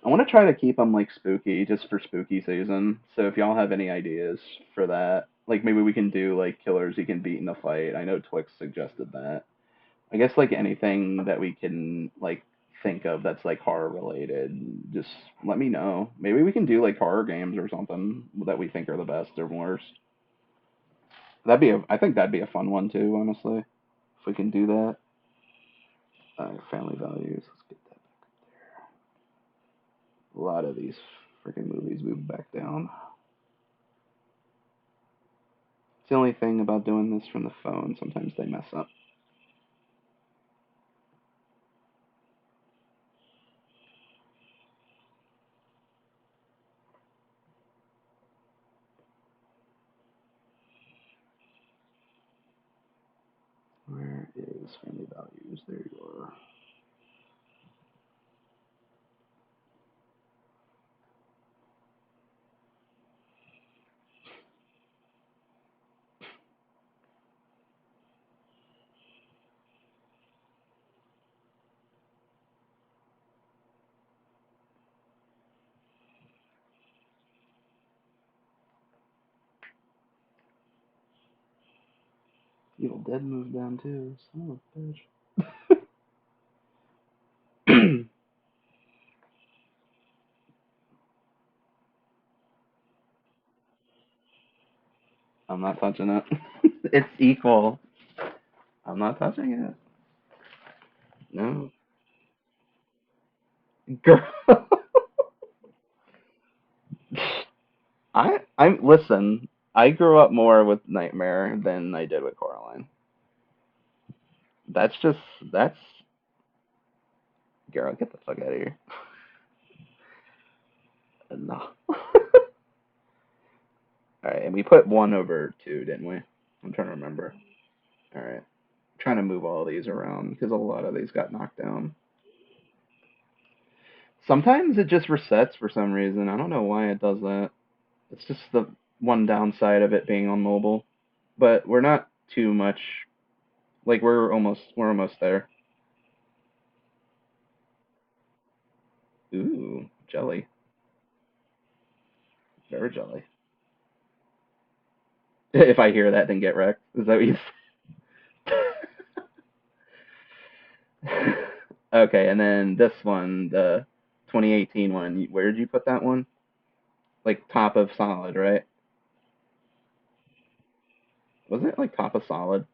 I want to try to keep them like spooky, just for spooky season. So if y'all have any ideas for that, like maybe we can do like killers you can beat in a fight. I know Twix suggested that. I guess like anything that we can like think of that's like horror related, just let me know. Maybe we can do like horror games or something that we think are the best or worst. I think that'd be a fun one too, honestly. If we can do that. Family values. Let's get that. A lot of these freaking movies move back down. It's the only thing about doing this from the phone. Sometimes they mess up. Where is family values? There you are. Evil Dead moved down too. Son of a bitch. I'm not touching it. It's equal. I'm not touching it. No. Girl. I'm listen. I grew up more with Nightmare than I did with Coraline. That's just that's Girl, get the fuck out of here. No. Alright, and we put 1/2, didn't we? I'm trying to remember. Alright. Trying to move all these around because a lot of these got knocked down. Sometimes it just resets for some reason. I don't know why it does that. It's just the one downside of it being on mobile. But we're not too much. Like we're almost there. Ooh, jelly. Very jelly. If I hear that, then get wrecked. Is that what you said? Okay, and then this one, the 2018 one. Where did you put that one? Like top of solid, right? Wasn't it like top of solid?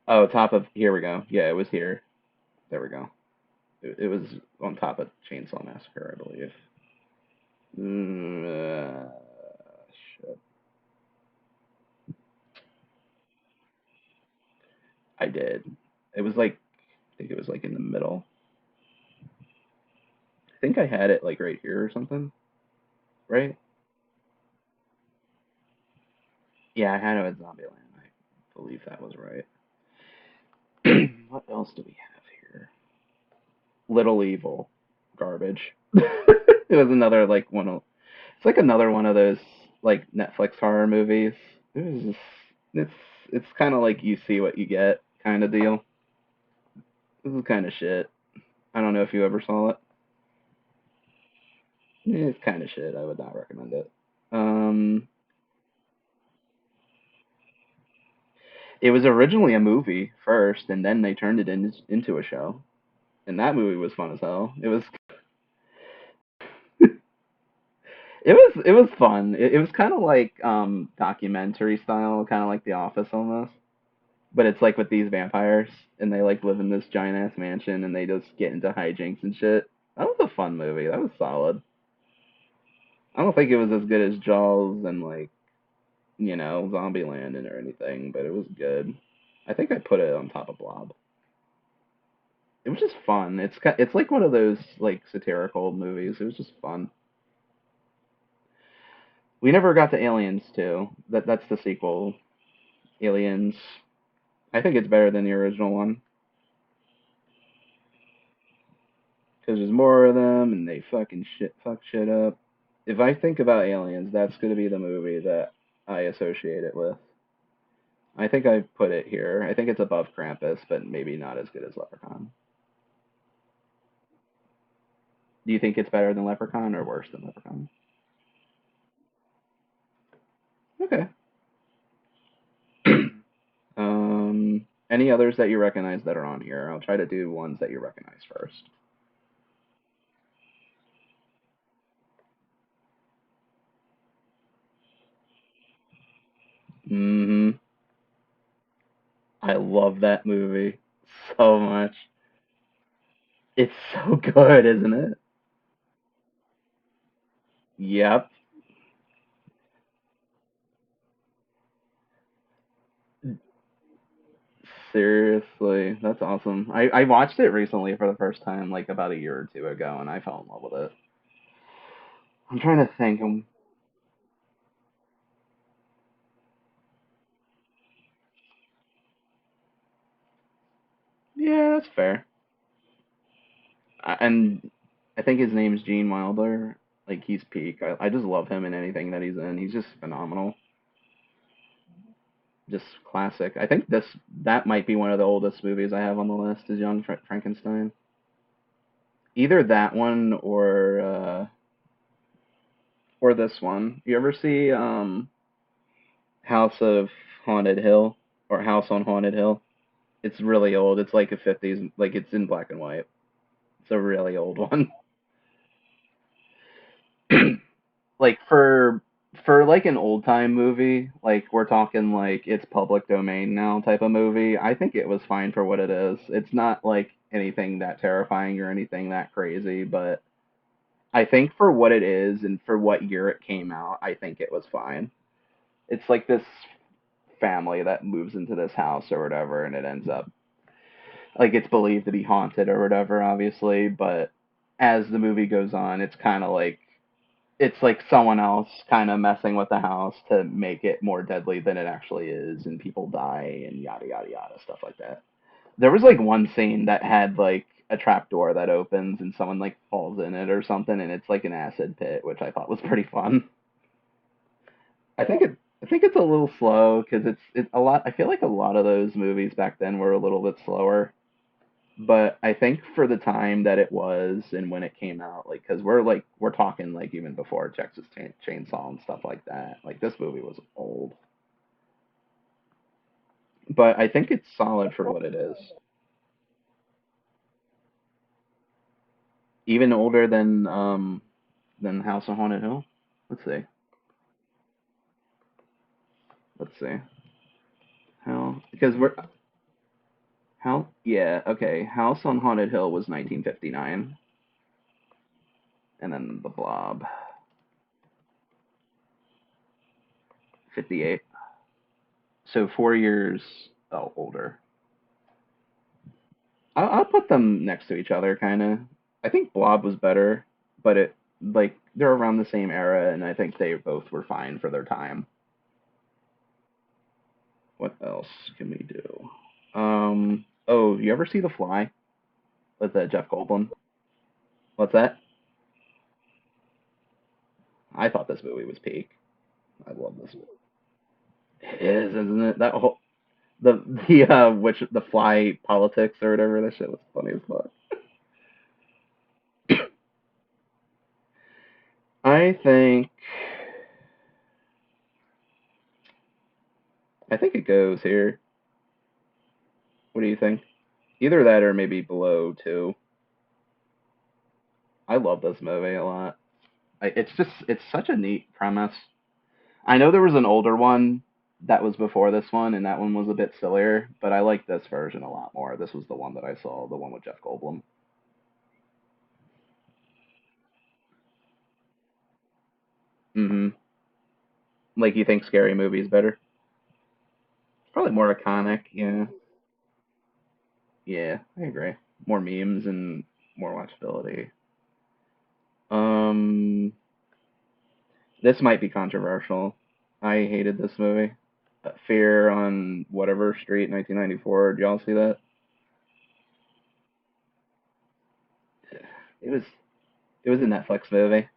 Oh, top of. Here we go. Yeah, it was here. There we go. It was on top of Chainsaw Massacre, I believe. Mm, shit. I did. It was like I think it was like in the middle. I think I had it like right here or something, right? Yeah, I had it at Zombieland. I believe that was right. What else do we have here? Little Evil, garbage. It was another like one of. It's like another one of those like Netflix horror movies. It was just, it's it's kind of like you see what you get kind of deal. This is kind of shit. I don't know if you ever saw it. It's kind of shit. I would not recommend it. Um, it was originally a movie first, and then they turned it into a show. And that movie was fun as hell. It was fun. It was kind of like documentary style, kind of like The Office almost. But it's like with these vampires, and they like live in this giant ass mansion, and they just get into hijinks and shit. That was a fun movie. That was solid. I don't think it was as good as Jaws and like Zombieland and or anything, but it was good. I think I put it on top of Blob. It was just fun. It's like one of those like satirical movies. It was just fun. We never got to Aliens too. That's the sequel. Aliens. I think it's better than the original one because there's more of them and they fuck shit up. If I think about Aliens, that's gonna be the movie that I associate it with. I think I put it here. I think it's above Krampus, but maybe not as good as Leprechaun. Do you think it's better than Leprechaun or worse than Leprechaun? Okay. Any others that you recognize that are on here? I'll try to do ones that you recognize first. Hmm. I love that movie so much. It's so good, isn't it? Yep. Seriously, that's awesome. I watched it recently for the first time, like about a year or two ago, and I fell in love with it. I'm trying to think. Yeah, that's fair. And I think his name's Gene Wilder. Like he's peak. I just love him in anything that he's in. He's just phenomenal. Just classic. I think that might be one of the oldest movies I have on the list is Young Frankenstein. Either that one or this one. You ever see House of Haunted Hill or House on Haunted Hill? It's really old. It's like a 50s, like it's in black and white. It's a really old one. Like for like an old time movie, like we're talking like it's public domain now type of movie, I think it was fine for what it is. It's not like anything that terrifying or anything that crazy, but I think for what it is and for what year it came out, I think it was fine. It's like this family that moves into this house or whatever, and it ends up Like it's believed to be haunted or whatever, obviously, but as the movie goes on, it's kind of like it's like someone else kind of messing with the house to make it more deadly than it actually is, and people die and yada yada yada stuff like that. There was like one scene that had like a trap door that opens and someone like falls in it or something, and it's like an acid pit, which I thought was pretty fun. I think it. I think it's a little slow because it's a lot. I feel like a lot of those movies back then were a little bit slower, but I think for the time that it was and when it came out, because we're talking like even before Texas Chainsaw and stuff like that. Like this movie was old, but I think it's solid for what it is. Even older than House on Haunted Hill. Let's see. Let's see. How because we're how yeah okay. House on Haunted Hill was 1959, and then The Blob 58. So 4 years older. I'll put them next to each other, kind of. I think Blob was better, but it like they're around the same era, and I think they both were fine for their time. What else can we do? Oh, you ever see The Fly with Jeff Goldblum? What's that? I thought this movie was peak. I love this movie. It is, isn't it? That whole which the Fly politics or whatever. That shit was funny as fuck. I think I think it goes here. What do you think? Either that or maybe below two. I love this movie a lot. It's such a neat premise. I know there was an older one that was before this one, and that one was a bit sillier, but I like this version a lot more. This was the one that I saw, the one with Jeff Goldblum. Hmm. Like you think Scary Movie is better? Probably more iconic. Yeah, yeah, I agree. More memes and more watchability. Um, this might be controversial. I hated this movie. Fear on whatever street, 1994. Did y'all see that? It was it was a Netflix movie.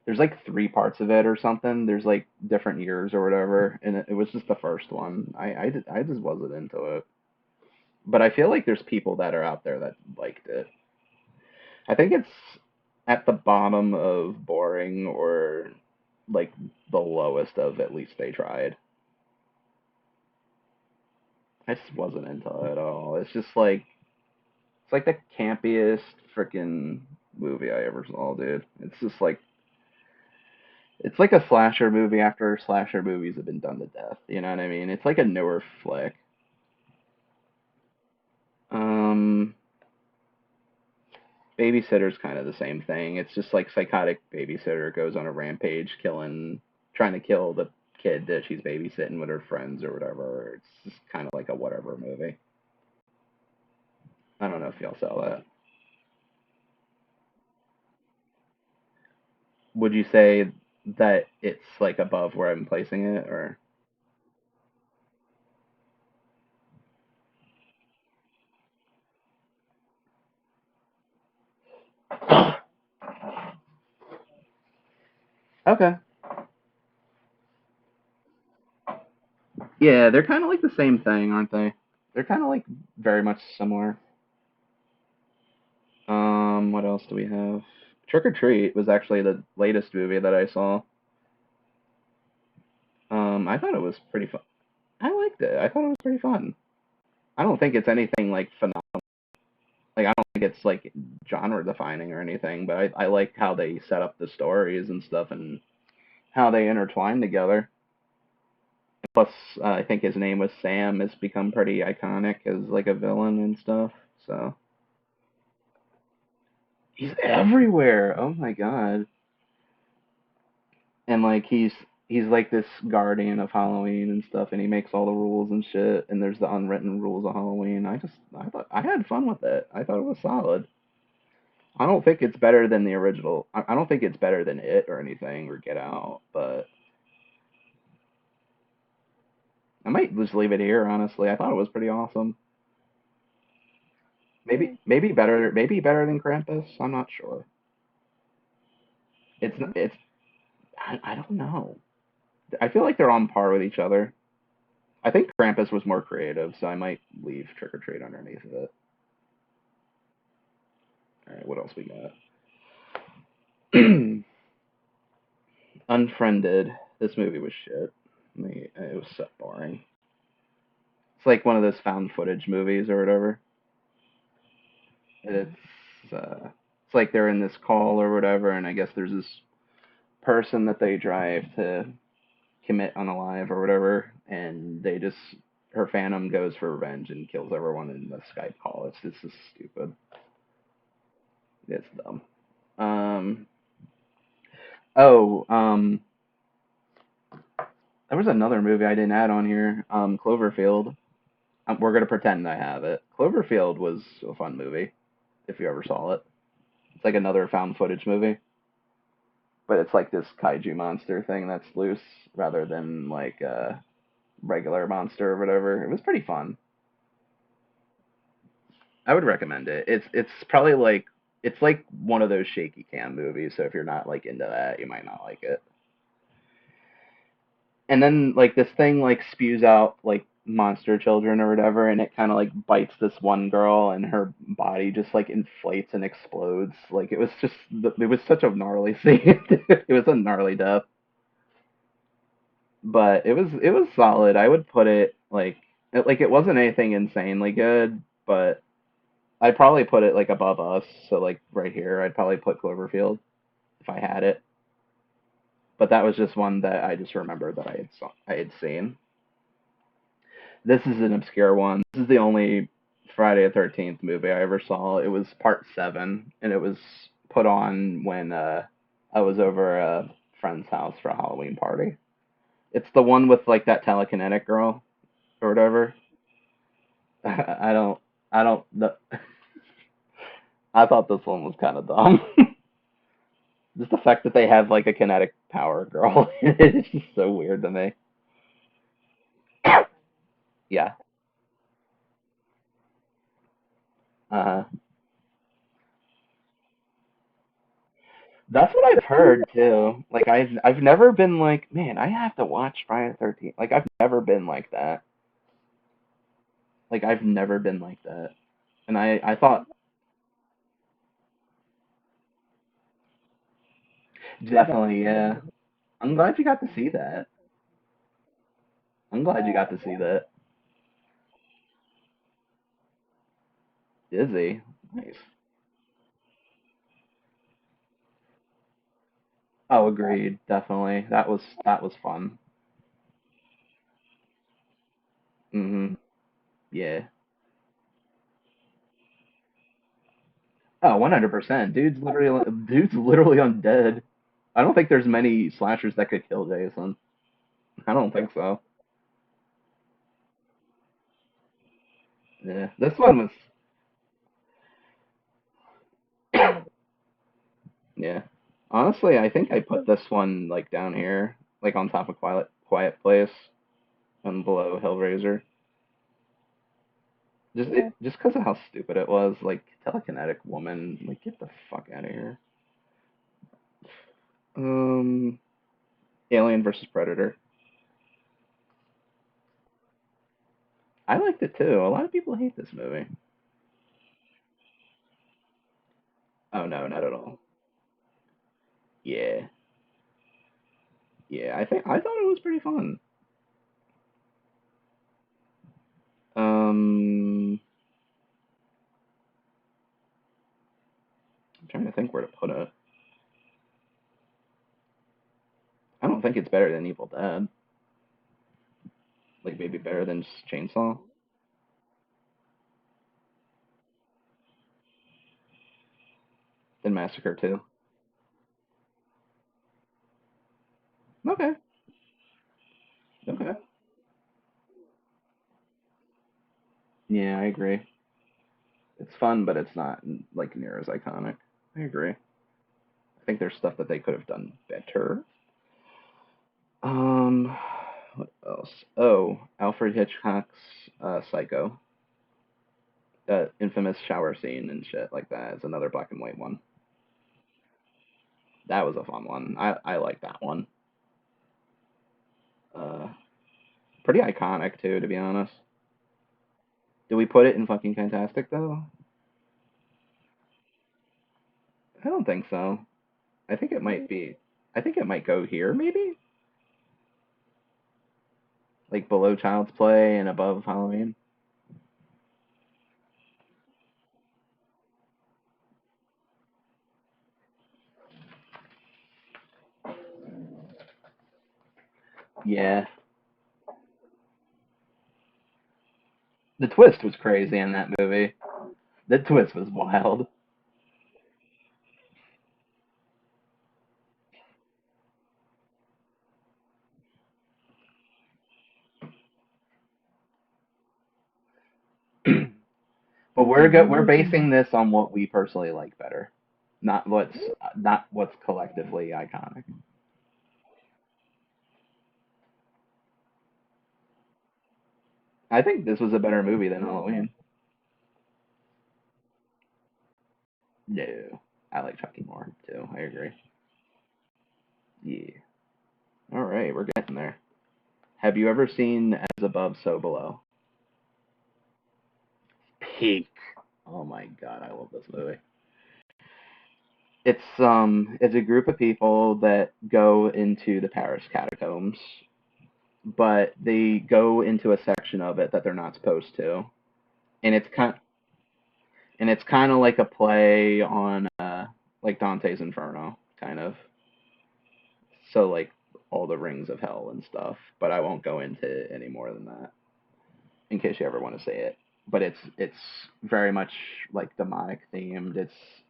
There's like three parts of it or something. There's like different years or whatever, and it was just the first one. I just wasn't into it. But I feel like there's people that are out there that liked it. I think it's at the bottom of boring or like the lowest of at least they tried. I just wasn't into it at all. It's like the campiest freaking movie I ever saw, dude. It's like a slasher movie after slasher movies have been done to death. You know what I mean? It's like a newer flick. Um, Babysitter's kind of the same thing. It's just like psychotic babysitter goes on a rampage, trying to kill the kid that she's babysitting with her friends or whatever. It's just kind of like a whatever movie. I don't know if y'all saw that. Would you say that it's like above where I'm placing it, or okay? Yeah, they're kind of like the same thing, aren't they? They're kind of like very much similar. What else do we have? Trick or Treat was actually the latest movie that I saw. I thought it was pretty fun. I liked it. I thought it was pretty fun. I don't think it's anything like phenomenal. Like I don't think it's like genre defining or anything, but I like how they set up the stories and stuff and how they intertwine together. Plus, I think his name was Sam has become pretty iconic as like a villain and stuff. So he's everywhere. Oh my god. And like he's like this guardian of Halloween and stuff, and he makes all the rules and shit. And there's the unwritten rules of Halloween. I thought I had fun with it. I thought it was solid. I don't think it's better than the original. I don't think it's better than It or anything or Get Out, but I might just leave it here. Honestly, I thought it was pretty awesome. Maybe better than Krampus. I'm not sure. It's I don't know. I feel like they're on par with each other. I think Krampus was more creative, so I might leave Trick or Treat underneath of it. All right, what else we got? Unfriended. This movie was shit. It was so boring. It's like one of those found footage movies or whatever. It's like they're in this call or whatever, and I guess there's this person that they drive to commit unalive or whatever, and they just her phantom goes for revenge and kills everyone in the Skype call. It's just stupid. It's dumb. Um. Oh. There was another movie I didn't add on here. Cloverfield. We're gonna pretend I have it. Cloverfield was a fun movie if you ever saw it. It's like another found footage movie, but it's like this kaiju monster thing that's loose rather than like a regular monster or whatever. It was pretty fun. I would recommend it. It's probably like it's like one of those shaky cam movies, so if you're not like into that, you might not like it. And then like this thing like spews out like monster children or whatever, and it kind of like bites this one girl, and her body just like inflates and explodes. Like it was such a gnarly scene. It was a gnarly death, but it was solid. I would put it like it wasn't anything insanely good, but I'd probably put it like above Us. So like right here, I'd probably put Cloverfield if I had it. But that was just one that I just remembered that I had seen. This is an obscure one. This is the only Friday the 13th movie I ever saw. It was part 7, and it was put on when I was over a friend's house for a Halloween party. It's the one with like that telekinetic girl or whatever. I don't I don't the, I thought this one was kind of dumb. Just the fact that they have like a kinetic power girl. It's just so weird to me. Yeah. Uh That's what I've heard too. Like I've never been like, man, I have to watch Friday the 13th. Like I've never been like that. Like I've never been like that. And I thought definitely, yeah. I'm glad you got to see that. I'm glad you got to see that. Dizzy. Nice. Oh, agreed. Definitely. That was fun. Mhm. Yeah. Oh, 100%. Dude's literally undead. I don't think there's many slashers that could kill Jason. I don't think so. Yeah. This one was yeah. Honestly, I think I put this one like down here, like on top of Quiet Place and below Hellraiser. Just because of how stupid it was, like telekinetic woman, like get the fuck out of here. Um, Alien versus Predator. I liked it too. A lot of people hate this movie. Oh no, not at all. Yeah, yeah. I thought it was pretty fun. Um, I'm trying to think where to put it. I don't think it's better than Evil Dead. Like maybe better than Chainsaw. Than Massacre 2. Okay. Okay. Yeah, I agree. It's fun, but it's not like near as iconic. I agree. I think there's stuff that they could have done better. Um, what else? Oh, Alfred Hitchcock's Psycho, that infamous shower scene and shit like that is another black and white one. That was a fun one. I like that one. Uh, Pretty iconic too, to be honest. Do we put it in fucking fantastic though? I don't think so. I think it might be. I think it might go here, maybe like below Child's Play and above Halloween. Yeah, the twist was crazy in that movie. The twist was wild. But we're basing this on what we personally like better, not what's collectively iconic. I think this was a better movie than Halloween. No, I like Chucky more too. I agree. Yeah. All right, we're getting there. Have you ever seen As Above, So Below? Peak. Oh my god, I love this movie. It's a group of people that go into the Paris catacombs, but they go into a section of it that they're not supposed to, and it's kind of like a play on like Dante's Inferno, kind of. So like all the rings of hell and stuff, but I won't go into any more than that in case you ever want to say it. But it's very much like demonic themed.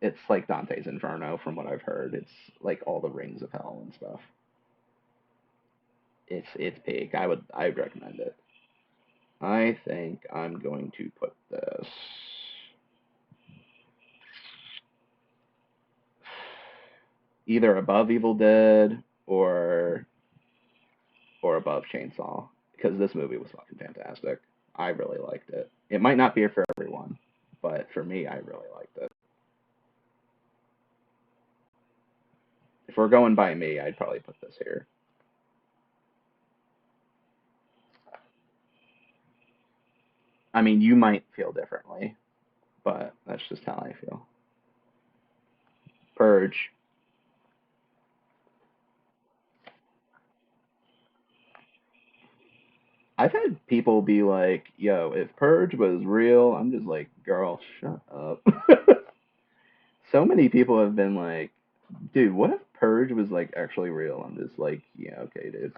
It's like Dante's Inferno from what I've heard. It's like all the rings of hell and stuff. It's big. I would recommend it. I think I'm going to put this either above Evil Dead or above Chainsaw because this movie was fucking fantastic. I really liked it. It might not be for everyone, but for me, I really liked it. If we're going by me, I'd probably put this here. I mean, you might feel differently, but that's just how I feel. Purge. I've had people be like, "Yo, if Purge was real," I'm just like, "Girl, shut up." So many people have been like, "Dude, what if Purge was like actually real?" I'm just like, "Yeah, okay, dude."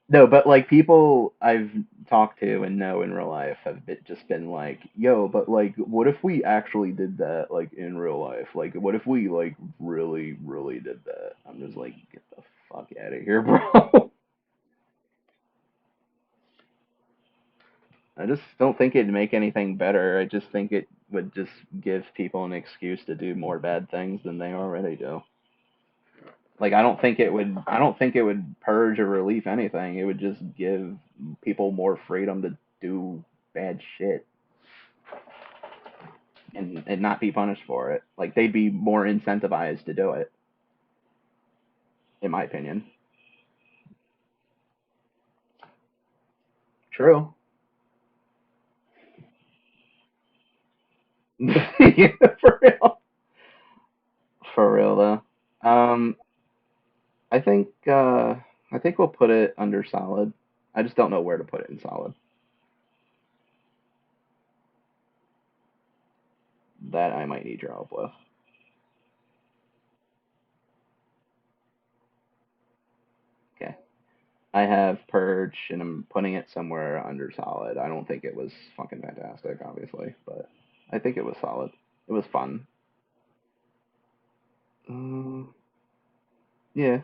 No, but like people I've talked to and know in real life have just been like, "Yo, but like, what if we actually did that like in real life? Like, what if we like really, really did that?" I'm just like, "Get the fuck out of here, bro." I just don't think it'd make anything better. I just think it would just give people an excuse to do more bad things than they already do. Like I don't think it would purge or relieve anything. It would just give people more freedom to do bad shit and not be punished for it. Like they'd be more incentivized to do it, in my opinion. True. Yeah, for real. For real though. I think I think we'll put it under solid. I just don't know where to put it in solid. That I might need your help with. Okay. I have Purge and I'm putting it somewhere under solid. I don't think it was fucking fantastic, obviously, but I think it was solid. It was fun. Um, yeah,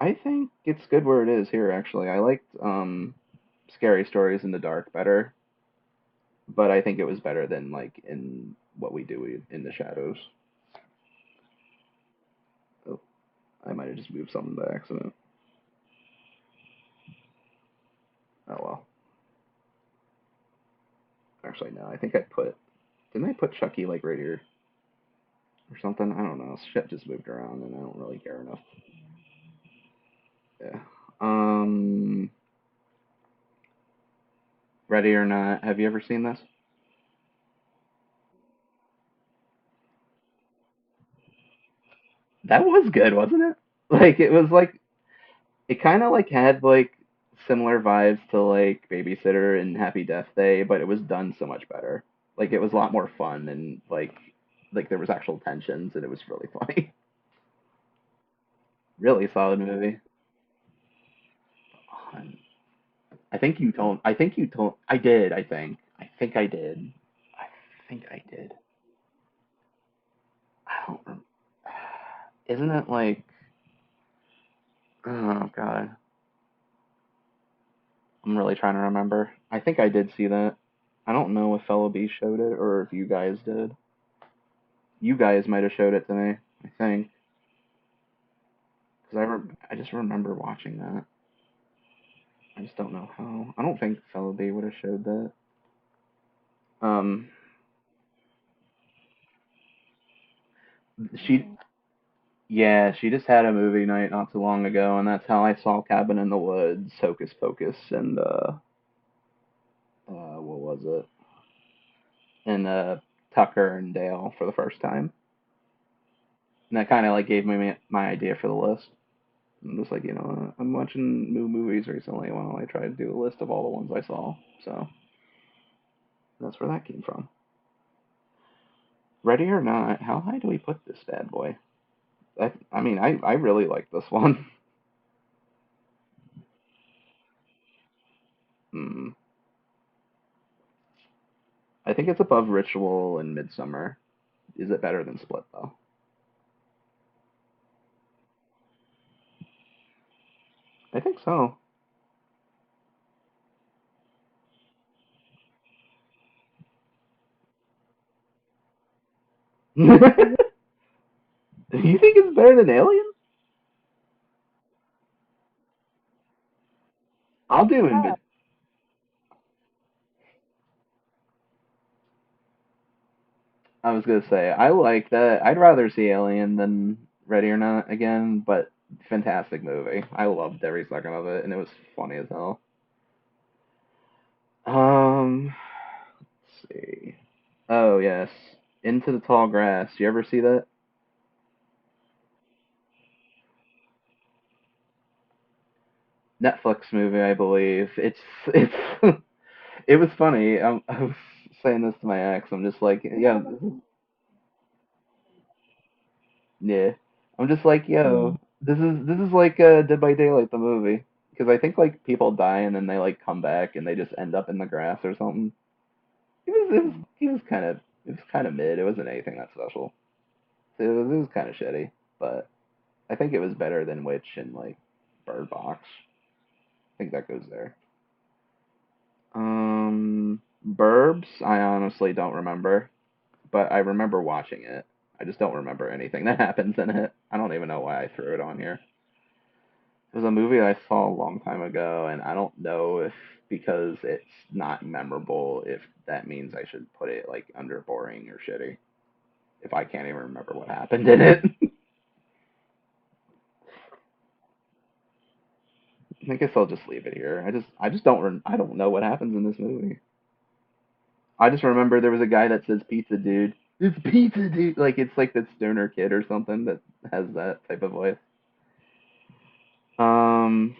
I think it's good where it is here. Actually, I liked Scary Stories in the Dark better, but I think it was better than like in What We Do in the Shadows. Oh, I might have just moved something by accident. Oh well. Actually, no. I think I put. Didn't I put Chucky like right here or something? I don't know. Shit just moved around, and I don't really care enough. Yeah. Um, Ready or Not. Have you ever seen this? That was good, wasn't it? Like it was like it kind of like had like similar vibes to like Babysitter and Happy Death Day, but it was done so much better. Like it was a lot more fun and like there was actual tensions and it was really funny. Really solid movie. Um, I think you told. I think you told. I did. I think. I think I did. I think I did. I don't. Isn't it like? Oh God, I'm really trying to remember. I think I did see that. I don't know if Fellow B showed it or if you guys did. You guys might have showed it to me. I think because I just remember watching that. I just don't know how. I don't think Fellow B would have showed that. Um, she Yeah, she just had a movie night not too long ago, and that's how I saw Cabin in the Woods, Hocus Pocus, and what was it? And Tucker and Dale for the first time. And that kind of like gave me my idea for the list. I'm just like, I'm watching new movies recently. Why don't I try to do a list of all the ones I saw? So that's where that came from. Ready or Not, how high do we put this bad boy? I mean, I really like this one. Hmm. I think it's above Ritual and Midsummer. Is it better than Split though? I think so. You think it's better than Alien? I'll do in I was gonna say I like that. I'd rather see Alien than Ready or Not again, but fantastic movie. I loved every second of it, and it was funny as hell. Let's see. Oh yes, Into the Tall Grass. You ever see that Netflix movie? I believe it's it was funny. I was saying this to my ex. I'm just like, yeah, yeah. I'm just like, yo, this is like Dead by Daylight the movie because I think like people die and then they like come back and they just end up in the grass or something. It was kind of mid. It wasn't anything that special. It was kind of shitty, but I think it was better than Witch and like Bird Box. I think that goes there. Burbs. I honestly don't remember, but I remember watching it. I just don't remember anything that happens in it. I don't even know why I threw it on here. It was a movie I saw a long time ago, and I don't know if because it's not memorable, if that means I should put it like under boring or shitty. If I can't even remember what happened in it, I guess I'll just leave it here. I just I don't know what happens in this movie. I just remember there was a guy that says "Pizza Dude." It's Pizza Dude. Like it's like that stoner kid or something that has that type of voice. Um.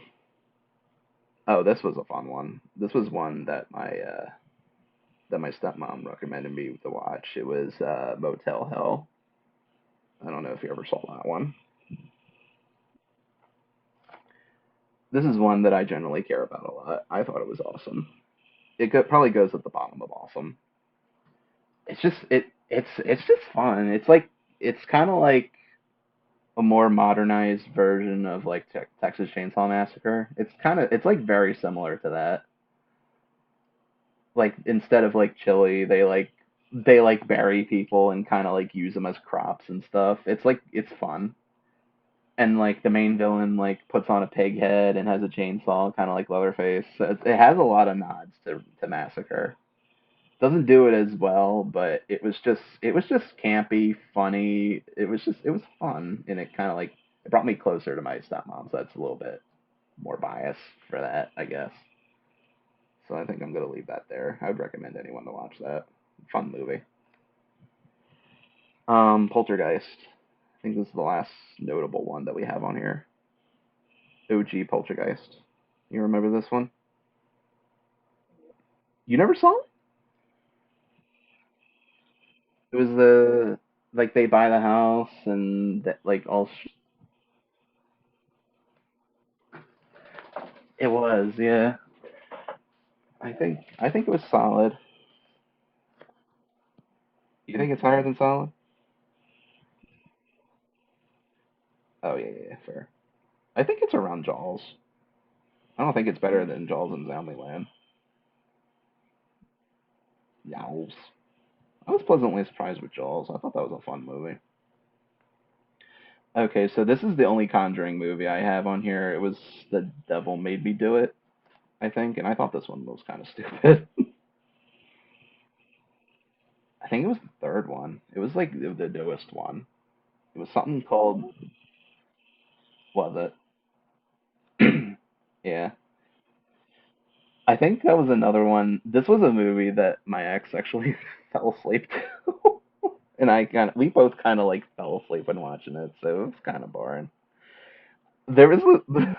Oh, this was a fun one. This was one that my stepmom recommended me to watch. It was Motel Hell. I don't know if you ever saw that one. This is one that I generally care about a lot. I thought it was awesome. Probably goes at the bottom of awesome. It's just it. It's just fun. It's kind of like a more modernized version of like Texas Chainsaw Massacre. It's like very similar to that. Like instead of like chili, they like bury people and kind of like use them as crops and stuff. It's fun. And like the main villain like puts on a pig head and has a chainsaw, kind of like Leatherface. So it has a lot of nods to Massacre. Doesn't do it as well, but it was just campy, funny. It was fun, and it kind of like it brought me closer to my stepmom. So that's a little bit more bias for that, I guess. So I think I'm gonna leave that there. I would recommend anyone to watch that. Fun movie. Poltergeist. I think this is the last notable one that we have on here. OG Poltergeist. You remember this one? You never saw it? It was the like they buy the house and that like all. It was, yeah. I think it was solid. You think it's higher than solid? Oh yeah, yeah, yeah, fair. I think it's around Jaws. I don't think it's better than Jaws and Zombieland. Yowls. I was pleasantly surprised with Jaws. I thought that was a fun movie. Okay, so this is the only Conjuring movie I have on here. It was The Devil Made Me Do It, I think, and I thought this one was kind of stupid. I think it was the third one. It was like the newest one. It was something called, was it? Yeah. I think that was another one. This was a movie that my ex actually fell asleep to. And we both kind of like fell asleep when watching it, so it was kind of boring. There was,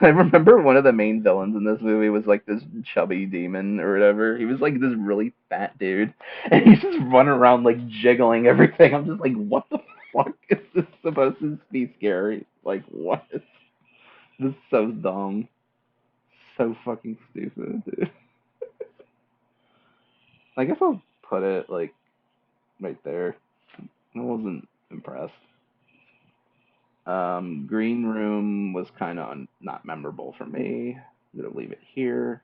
I remember one of the main villains in this movie was like this chubby demon or whatever. He was like this really fat dude, and he's just running around like jiggling everything. I'm just like, what the fuck is this supposed to be scary? Like, what? This is so dumb, so fucking stupid, dude. I guess I'll put it like right there. I wasn't impressed. Green Room was kind of not memorable for me. I'm gonna leave it here.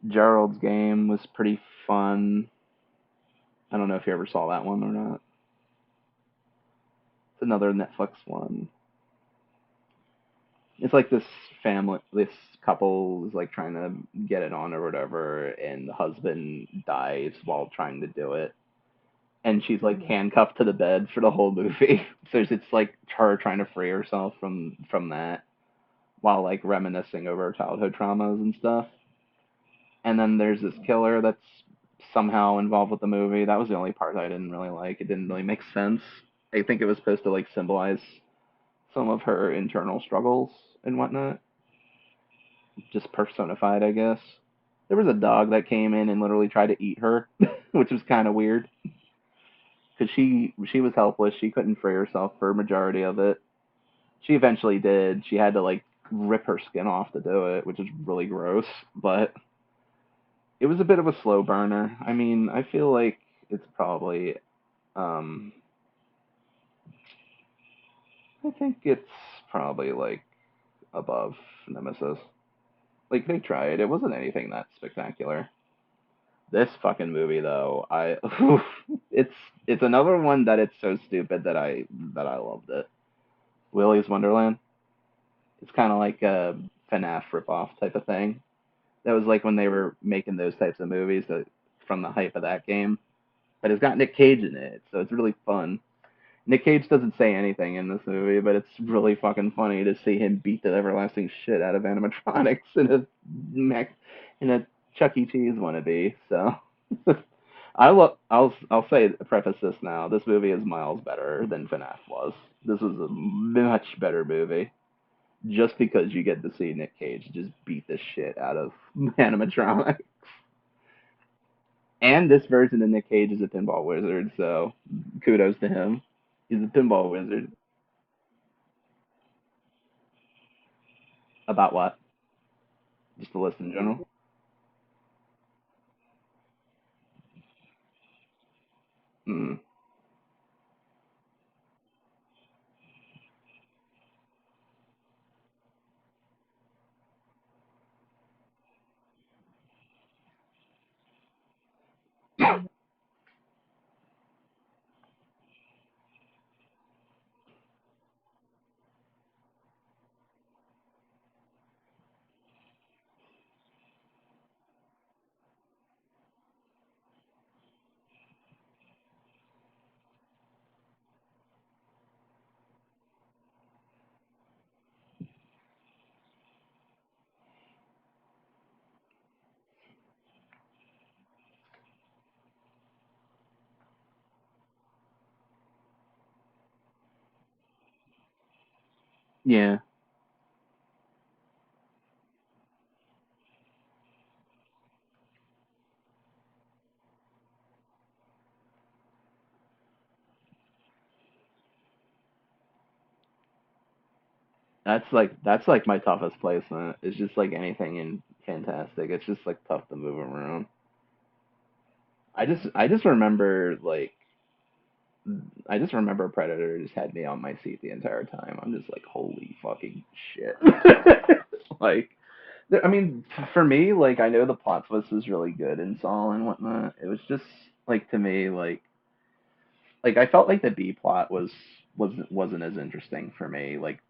Gerald's Game was pretty fun. I don't know if you ever saw that one or not. It's another Netflix one. It's like this couple is like trying to get it on or whatever, and the husband dies while trying to do it, and she's like handcuffed to the bed for the whole movie. So it's like her trying to free herself from that while like reminiscing over her childhood traumas and stuff. And then there's this killer that's somehow involved with the movie. That was the only part I didn't really like. It didn't really make sense. I think it was supposed to like symbolize some of her internal struggles and whatnot, just personified, I guess. There was a dog that came in and literally tried to eat her, which was kind of weird because she was helpless. She couldn't free herself for a majority of it. She eventually did. She had to like rip her skin off to do it, which is really gross. But it was a bit of a slow burner. I mean, I feel like it's probably um I think it's probably like above Nemesis. Like they tried. It wasn't anything that spectacular. This fucking movie though, I it's it's another one that it's so stupid that I loved it. Willy's Wonderland. It's kind of like a FNAF ripoff type of thing. That was like when they were making those types of movies from the hype of that game. But it's got Nick Cage in it, so it's really fun. Nick Cage doesn't say anything in this movie, but it's really fucking funny to see him beat the everlasting shit out of animatronics in a Chuck E. Cheese wannabe. So I'll say preface this now. This movie is miles better than FNAF was. This was a much better movie. Just because you get to see Nick Cage just beat the shit out of animatronics. And this version of Nick Cage is a pinball wizard, so kudos to him. He's a pinball wizard. About what? Just the list in general. Mm. Yeah. That's like my toughest placement. It's just like anything in Fantastic. It's just like tough to move around. I just remember like I just remember Predator just had me on my seat the entire time. I'm just like, holy fucking shit. Like, I mean, for me, like, I know the plot twist was really good in Saw and whatnot. It was just like to me, like I felt like the B plot wasn't as interesting for me. Like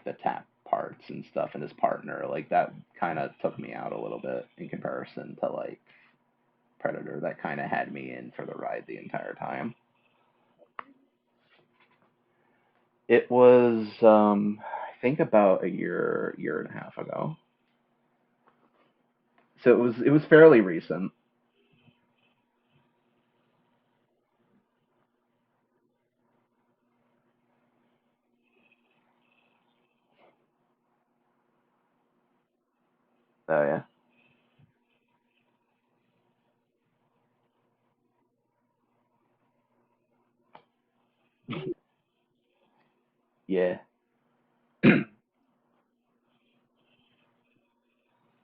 the tap parts and stuff and his partner, like that kind of took me out a little bit in comparison to like Predator. That kind of had me in for the ride the entire time. It was, I think about a year and a half ago. So it was fairly recent. Oh yeah, yeah.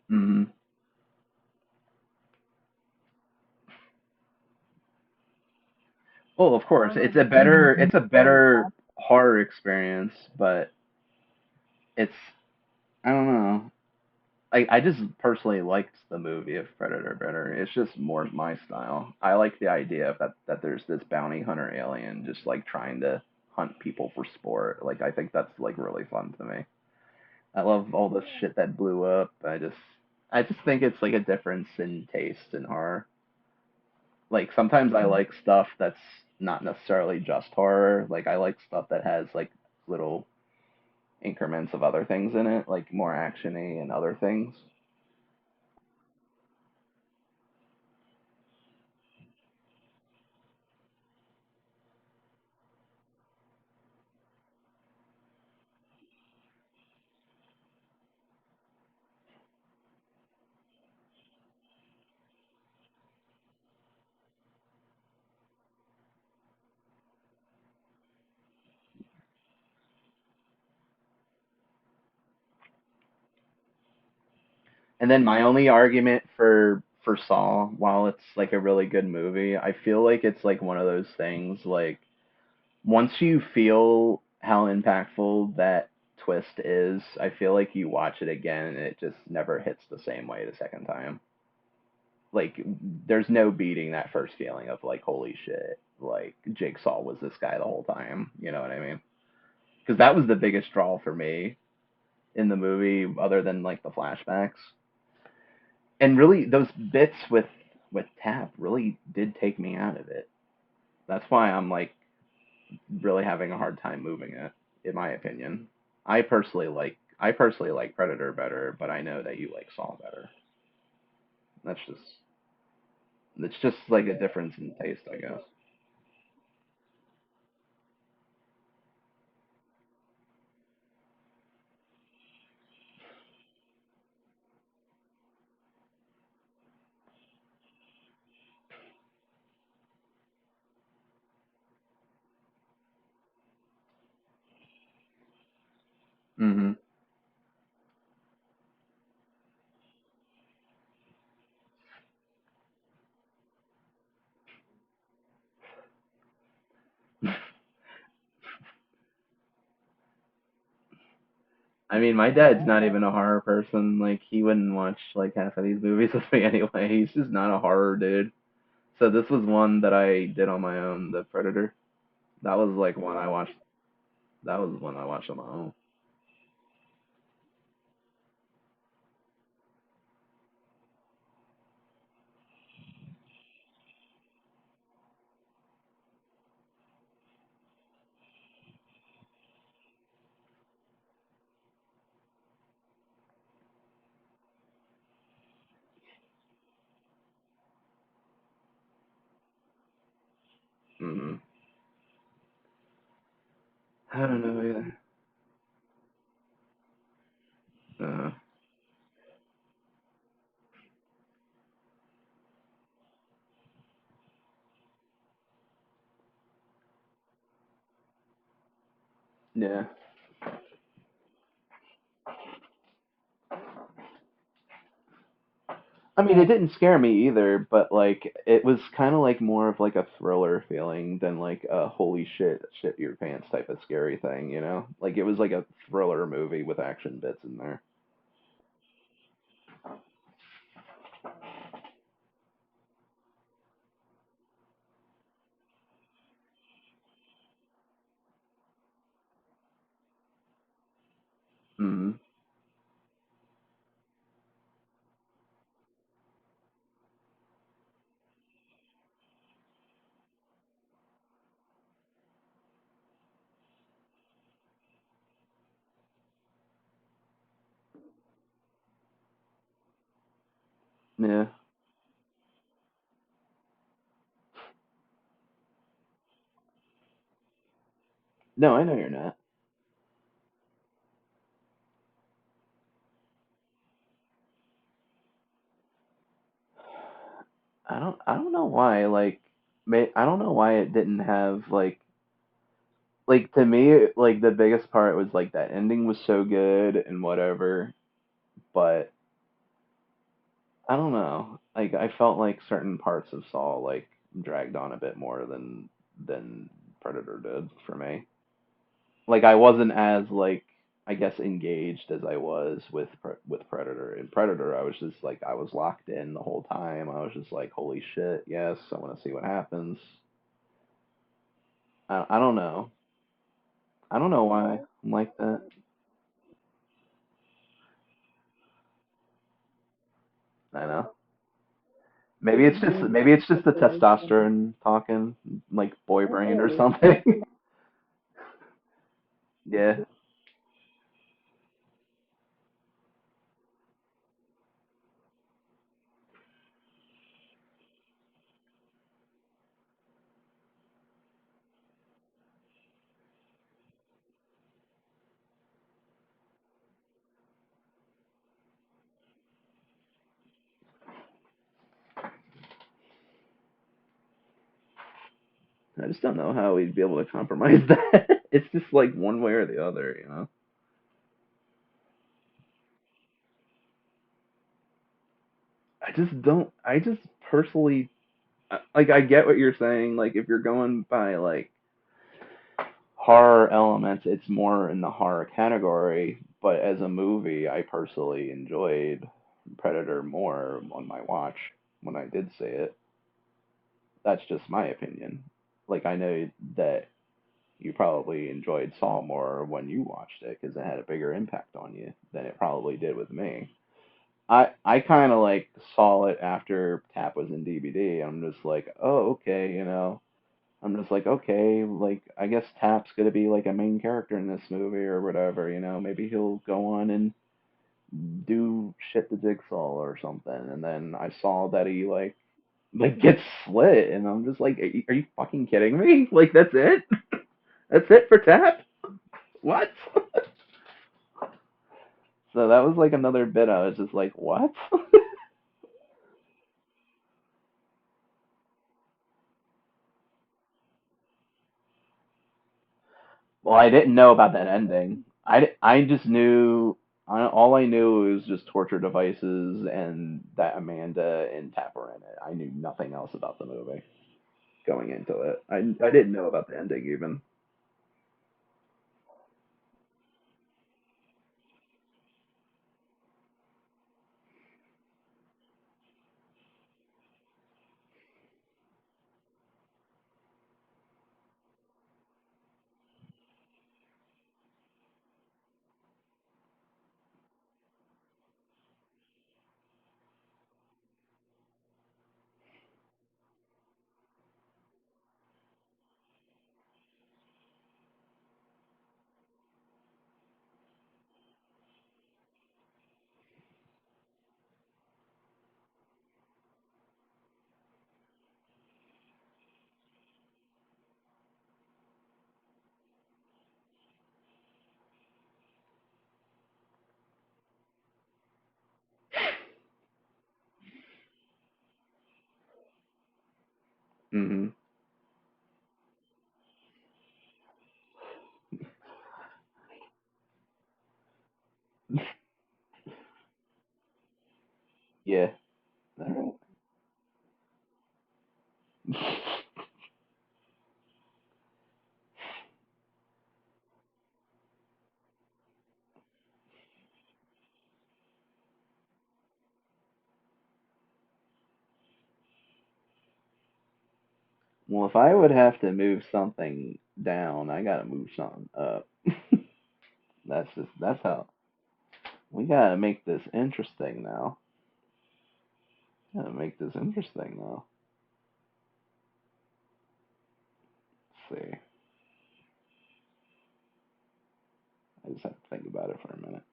Hmm. Well, of course, it's a better horror experience, but it's I don't know. I just personally liked the movie of Predator better. It's just more my style. I like the idea of that there's this bounty hunter alien just like trying to hunt people for sport. Like I think that's like really fun to me. I love all the shit that blew up. I just think it's like a difference in taste in horror. Like sometimes I like stuff that's not necessarily just horror. Like I like stuff that has like little increments of other things in it, like more actiony and other things. And then my only argument for Saw, while it's like a really good movie, I feel like it's like one of those things like once you feel how impactful that twist is, I feel like you watch it again and it just never hits the same way the second time. Like there's no beating that first feeling of like holy shit, like Jigsaw was this guy the whole time, you know what I mean? Because that was the biggest draw for me in the movie other than like the flashbacks. And really those bits with Tap really did take me out of it. That's why I'm like really having a hard time moving it, in my opinion. I personally like Predator better, but I know that you like Saw better. That's just it's just like a difference in taste, I guess. Hmm. I mean, my dad's not even a horror person. Like, he wouldn't watch like half of these movies with me anyway. He's just not a horror dude. So this was one that I did on my own, The Predator. That was like one I watched. That was one I watched on my own. Hmm. I don't know either. Uh, yeah. I mean, it didn't scare me either, but like it was kind of like more of like a thriller feeling than like a holy shit your pants type of scary thing, you know? Like it was like a thriller movie with action bits in there. Hmm. Yeah. No, I know you're not. I don't know why like I don't know why it didn't have like to me like the biggest part was like that ending was so good and whatever, but I don't know. Like I felt like certain parts of Saw like dragged on a bit more than Predator did for me. Like I wasn't as like I guess engaged as I was with Predator. In Predator, I was just like I was locked in the whole time. I was just like, holy shit, yes, I want to see what happens. I don't know. I don't know why I'm like that. I know. Maybe it's just the testosterone talking, like boy brain or something. Yeah. I just don't know how we'd be able to compromise that. It's just like one way or the other, you know. I just don't. I just personally like. I get what you're saying. Like, if you're going by like horror elements, it's more in the horror category. But as a movie, I personally enjoyed Predator more on my watch when I did see it. That's just my opinion. Like, I know that you probably enjoyed Saw more when you watched it because it had a bigger impact on you than it probably did with me. I kind of like saw it after Tap was in DVD. I'm just like, oh, okay, you know. I'm just like, okay, like I guess Tap's gonna be like a main character in this movie or whatever, you know. Maybe he'll go on and do shit to Jigsaw or something. And then I saw that he like gets slit, and I'm just like, are you fucking kidding me? Like that's it? That's it for Tap? What? So that was like another bit. I was just like, what? Well, I didn't know about that ending. I just knew all I knew was just torture devices and that Amanda and Tap were in it. I knew nothing else about the movie going into it. I didn't know about the ending even. Mhm. Yeah. All right. Well, if I would have to move something down, I gotta move something up. That's how we gotta make this interesting now. Gotta make this interesting now. Let's see. I just have to think about it for a minute.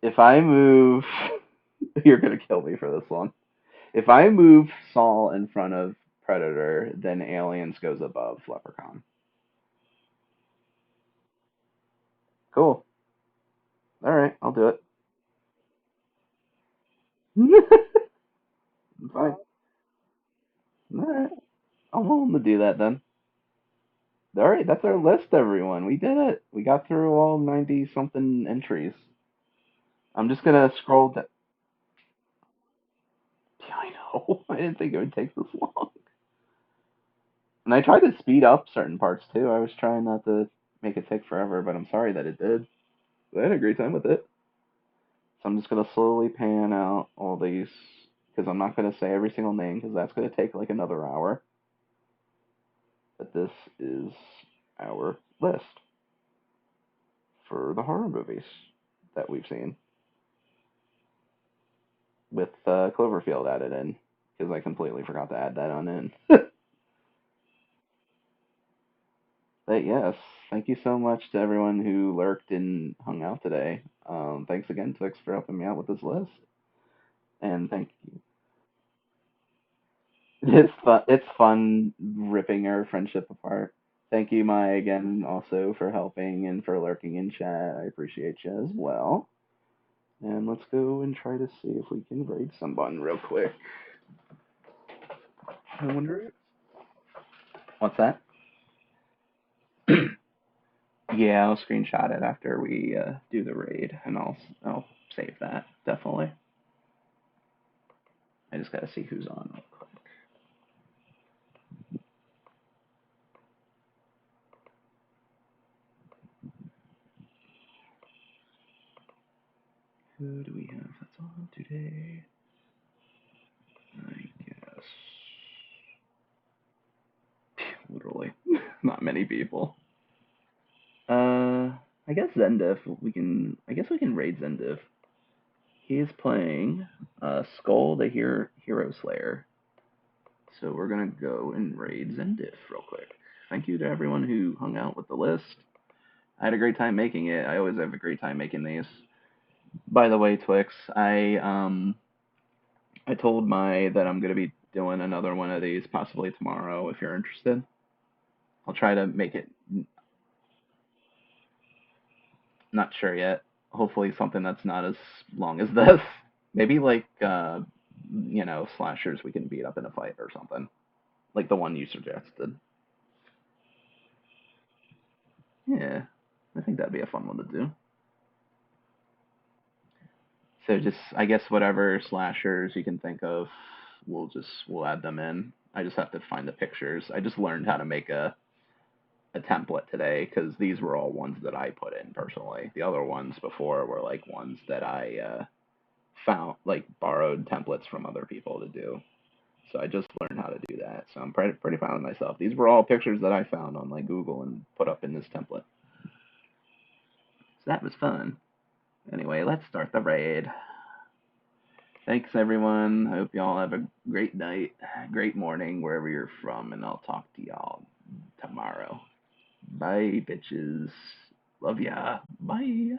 If I move, you're gonna kill me for this one. If I move Saul in front of Predator, then Aliens goes above Leprechaun. Cool. All right, I'll do it. Fine. All right, I'm willing to do that then. All right, that's our list, everyone. We did it. We got through all 90 something entries. I'm just gonna scroll down. Yeah, I know. I didn't think it would take this long. And I tried to speed up certain parts too. I was trying not to make it take forever, but I'm sorry that it did. But I had a great time with it. So I'm just gonna slowly pan out all these because I'm not gonna say every single name because that's gonna take like another hour. But this is our list for the horror movies that we've seen with Cloverfield added in because I completely forgot to add that on in. But yes, thank you so much to everyone who lurked and hung out today. Thanks again, Twix, for helping me out with this list. And thank you. It's fun. It's fun ripping our friendship apart. Thank you, Mai, again, also for helping and for lurking in chat. I appreciate you as well. And let's go and try to see if we can raid someone real quick. I wonder. What's that? Yeah, I'll screenshot it after we do the raid, and I'll save that definitely. I just gotta see who's on real quick. Who do we have that's on today? I guess literally not many people. I guess Zendiff. We can. I guess we can raid Zendiff. He is playing Skull the Hero Slayer. So we're gonna go and raid Zendiff real quick. Thank you to everyone who hung out with the list. I had a great time making it. I always have a great time making these. By the way, Twix, I told Mai that I'm gonna be doing another one of these possibly tomorrow if you're interested. I'll try to make it. Not sure yet. Hopefully something that's not as long as this. Maybe like slashers we can beat up in a fight or something. Like the one you suggested. Yeah. I think that'd be a fun one to do. So just I guess whatever slashers you can think of, we'll add them in. I just have to find the pictures. I just learned how to make a template today because these were all ones that I put in personally. The other ones before were like ones that I found, like borrowed templates from other people to do. So I just learned how to do that. So I'm pretty proud of myself. These were all pictures that I found on like Google and put up in this template. So that was fun. Anyway, let's start the raid. Thanks everyone. I hope y'all have a great night, great morning wherever you're from, and I'll talk to y'all tomorrow. Bye, bitches. Love ya. Bye.